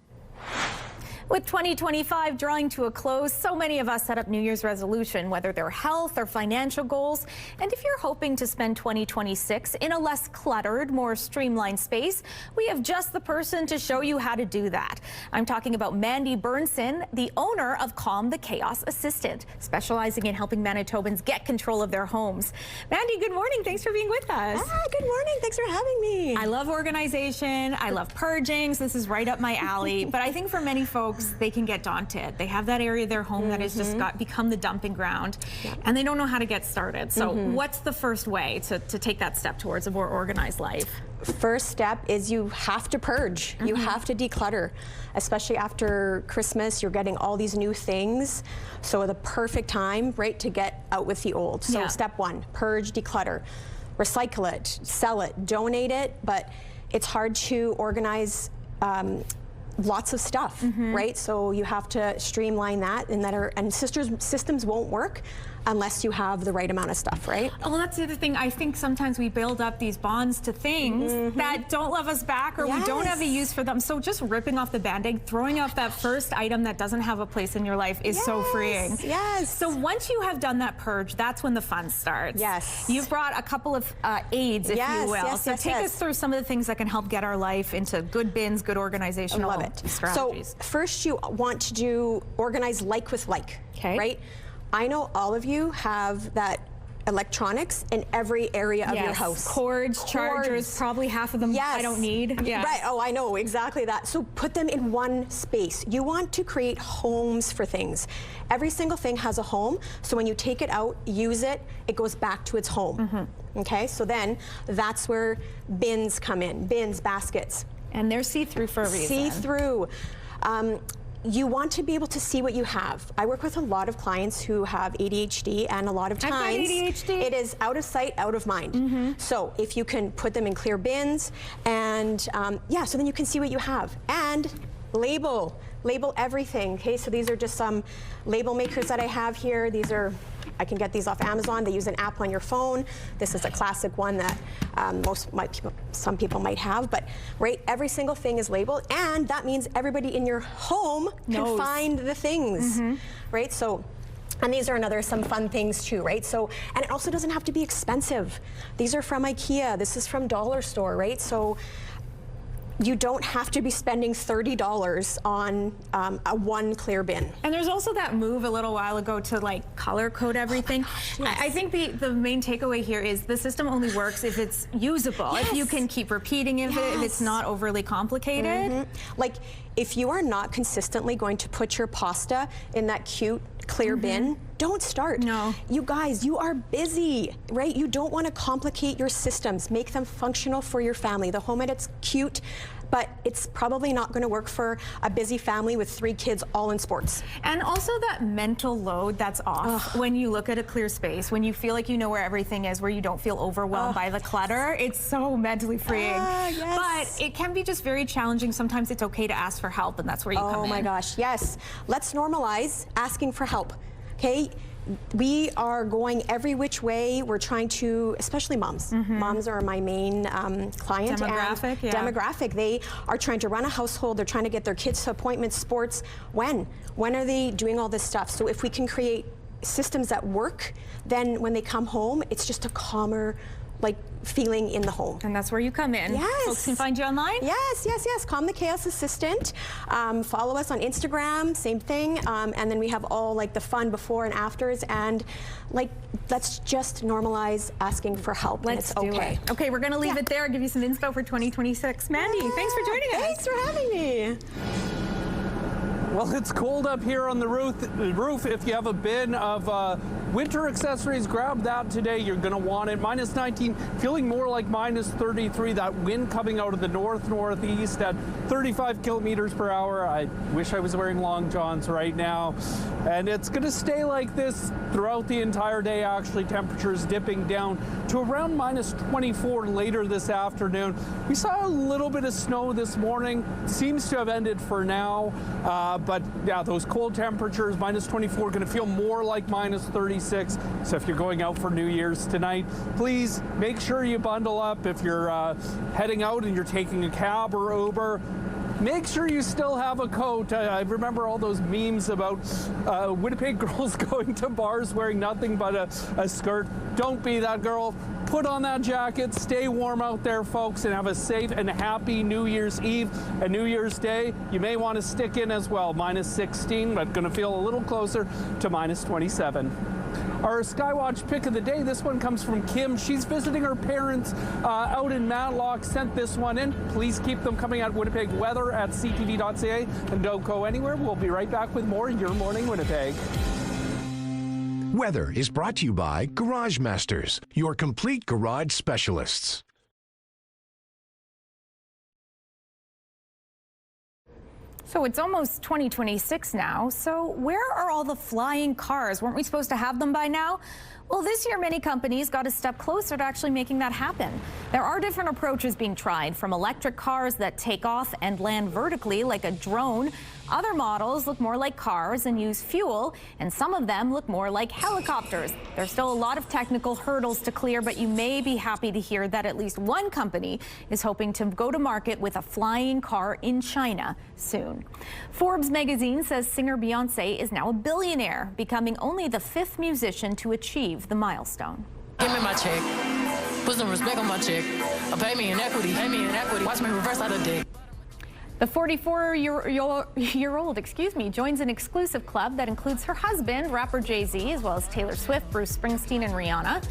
With 2025 drawing to a close, so many of us set up New Year's resolution, whether they're health or financial goals. And if you're hoping to spend 2026 in a less cluttered, more streamlined space, we have just the person to show you how to do that. I'm talking about Mandy Burnson, the owner of Calm the Chaos Assistant, specializing in helping Manitobans get control of their homes. Mandy, good morning. Thanks for being with us. Good morning. Thanks for having me. I love organization. I love purging. So this is right up my alley. But I think for many folks, they can get daunted. They have that area of their home that has just become the dumping ground, and they don't know how to get started. So what's the first way to take that step towards a more organized life? First step is you have to purge. You have to declutter, especially after Christmas. You're getting all these new things, so the perfect time, right, to get out with the old. So step one, purge, declutter, recycle it, sell it, donate it, but it's hard to organize lots of stuff, right? So you have to streamline that, and systems won't work unless you have the right amount of stuff, right? Oh, well, that's the other thing. I think sometimes we build up these bonds to things that don't love us back, or we don't have a use for them. So just ripping off the Band-Aid, throwing out that first item that doesn't have a place in your life is so freeing. Yes. So once you have done that purge, that's when the fun starts. Yes. You've brought a couple of aids, if you will. So take us through some of the things that can help get our life into good bins, good organizational strategies. So first you want to organize like with like, right? I know all of you have that electronics in every area of your house. Cords, chargers, probably half of them I don't need. Right, oh, I know, exactly that. So put them in one space. You want to create homes for things. Every single thing has a home, so when you take it out, use it, it goes back to its home. Okay, so then that's where bins come in, bins, baskets. And they're see-through for a reason. See-through. You want to be able to see what you have. I work with a lot of clients who have ADHD, and a lot of times it is out of sight, out of mind. So if you can put them in clear bins, and so then you can see what you have. And label everything, okay? So these are just some label makers that I have here. These are, I can get these off Amazon. They use an app on your phone. This is a classic one that some people might have, but right, every single thing is labeled, and that means everybody in your home can find the things, right? So, and these are some fun things too, right? So, and it also doesn't have to be expensive. These are from IKEA. This is from Dollar Store, right? So You don't have to be spending $30 on one clear bin. And there's also that move a little while ago to like color code everything. Yes. I think the main takeaway here is the system only works if it's usable. Yes. If you can keep repeating it, if it's not overly complicated. Like if you are not consistently going to put your pasta in that cute clear bin, don't start. No. You guys, you are busy, right? You don't want to complicate your systems. Make them functional for your family. The home edit's cute, but it's probably not going to work for a busy family with 3 kids all in sports. And also that mental load that's off when you look at a clear space, when you feel like you know where everything is, where you don't feel overwhelmed by the clutter. It's so mentally freeing. Yes. But it can be just very challenging. Sometimes it's okay to ask for help, and that's where you come in. Oh my gosh, yes. Let's normalize asking for help, okay? We are going every which way. We're trying to, especially moms. Moms are my main client. Demographic, and demographic. They are trying to run a household. They're trying to get their kids to appointments, sports. When are they doing all this stuff? So if we can create systems that work, then when they come home, it's just a calmer, like, feeling in the home. And that's where you come in. Yes. Folks can find you online? Yes. Calm the Chaos Assistant. Follow us on Instagram, same thing. And then we have all like the fun before and afters, and like, let's just normalize asking for help. Let's do it. Okay, we're gonna leave it there. Give you some inspo for 2026. Mandy, thanks for joining us. Thanks for having me. Well, it's cold up here on the roof. If you have a bin of winter accessories, grab that today. You're going to want it. Minus 19, feeling more like minus 33. That wind coming out of the northeast at 35 kilometers per hour. I wish I was wearing long johns right now. And it's going to stay like this throughout the entire day. Actually, temperatures dipping down to around minus 24 later this afternoon. We saw a little bit of snow this morning. Seems to have ended for now. But yeah, those cold temperatures, minus 24, going to feel more like minus 36. So if you're going out for New Year's tonight, please make sure you bundle up. If you're heading out and you're taking a cab or Uber, make sure you still have a coat. I remember all those memes about Winnipeg girls going to bars wearing nothing but a skirt. Don't be that girl. Put on that jacket, stay warm out there, folks, and have a safe and happy New Year's Eve and New Year's Day. You may want to stick in as well. Minus 16, but going to feel a little closer to minus 27. Our Skywatch pick of the day, this one comes from Kim. She's visiting her parents out in Matlock, sent this one in. Please keep them coming at Winnipeg Weather at ctv.ca, and don't go anywhere. We'll be right back with more Your Morning Winnipeg. Weather is brought to you by Garage Masters, your complete garage specialists. So it's almost 2026 now, so where are all the flying cars? Weren't we supposed to have them by now? Well, this year, many companies got a step closer to actually making that happen. There are different approaches being tried, from electric cars that take off and land vertically like a drone. Other models look more like cars and use fuel, and some of them look more like helicopters. There's still a lot of technical hurdles to clear, but you may be happy to hear that at least one company is hoping to go to market with a flying car in China soon. Forbes magazine says singer Beyonce is now a billionaire, becoming only the 5th musician to achieve the milestone. Give me my check. Put some respect on my check. Pay me in equity. Pay me in equity. Watch me reverse out of dick. The 44-year-old, joins an exclusive club that includes her husband, rapper Jay-Z, as well as Taylor Swift, Bruce Springsteen, and Rihanna.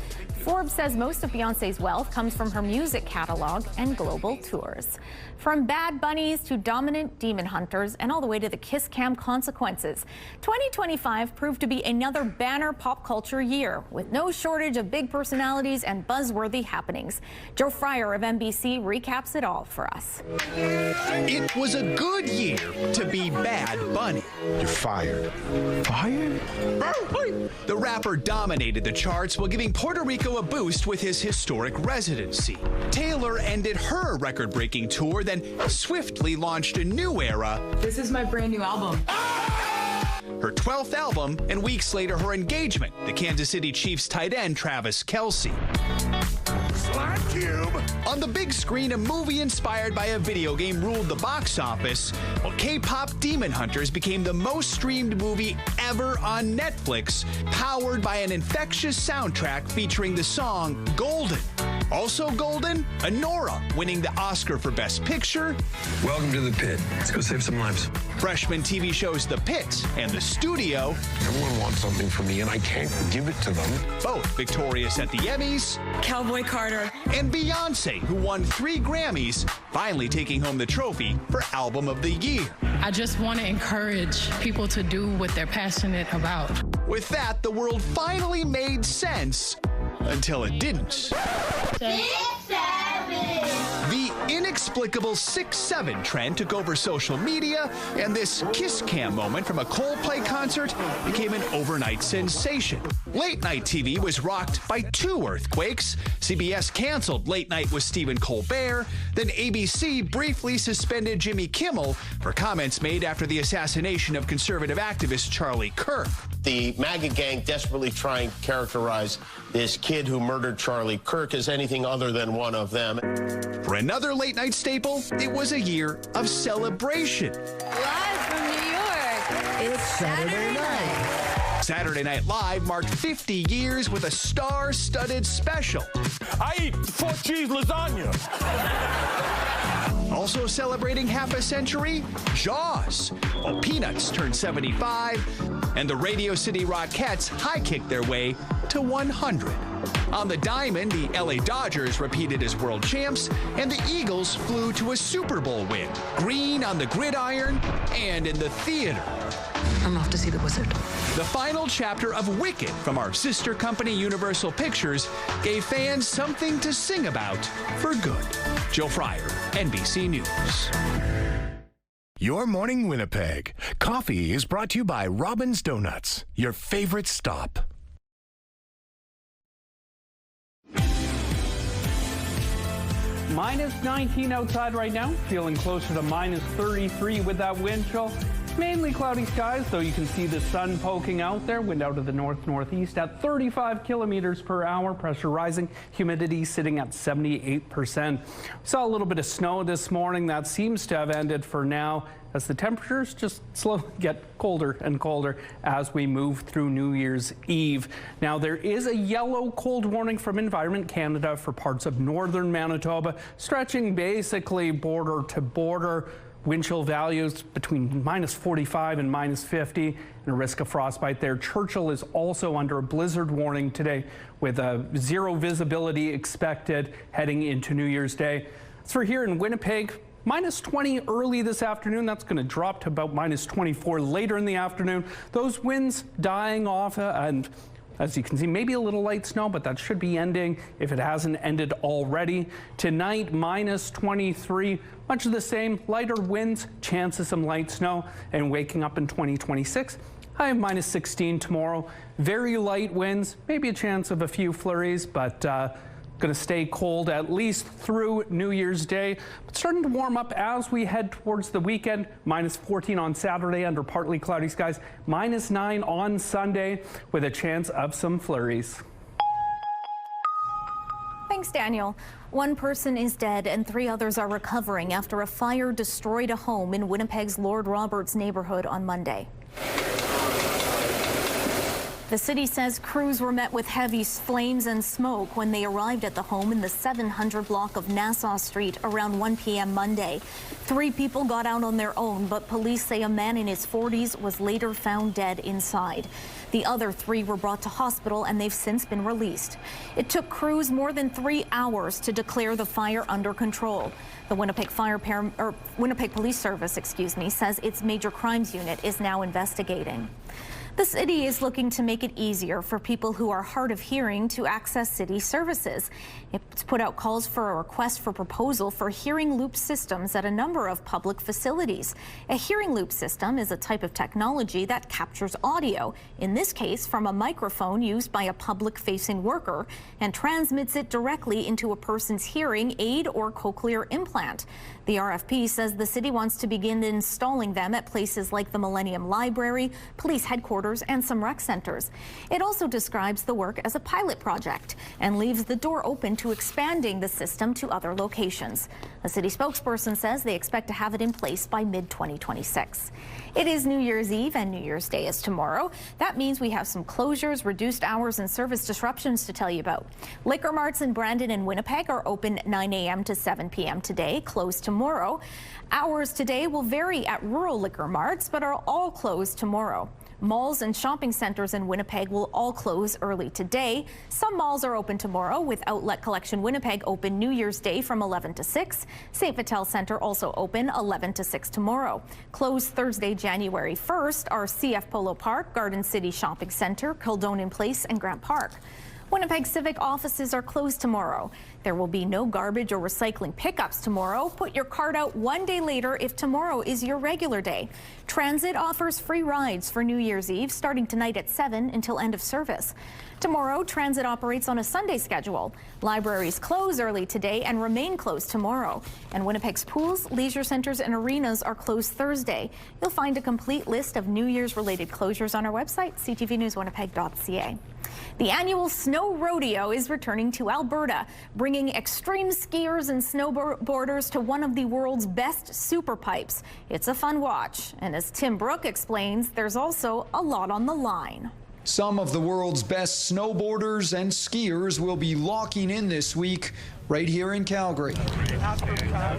Forbes says most of Beyonce's wealth comes from her music catalog and global tours. From bad bunnies to dominant demon hunters and all the way to the kiss cam consequences, 2025 proved to be another banner pop culture year with no shortage of big personalities and buzzworthy happenings. Joe Fryer of NBC recaps it all for us. It was a good year to be Bad Bunny. You're fired. Fired? The rapper dominated the charts while giving Puerto Rico a boost with his historic residency. Taylor ended her record-breaking tour, then swiftly launched a new era. This is my brand new album. Her 12th album, and weeks later her engagement, the Kansas City Chiefs tight end Travis Kelce. Slime Cube. On the big screen, a movie inspired by a video game ruled the box office, while K-pop Demon Hunters became the most streamed movie ever on Netflix, powered by an infectious soundtrack featuring the song Golden. Also golden, Honora winning the Oscar for Best Picture. Welcome to the pit. Let's go save some lives. Freshman TV shows The Pit and The Studio. Everyone wants something from me, and I can't give it to them. Both victorious at the Emmys. Cowboy Carter. And Beyonce, who won 3 Grammys, finally taking home the trophy for Album of the Year. I just want to encourage people to do what they're passionate about. With that, the world finally made sense until it didn't. The inexplicable 6'7" trend took over social media, and this kiss cam moment from a Coldplay concert became an overnight sensation. Late night TV was rocked by 2 earthquakes. CBS canceled Late Night with Stephen Colbert. Then ABC briefly suspended Jimmy Kimmel for comments made after the assassination of conservative activist Charlie Kirk. The MAGA gang desperately trying to characterize this kid who murdered Charlie Kirk as anything other than one of them. For another late night staple, it was a year of celebration. Live from New York, it's Saturday night. Saturday Night Live marked 50 years with a star-studded special. I eat 4-cheese lasagna. Also celebrating half a century, Jaws. While Peanuts turned 75, and the Radio City Rockettes high-kicked their way to 100. On the diamond, the LA Dodgers repeated as world champs, and the Eagles flew to a Super Bowl win. Green on the gridiron and in the theater. I'm off to see the wizard. The final chapter of Wicked from our sister company Universal Pictures gave fans something to sing about for good. Joe Fryer, NBC News. Your Morning Winnipeg. Coffee is brought to you by Robin's Donuts, your favorite stop. Minus 19 outside right now, feeling closer to minus 33 with that wind chill. Mainly cloudy skies, though you can see the sun poking out there. Wind out of the north-northeast at 35 kilometers per hour. Pressure rising. Humidity sitting at 78%. Saw a little bit of snow this morning. That seems to have ended for now, as the temperatures just slowly get colder and colder as we move through New Year's Eve. Now, there is a yellow cold warning from Environment Canada for parts of northern Manitoba, stretching basically border to border. Wind chill values between minus 45 and minus 50, and a risk of frostbite there. Churchill is also under a blizzard warning today, with a 0 visibility expected heading into New Year's Day. As for here in Winnipeg, minus 20 early this afternoon. That's going to drop to about minus 24 later in the afternoon. Those winds dying off, and as you can see, maybe a little light snow, but that should be ending if it hasn't ended already. Tonight, minus 23, much of the same, lighter winds, chance of some light snow, and waking up in 2026. High of minus 16 tomorrow. Very light winds, maybe a chance of a few flurries, but going to stay cold at least through New Year's Day, but starting to warm up as we head towards the weekend. Minus 14 on Saturday under partly cloudy skies. Minus 9 on Sunday with a chance of some flurries. Thanks, Daniel. 1 person is dead and 3 others are recovering after a fire destroyed a home in Winnipeg's Lord Roberts neighborhood on Monday. The city says crews were met with heavy flames and smoke when they arrived at the home in the 700 block of Nassau Street around 1 p.m. Monday. 3 people got out on their own, but police say a man in his 40s was later found dead inside. The other 3 were brought to hospital and they've since been released. It took crews more than 3 hours to declare the fire under control. The Winnipeg Winnipeg Police Service, says its major crimes unit is now investigating. The city is looking to make it easier for people who are hard of hearing to access city services. It's put out calls for a request for proposal for hearing loop systems at a number of public facilities. A hearing loop system is a type of technology that captures audio, in this case from a microphone used by a public-facing worker, and transmits it directly into a person's hearing aid or cochlear implant. The RFP says the city wants to begin installing them at places like the Millennium Library, police headquarters, snowboarders and some rec centers. It also describes the work as a pilot project and leaves the door open to expanding the system to other locations. A city spokesperson says they expect to have it in place by mid-2026. It is New Year's Eve and New Year's Day is tomorrow. That means we have some closures, reduced hours and service disruptions to tell you about. Liquor marts in Brandon and Winnipeg are open 9 a.m. to 7 p.m. today, closed tomorrow. Hours today will vary at rural liquor marts, but are all closed tomorrow. Malls and shopping centers in Winnipeg will all close early today. Some malls are open tomorrow, with Outlet Collection Winnipeg open New Year's Day from 11 to 6. St. Vital Centre also open 11 to 6 tomorrow. Closed Thursday, January 1st are CF Polo Park, Garden City Shopping Centre, Kildonan Place and Grant Park. Winnipeg Civic offices are closed tomorrow. There will be no garbage or recycling pickups tomorrow. Put your card out one day later if tomorrow is your regular day. Transit offers free rides for New Year's Eve starting tonight at 7 until end of service. Tomorrow, Transit operates on a Sunday schedule. Libraries close early today and remain closed tomorrow. And Winnipeg's pools, leisure centers and arenas are closed Thursday. You'll find a complete list of New Year's related closures on our website, ctvnewswinnipeg.ca. The annual Snow Rodeo is returning to Alberta, bringing extreme skiers and snowboarders to one of the world's best super pipes. It's a fun watch, and as Tim Brook explains, there's also a lot on the line. Some of the world's best snowboarders and skiers will be locking in this week right here in Calgary.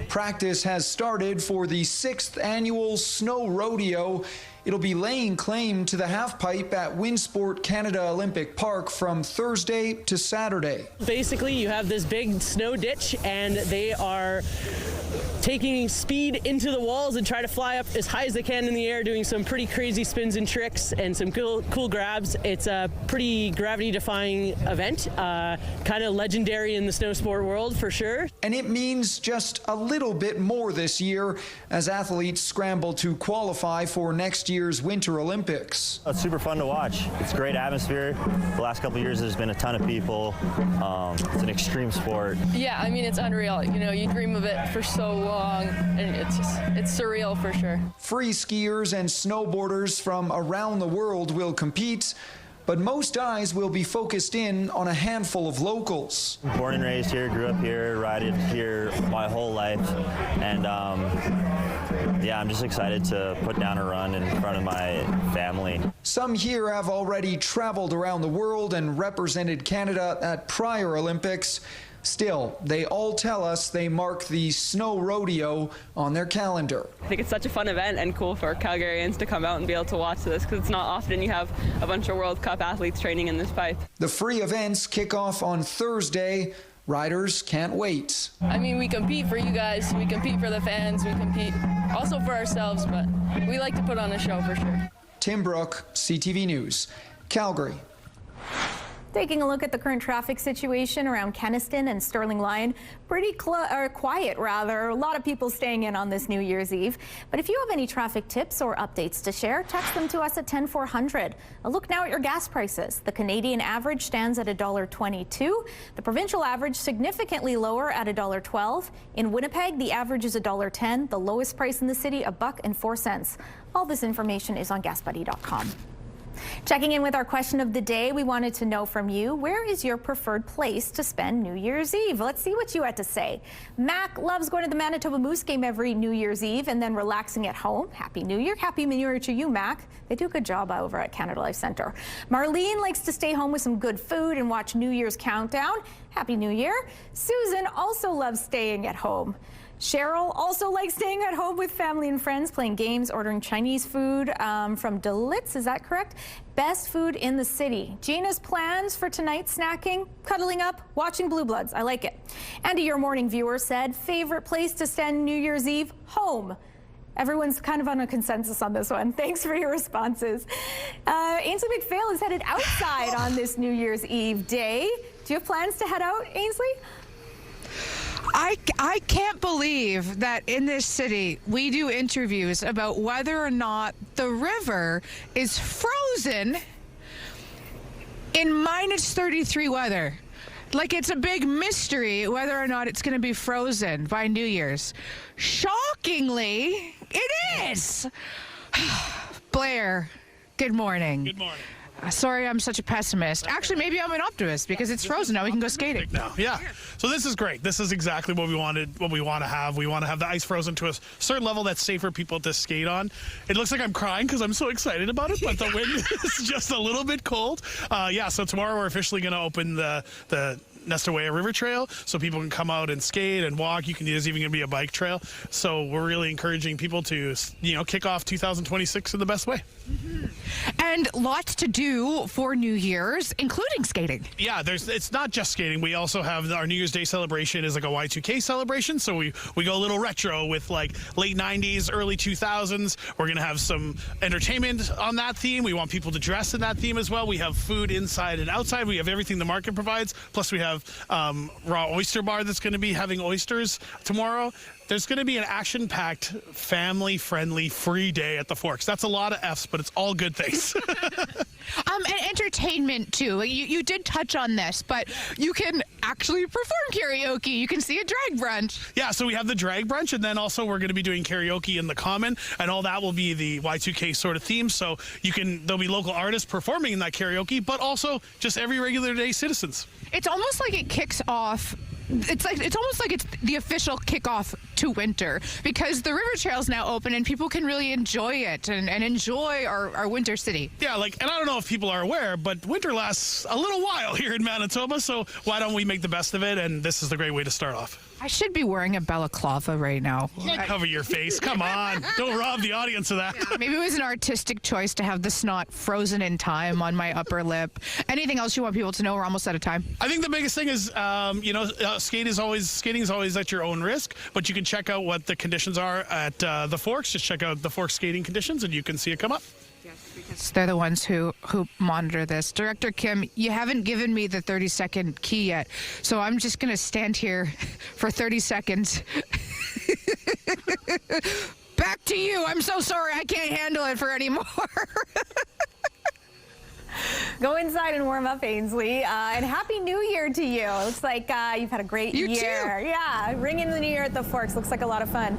Practice has started for the 6th annual Snow Rodeo. It'll be laying claim to the halfpipe at Winsport Canada Olympic Park from Thursday to Saturday. Basically, you have this big snow ditch, and they are taking speed into the walls and try to fly up as high as they can in the air, doing some pretty crazy spins and tricks and some cool grabs. It's a pretty gravity-defying event, kind of legendary in the snow sport world for sure. And it means just a little bit more this year as athletes scramble to qualify for next year's Winter Olympics. It's super fun to watch. It's a great atmosphere. The last couple of years there's been a ton of people. It's an extreme sport. Yeah, I mean, it's unreal. You know, you dream of it for so long, and it's surreal for sure. Free skiers and snowboarders from around the world will compete, but most eyes will be focused in on a handful of locals. Born and raised here, grew up here, rided here my whole life, and yeah, I'm just excited to put down a run in front of my family. Some here have already traveled around the world and represented Canada at prior Olympics. Still, they all tell us they mark the Snow Rodeo on their calendar. I think it's such a fun event and cool for Calgarians to come out and be able to watch this, because it's not often you have a bunch of World Cup athletes training in this pipe. The free events kick off on Thursday. Riders can't wait. I mean, we compete for you guys, we compete for the fans, we compete also for ourselves, but we like to put on a show for sure. Tim Brook, CTV News, Calgary. Taking a look at the current traffic situation around Kenaston and Sterling Lyon. Pretty quiet, rather. A lot of people staying in on this New Year's Eve. But if you have any traffic tips or updates to share, text them to us at 10400. A look now at your gas prices. The Canadian average stands at $1.22. The provincial average significantly lower at $1.12. In Winnipeg, the average is $1.10. The lowest price in the city, $1.04. All this information is on GasBuddy.com. Checking in with our question of the day, we wanted to know from you, where is your preferred place to spend New Year's Eve? Let's see what you had to say. Mac loves going to the Manitoba Moose game every New Year's Eve and then relaxing at home. Happy New Year. Happy New Year to you, Mac. They do a good job over at Canada Life Centre. Marlene likes to stay home with some good food and watch New Year's countdown. Happy New Year. Susan also loves staying at home. Cheryl also likes staying at home with family and friends, playing games, ordering Chinese food from Dalitz. Is that correct? Best food in the city. Gina's plans for tonight: snacking, cuddling up, watching Blue Bloods. I like it. Andy, your morning viewer, said favorite place to spend New Year's Eve: home. Everyone's kind of on a consensus on this one. Thanks for your responses. Ainsley McPhail is headed outside on this New Year's Eve day. Do you have plans to head out, Ainsley? I can't believe that in this city we do interviews about whether or not the river is frozen in -33 weather. Like, it's a big mystery whether or not it's going to be frozen by New Year's. Shockingly, it is. Blair, Good morning. Good morning. Sorry, I'm such a pessimist. Actually, maybe I'm an optimist because it's frozen now. We can go skating. Now, yeah. So this is great. This is exactly what we wanted. What we want to have. We want to have the ice frozen to a certain level that's safe for people to skate on. It looks like I'm crying because I'm so excited about it, but the wind is just a little bit cold. Yeah. So tomorrow we're officially going to open the Nestaway River Trail, so people can come out and skate and walk. There's even going to be a bike trail. So we're really encouraging people to, kick off 2026 in the best way. Mm-hmm. And lots to do for New Year's, including skating. Yeah, it's not just skating. We also have our New Year's Day celebration is like a Y2K celebration. So we go a little retro with like late 90s, early 2000s. We're going to have some entertainment on that theme. We want people to dress in that theme as well. We have food inside and outside. We have everything the market provides. Plus we have Raw Oyster Bar that's going to be having oysters tomorrow. There's going to be an action-packed, family-friendly, free day at the Forks. That's a lot of F's, but it's all good things. And entertainment, too. You did touch on this, but you can actually perform karaoke. You can see a drag brunch. Yeah, so we have the drag brunch, and then also we're going to be doing karaoke in the Common, and all that will be the Y2K sort of theme. So there'll be local artists performing in that karaoke, but also just every regular day citizens. It's almost like it kicks off. It's almost like it's the official kickoff to winter because the river trail's now open and people can really enjoy it and enjoy our winter city. Yeah, and I don't know if people are aware, but winter lasts a little while here in Manitoba, so why don't we make the best of it? And this is the great way to start off. I should be wearing a balaclava right now. You can't cover your face. Come on. Don't rob the audience of that. Yeah, maybe it was an artistic choice to have the snot frozen in time on my upper lip. Anything else you want people to know? We're almost out of time. I think the biggest thing is, skating is always at your own risk, but you can check out what the conditions are at the Forks. Just check out the Forks skating conditions and you can see it come up. Because they're the ones who monitor this. Director Kim, you haven't given me the 30-second key yet, so I'm just going to stand here for 30 seconds. Back to you. I'm so sorry. I can't handle it for any more. Go inside and warm up, Ainsley. And Happy New Year to you. Looks like you've had a great year. You too. Yeah, ring in the new year at the Forks. Looks like a lot of fun.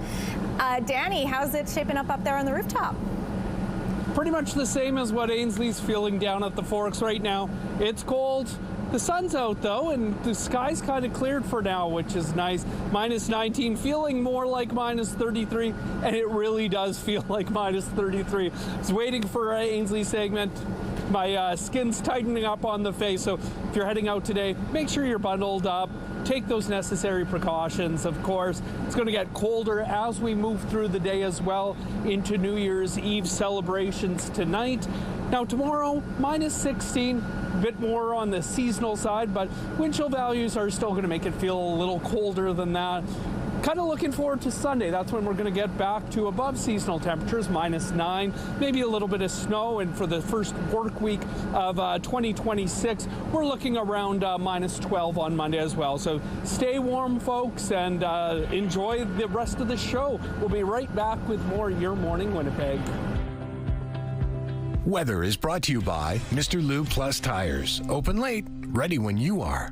Danny, how's it shaping up there on the rooftop? Pretty much the same as what Ainsley's feeling down at the Forks right now. It's cold. The sun's out though, and the sky's kind of cleared for now, which is nice. Minus 19, feeling more like minus 33, and it really does feel like minus 33. I was waiting for Ainsley's segment. My skin's tightening up on the face, so if you're heading out today, make sure you're bundled up. Take those necessary precautions, of course. It's going to get colder as we move through the day as well into New Year's Eve celebrations tonight. Now tomorrow, minus 16, a bit more on the seasonal side, but wind chill values are still going to make it feel a little colder than that. Kind of looking forward to Sunday. That's when we're going to get back to above seasonal temperatures, minus 9, maybe a little bit of snow. And for the first work week of 2026, we're looking around minus 12 on Monday as well. So stay warm, folks, and enjoy the rest of the show. We'll be right back with more Your Morning Winnipeg. Weather is brought to you by Mr. Lube Plus Tires. Open late, ready when you are.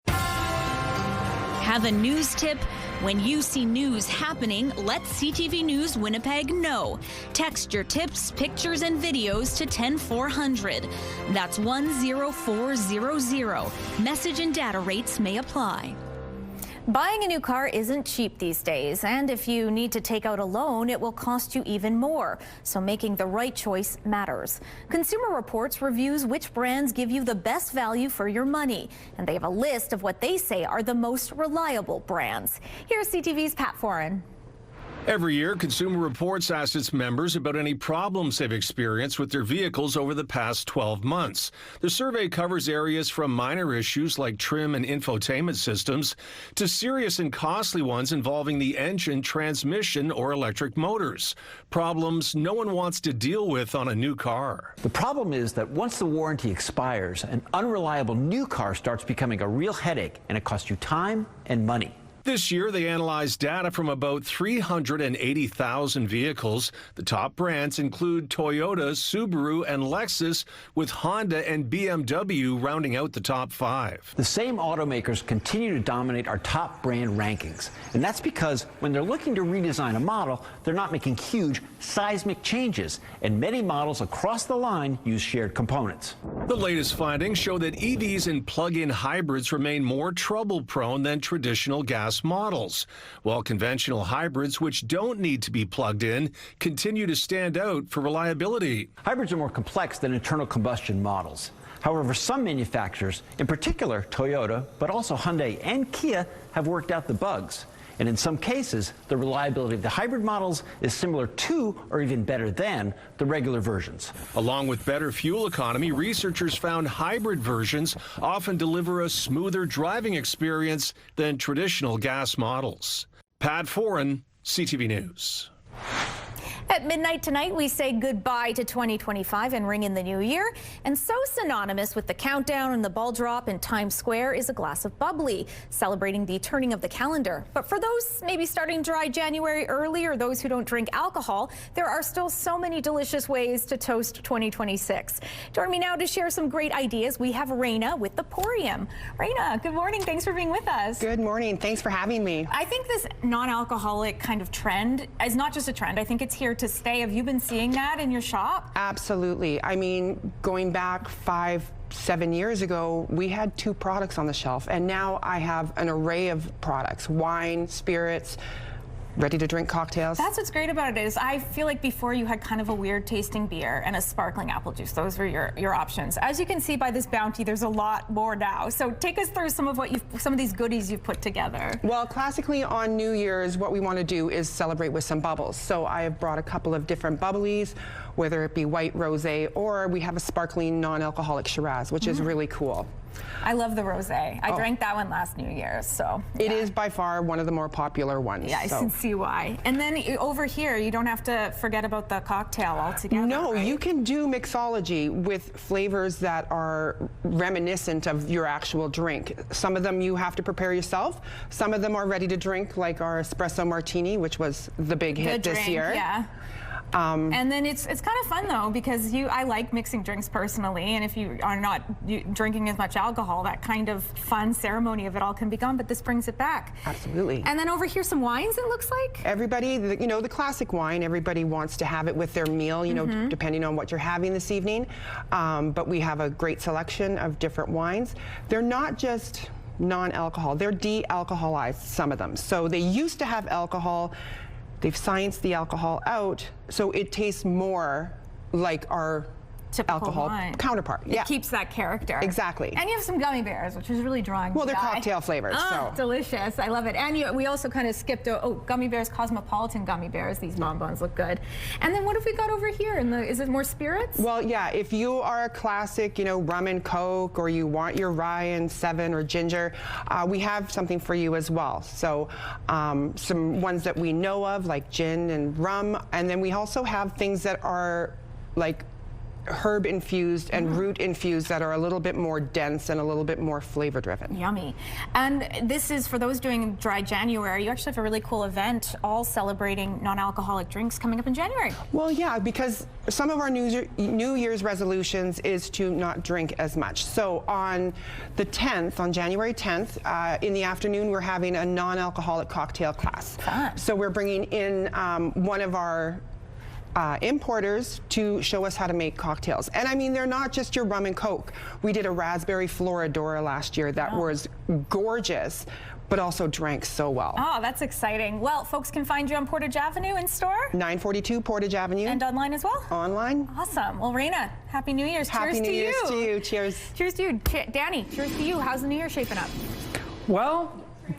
Have a news tip? When you see news happening, let CTV News Winnipeg know. Text your tips, pictures, and videos to 10400. That's 10400. Message and data rates may apply. Buying a new car isn't cheap these days, and if you need to take out a loan, it will cost you even more. So making the right choice matters. Consumer Reports reviews which brands give you the best value for your money, and they have a list of what they say are the most reliable brands. Here's CTV's Pat Foran. Every year, Consumer Reports asks its members about any problems they've experienced with their vehicles over the past 12 months. The survey covers areas from minor issues like trim and infotainment systems to serious and costly ones involving the engine, transmission, or electric motors. Problems no one wants to deal with on a new car. The problem is that once the warranty expires, an unreliable new car starts becoming a real headache, and it costs you time and money. This year, they analyzed data from about 380,000 vehicles. The top brands include Toyota, Subaru, and Lexus, with Honda and BMW rounding out the top 5. The same automakers continue to dominate our top brand rankings. And that's because when they're looking to redesign a model, they're not making huge seismic changes. And many models across the line use shared components. The latest findings show that EVs and plug-in hybrids remain more trouble-prone than traditional gas models, while conventional hybrids, which don't need to be plugged in, continue to stand out for reliability. Hybrids are more complex than internal combustion models. However, some manufacturers, in particular Toyota, but also Hyundai and Kia, have worked out the bugs. And in some cases, the reliability of the hybrid models is similar to or even better than the regular versions. Along with better fuel economy, researchers found hybrid versions often deliver a smoother driving experience than traditional gas models. Pat Foran, CTV News. At midnight tonight, we say goodbye to 2025 and ring in the new year. And so synonymous with the countdown and the ball drop in Times Square is a glass of bubbly, celebrating the turning of the calendar. But for those maybe starting dry January early or those who don't drink alcohol, there are still so many delicious ways to toast 2026. Join me now to share some great ideas. We have Raina with the Porium. Raina, good morning. Thanks for being with us. Good morning. Thanks for having me. I think this non-alcoholic kind of trend is not just a trend. I think it's here to stay. Have you been seeing that in your shop? Absolutely. I mean, going back 5-7 years ago, we had 2 products on the shelf, and now I have an array of products: wine, spirits, ready-to-drink cocktails. That's what's great about it is I feel like before you had kind of a weird tasting beer and a sparkling apple juice. Those were your options. As you can see by this bounty, there's a lot more now. So take us through some of these goodies you've put together. Well, classically on New Year's, what we want to do is celebrate with some bubbles. So I have brought a couple of different bubblies, whether it be white rosé or we have a sparkling non-alcoholic Shiraz, which is really cool. I love the rosé. I drank that one last New Year's, so. Yeah. It is by far one of the more popular ones. Yeah, I can see why. And then over here, you don't have to forget about the cocktail altogether. No, right? You can do mixology with flavors that are reminiscent of your actual drink. Some of them you have to prepare yourself. Some of them are ready to drink, like our espresso martini, which was the big hit this year. Yeah. And then it's kind of fun though, because I like mixing drinks personally, and if you are not drinking as much alcohol, that kind of fun ceremony of it all can be gone, but this brings it back. Absolutely. And then over here, some wines, it looks like? Everybody, the classic wine, everybody wants to have it with their meal, you know, depending on what you're having this evening. But we have a great selection of different wines. They're not just non-alcohol, they're de-alcoholized, some of them. So they used to have alcohol. They've scienced the alcohol out, so it tastes more like our typical alcohol wine counterpart. It keeps that character. Exactly. And you have some gummy bears, which is really drawing. Well, they're cocktail flavors. Oh, so delicious. I love it. And we also kind of skipped gummy bears, cosmopolitan gummy bears. These bonbons look good. And then what have we got over here? Is it more spirits? Well, yeah. If you are a classic, rum and Coke, or you want your rye and 7 or ginger, we have something for you as well. So some ones that we know of, like gin and rum, and then we also have things that are like herb infused and root infused that are a little bit more dense and a little bit more flavor driven. Yummy. And this is for those doing dry January. You actually have a really cool event all celebrating non-alcoholic drinks coming up in January. Well, yeah, because some of our New Year's resolutions is to not drink as much. So on the 10th, on January 10th, in the afternoon, we're having a non-alcoholic cocktail class. Fun. So we're bringing in one of our importers to show us how to make cocktails. And I mean, they're not just your rum and Coke. We did a raspberry Floridora last year that was gorgeous, but also drank so well. Oh, that's exciting. Well, folks can find you on Portage Avenue in store? 942 Portage Avenue. And online as well? Online. Awesome. Well, Raina, Happy New Year's. Happy New Year's to you. Cheers. Cheers to you. Danny, cheers to you. How's the New Year shaping up? Well,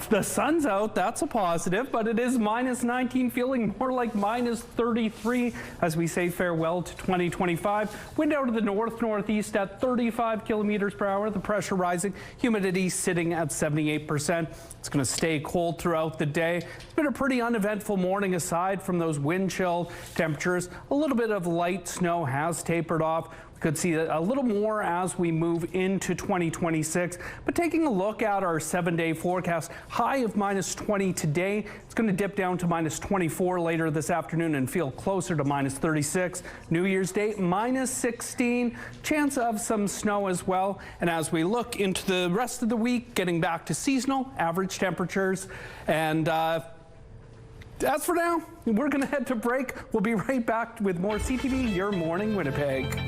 the sun's out, that's a positive, but it is -19, feeling more like -33 as we say farewell to 2025. Wind out of the northeast at 35 kilometers per hour. The pressure rising, humidity sitting at 78%. It's going to stay cold throughout the day. It's been a pretty uneventful morning aside from those wind chill temperatures. A little bit of light snow has tapered off. Could see a little more as we move into 2026. But taking a look at our 7-day forecast, high of -20 today. It's going to dip down to -24 later this afternoon and feel closer to -36. New Year's Day, -16. Chance of some snow as well. And as we look into the rest of the week, getting back to seasonal average temperatures. And as for now, we're going to head to break. We'll be right back with more CTV Your Morning Winnipeg.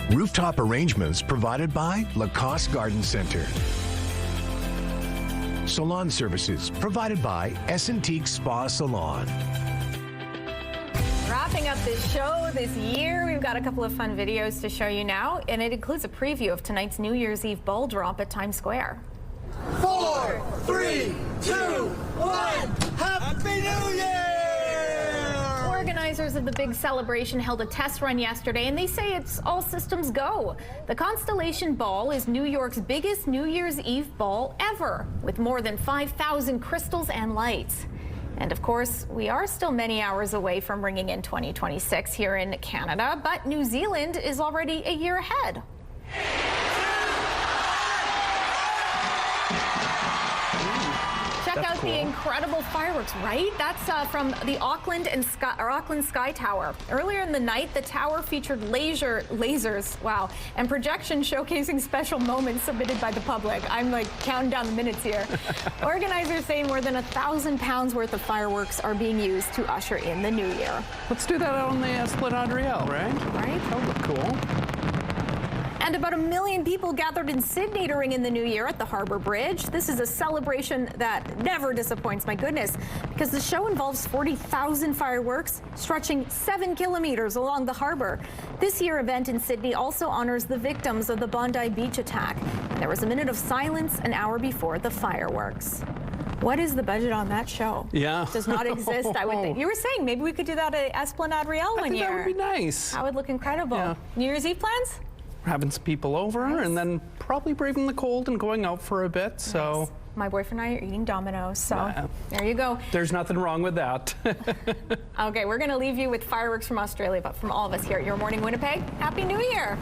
Rooftop arrangements provided by Lacoste Garden Center. Salon services provided by S&T Spa Salon. Wrapping up this show this year, we've got a couple of fun videos to show you now, and it includes a preview of tonight's New Year's Eve ball drop at Times Square. 4, 3, 2, 1, Happy New Year! Organizers of the big celebration held a test run yesterday, and they say it's all systems go. The Constellation Ball is New York's biggest New Year's Eve ball ever, with more than 5,000 crystals and lights. And of course, we are still many hours away from ringing in 2026 here in Canada, but New Zealand is already a year ahead. Check out the incredible fireworks, right? That's from the Auckland Sky Tower. Earlier in the night, the tower featured lasers, wow, and projections showcasing special moments submitted by the public. I'm like counting down the minutes here. Organizers say more than 1,000 pounds worth of fireworks are being used to usher in the new year. Let's do that on the Esplanade Riel, right? Right? That would look cool. And about 1 million people gathered in Sydney to ring in the new year at the Harbour Bridge. This is a celebration that never disappoints, my goodness, because the show involves 40,000 fireworks stretching 7 kilometers along the harbour. This year's event in Sydney also honors the victims of the Bondi Beach attack. And there was a minute of silence an hour before the fireworks. What is the budget on that show? Yeah. It does not exist, I would think. You were saying maybe we could do that at Esplanade Riel one year. That would be nice. That would look incredible. Yeah. New Year's Eve plans? Having some people over and then probably braving the cold and going out for a bit. So nice. My boyfriend and I are eating Domino's, so there you go. There's nothing wrong with that. Okay, we're going to leave you with fireworks from Australia, but from all of us here at Your Morning Winnipeg, Happy New Year!